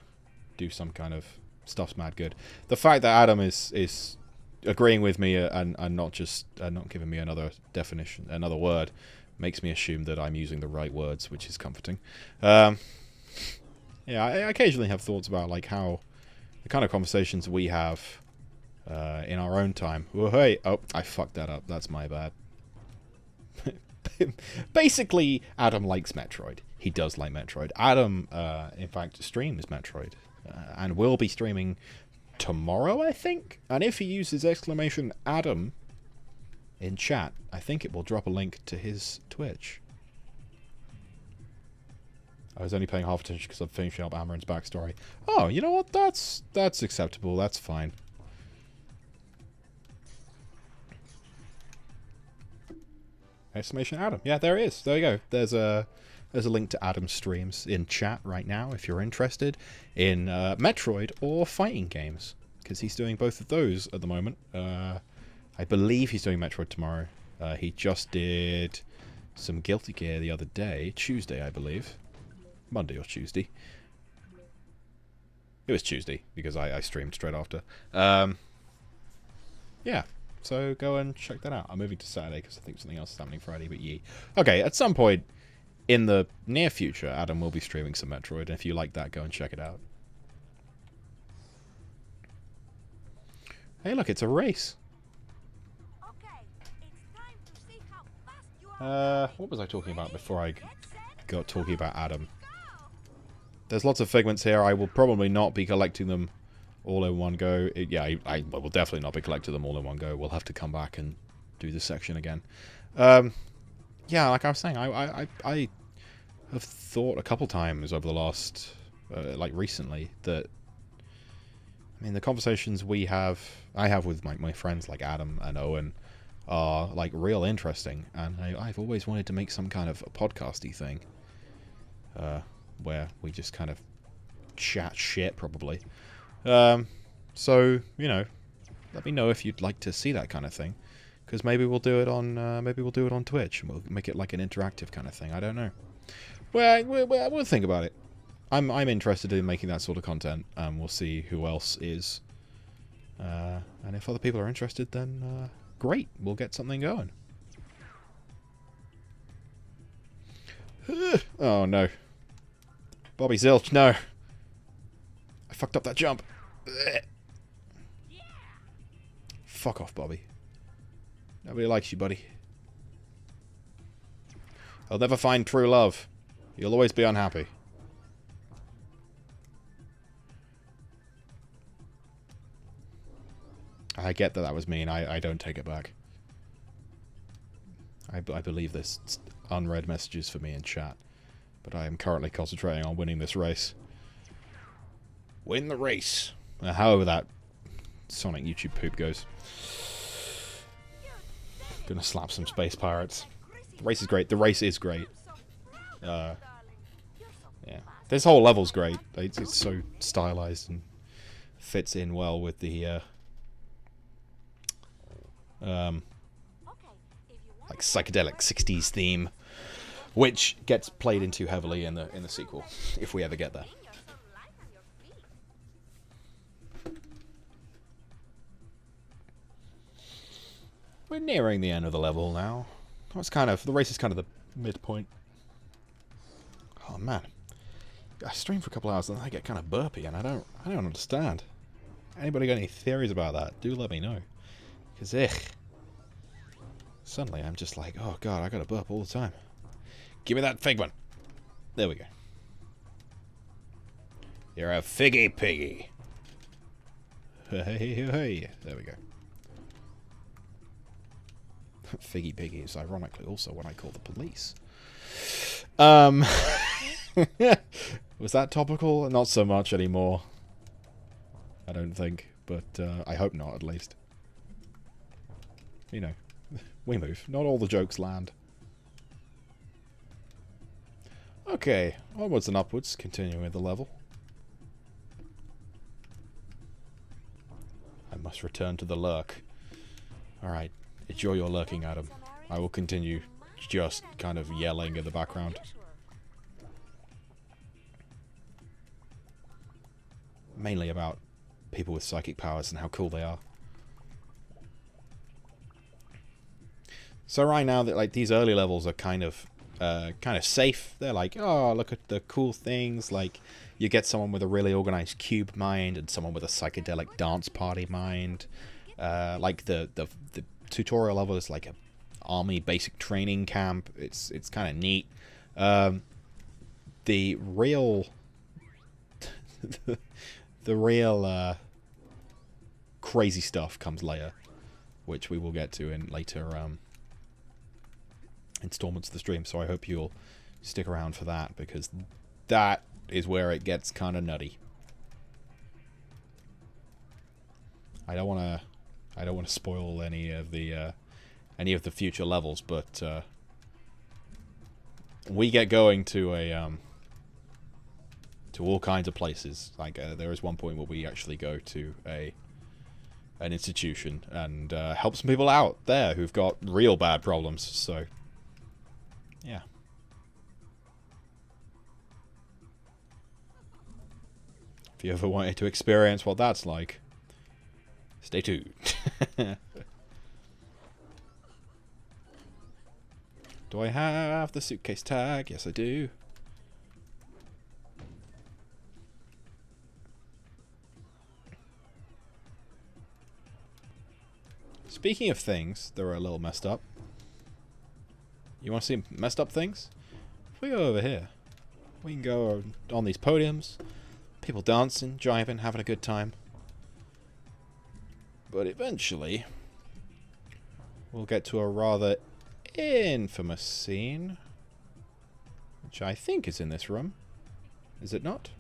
[SPEAKER 1] do some kind of Stuff's Mad Good. The fact that Adam is agreeing with me and not just not giving me another definition, another word, makes me assume that I'm using the right words, which is comforting. Yeah, I occasionally have thoughts about like how the kind of conversations we have in our own time. Oh, hey, oh, I fucked that up. That's my bad. Basically, Adam likes Metroid. He does like Metroid. Adam, in fact, streams Metroid and will be streaming tomorrow, I think. And if he uses exclamation Adam in chat, I think it will drop a link to his Twitch. I was only paying half attention because I'm finishing up Amaran's backstory. Oh, you know what? That's acceptable. That's fine. Exclamation Adam. Yeah, there it is. There you go. There's a link to Adam's streams in chat right now if you're interested in Metroid or fighting games, because he's doing both of those at the moment. I believe he's doing Metroid tomorrow. He just did some Guilty Gear the other day, Tuesday, I believe. Monday or Tuesday. It was Tuesday because I streamed straight after. Yeah. So go and check that out. I'm moving to Saturday because I think something else is happening Friday, but yee. Okay, at some point in the near future, Adam will be streaming some Metroid, and if you like that, go and check it out. Hey, look, it's a race. What was I talking about before I got talking about Adam? There's lots of figments here. I will probably not be collecting them all in one go. I will definitely not be collecting them all in one go. We'll have to come back and do this section again. Yeah, like I was saying, I have thought a couple times over the last, like recently, that I mean, the conversations I have with my friends like Adam and Owen are like real interesting, and I've always wanted to make some kind of a podcasty thing, where we just kind of chat shit, probably. So you know, let me know if you'd like to see that kind of thing, because maybe we'll do it on Twitch, and we'll make it like an interactive kind of thing. I don't know. Well, we'll think about it. I'm interested in making that sort of content, and we'll see who else is. And if other people are interested, then great, we'll get something going. Oh no. Bobby Zilch, no. I fucked up that jump. Fuck off, Bobby. Nobody likes you, buddy. I'll never find true love. You'll always be unhappy. I get that was mean. I don't take it back. I believe there's unread messages for me in chat. But I am currently concentrating on winning this race. Win the race. However that Sonic YouTube poop goes. Gonna slap some space pirates. The race is great. The race is great. Yeah. This whole level's great. It's so stylized and fits in well with the like psychedelic 60s theme, which gets played into heavily in the sequel, if we ever get there. We're nearing the end of the level now. The race is kind of the midpoint. Oh man, I stream for a couple hours and then I get kind of burpy, and I don't understand. Anybody got any theories about that? Do let me know. Because suddenly I'm just like, oh god, I gotta burp all the time. Give me that fig one. There we go. You're a figgy piggy. Hey. There we go. Figgy piggy is ironically also what I call the police. Was that topical? Not so much anymore. I don't think, but I hope not, at least. You know, we move. Not all the jokes land. Okay, onwards and upwards, continuing with the level. I must return to the lurk. Alright, enjoy your lurking, Adam. I will continue just kind of yelling in the background. Mainly about people with psychic powers and how cool they are. So right now, that like these early levels are kind of safe. They're like, oh, look at the cool things. Like, you get someone with a really organized cube mind and someone with a psychedelic dance party mind. Like the tutorial level is like a army basic training camp. It's kind of neat. The real crazy stuff comes later, which we will get to in later installments of the stream, so I hope you'll stick around for that, because that is where it gets kind of nutty. I don't want to spoil any of the future levels, but we get going to to all kinds of places. Like there is one point where we actually go to an institution and help some people out there who've got real bad problems. So yeah. If you ever wanted to experience what that's like, stay tuned. Do I have the suitcase tag? Yes, I do. Speaking of things that are a little messed up, you want to see messed up things? If we go over here, we can go on these podiums, people dancing, jiving, having a good time. But eventually, we'll get to a rather infamous scene, which I think is in this room. Is it not?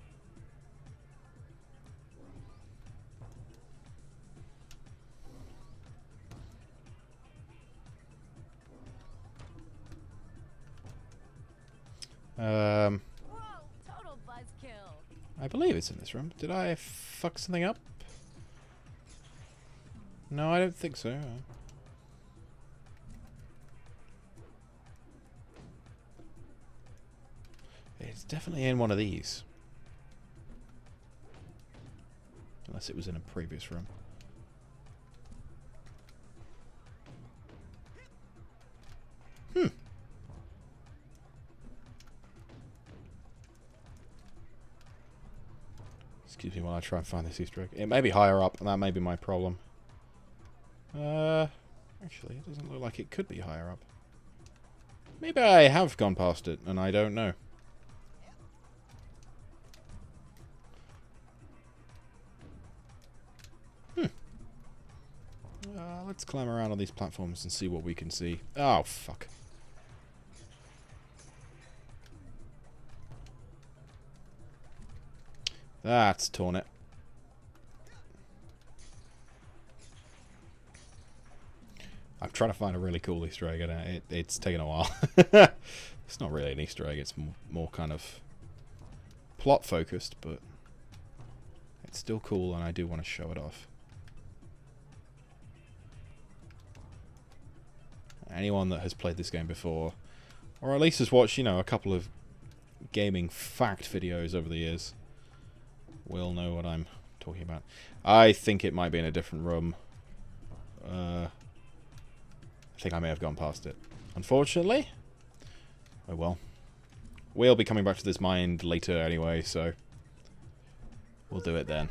[SPEAKER 3] Whoa, total buzzkill.
[SPEAKER 1] I believe it's in this room. Did I fuck something up? No, I don't think so. It's definitely in one of these. Unless it was in a previous room. Excuse me while I try and find this Easter egg. It may be higher up, and that may be my problem. Actually, it doesn't look like it could be higher up. Maybe I have gone past it, and I don't know. Let's climb around on these platforms and see what we can see. Oh, fuck. That's torn it. I'm trying to find a really cool Easter egg, and it's taken a while. It's not really an Easter egg, it's more kind of plot focused, but it's still cool, and I do want to show it off. Anyone that has played this game before, or at least has watched, you know, a couple of gaming fact videos over the years, will know what I'm talking about. I think it might be in a different room. I think I may have gone past it. Unfortunately. Oh well. We'll be coming back to this mine later anyway, so we'll do it then.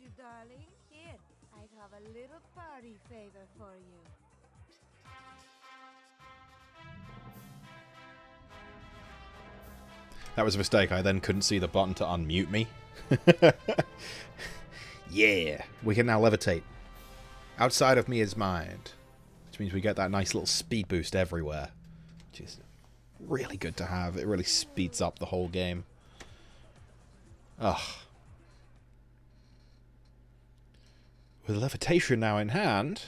[SPEAKER 11] You, darling. Here, I have a little party favor for you.
[SPEAKER 1] That was a mistake. I then couldn't see the button to unmute me. Yeah, we can now levitate. Outside of me is mind. Which means we get that nice little speed boost everywhere. Which is really good to have. It really speeds up the whole game. Ugh. With levitation now in hand,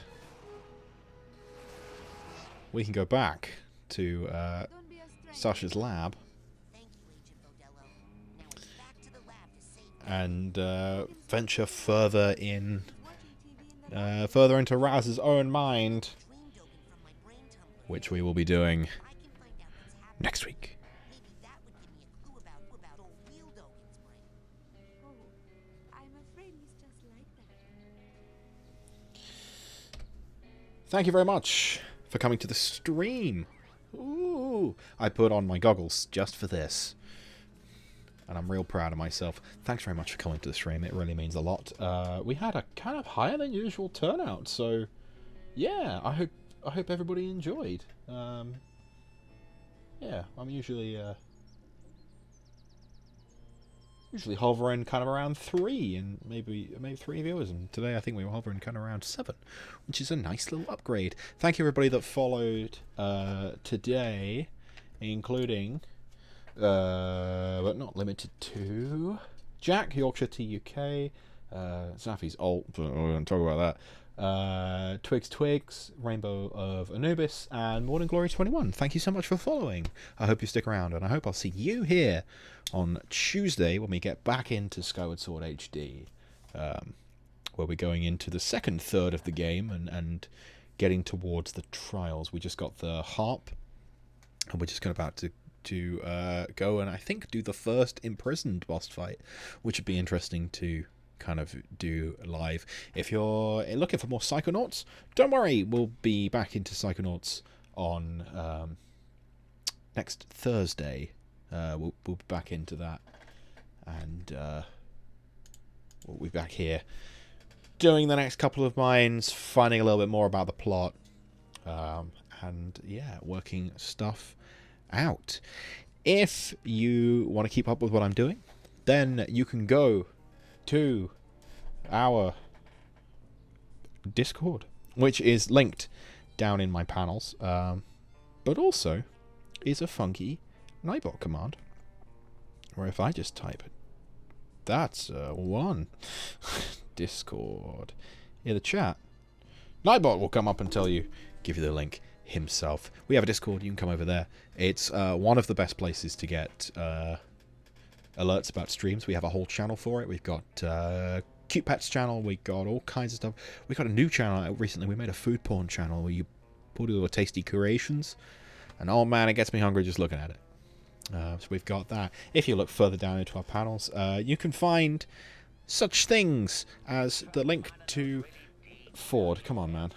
[SPEAKER 1] we can go back to Sasha's lab and venture further into Raz's own mind, which we will be doing next week. Thank you very much for coming to the stream. Ooh, I put on my goggles just for this. And I'm real proud of myself. Thanks very much for coming to the stream. It really means a lot. We had a kind of higher than usual turnout, so yeah, I hope everybody enjoyed. Yeah, I'm usually hovering kind of around 3 and maybe 3 viewers, and today I think we were hovering kind of around 7, which is a nice little upgrade. Thank you everybody that followed today, including but not limited to Jack, Yorkshire TUK, Zaffy's Alt, but we're going to talk about that, Twigs, Rainbow of Anubis, and Morning Glory 21. Thank you so much for following. I hope you stick around, and I hope I'll see you here on Tuesday when we get back into Skyward Sword HD, where we're going into the second third of the game and getting towards the trials. We just got the harp, and we're just about to go and I think do the first imprisoned boss fight, which would be interesting to kind of do live. If you're looking for more Psychonauts, don't worry, we'll be back into Psychonauts on next Thursday. We'll be back into that, and we'll be back here doing the next couple of mines, finding a little bit more about the plot, and yeah, working stuff out. If you want to keep up with what I'm doing, then you can go to our Discord, which is linked down in my panels, but also is a funky Nightbot command, where if I just type it, that's one Discord in the chat. Nightbot will come up and tell you, give you the link himself. We have a Discord, you can come over there. It's one of the best places to get alerts about streams. We have a whole channel for it. We've got Cute Pets channel, we got all kinds of stuff. We got a new channel out recently. We made a food porn channel where you put all the tasty creations, and oh man, it gets me hungry just looking at it. So we've got that. If you look further down into our panels, you can find such things as the link to Ford. Come on, man.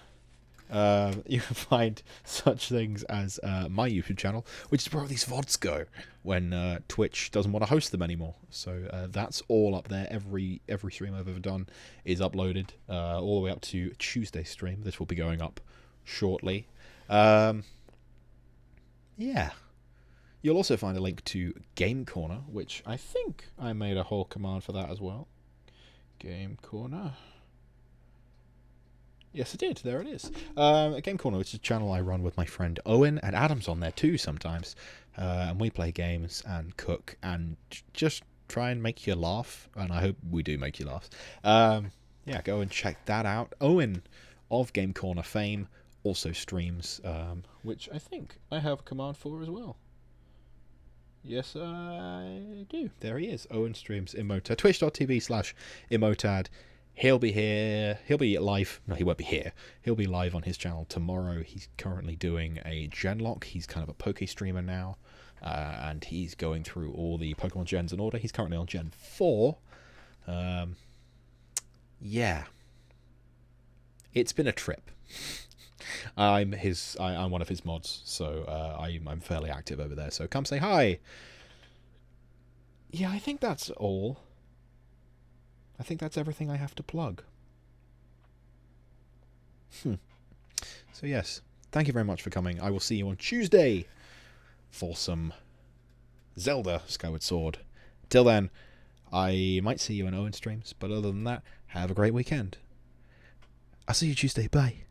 [SPEAKER 1] You can find such things as my YouTube channel, which is where all these VODs go when Twitch doesn't want to host them anymore. So that's all up there. Every stream I've ever done is uploaded all the way up to Tuesday stream. This will be going up shortly. Yeah. You'll also find a link to Game Corner, which I think I made a whole command for that as well. Game Corner. Yes, I did. There it is. Game Corner, which is a channel I run with my friend Owen, and Adam's on there too sometimes. And we play games and cook and just try and make you laugh. And I hope we do make you laugh. Yeah, go and check that out. Owen of Game Corner fame also streams, which I think I have a command for as well. Yes, I do. There he is. Owen streams Immotad. Twitch.tv/Immotad. He'll be here. He'll be live. No, he won't be here. He'll be live on his channel tomorrow. He's currently doing a genlock. He's kind of a Poke streamer now. And he's going through all the Pokemon gens in order. He's currently on Gen 4. Yeah. It's been a trip. I'm one of his mods, so I'm fairly active over there. So come say hi. Yeah, I think that's all. I think that's everything I have to plug. So yes, thank you very much for coming. I will see you on Tuesday for some Zelda Skyward Sword. Till then, I might see you in Owen streams, but other than that, have a great weekend. I'll see you Tuesday. Bye.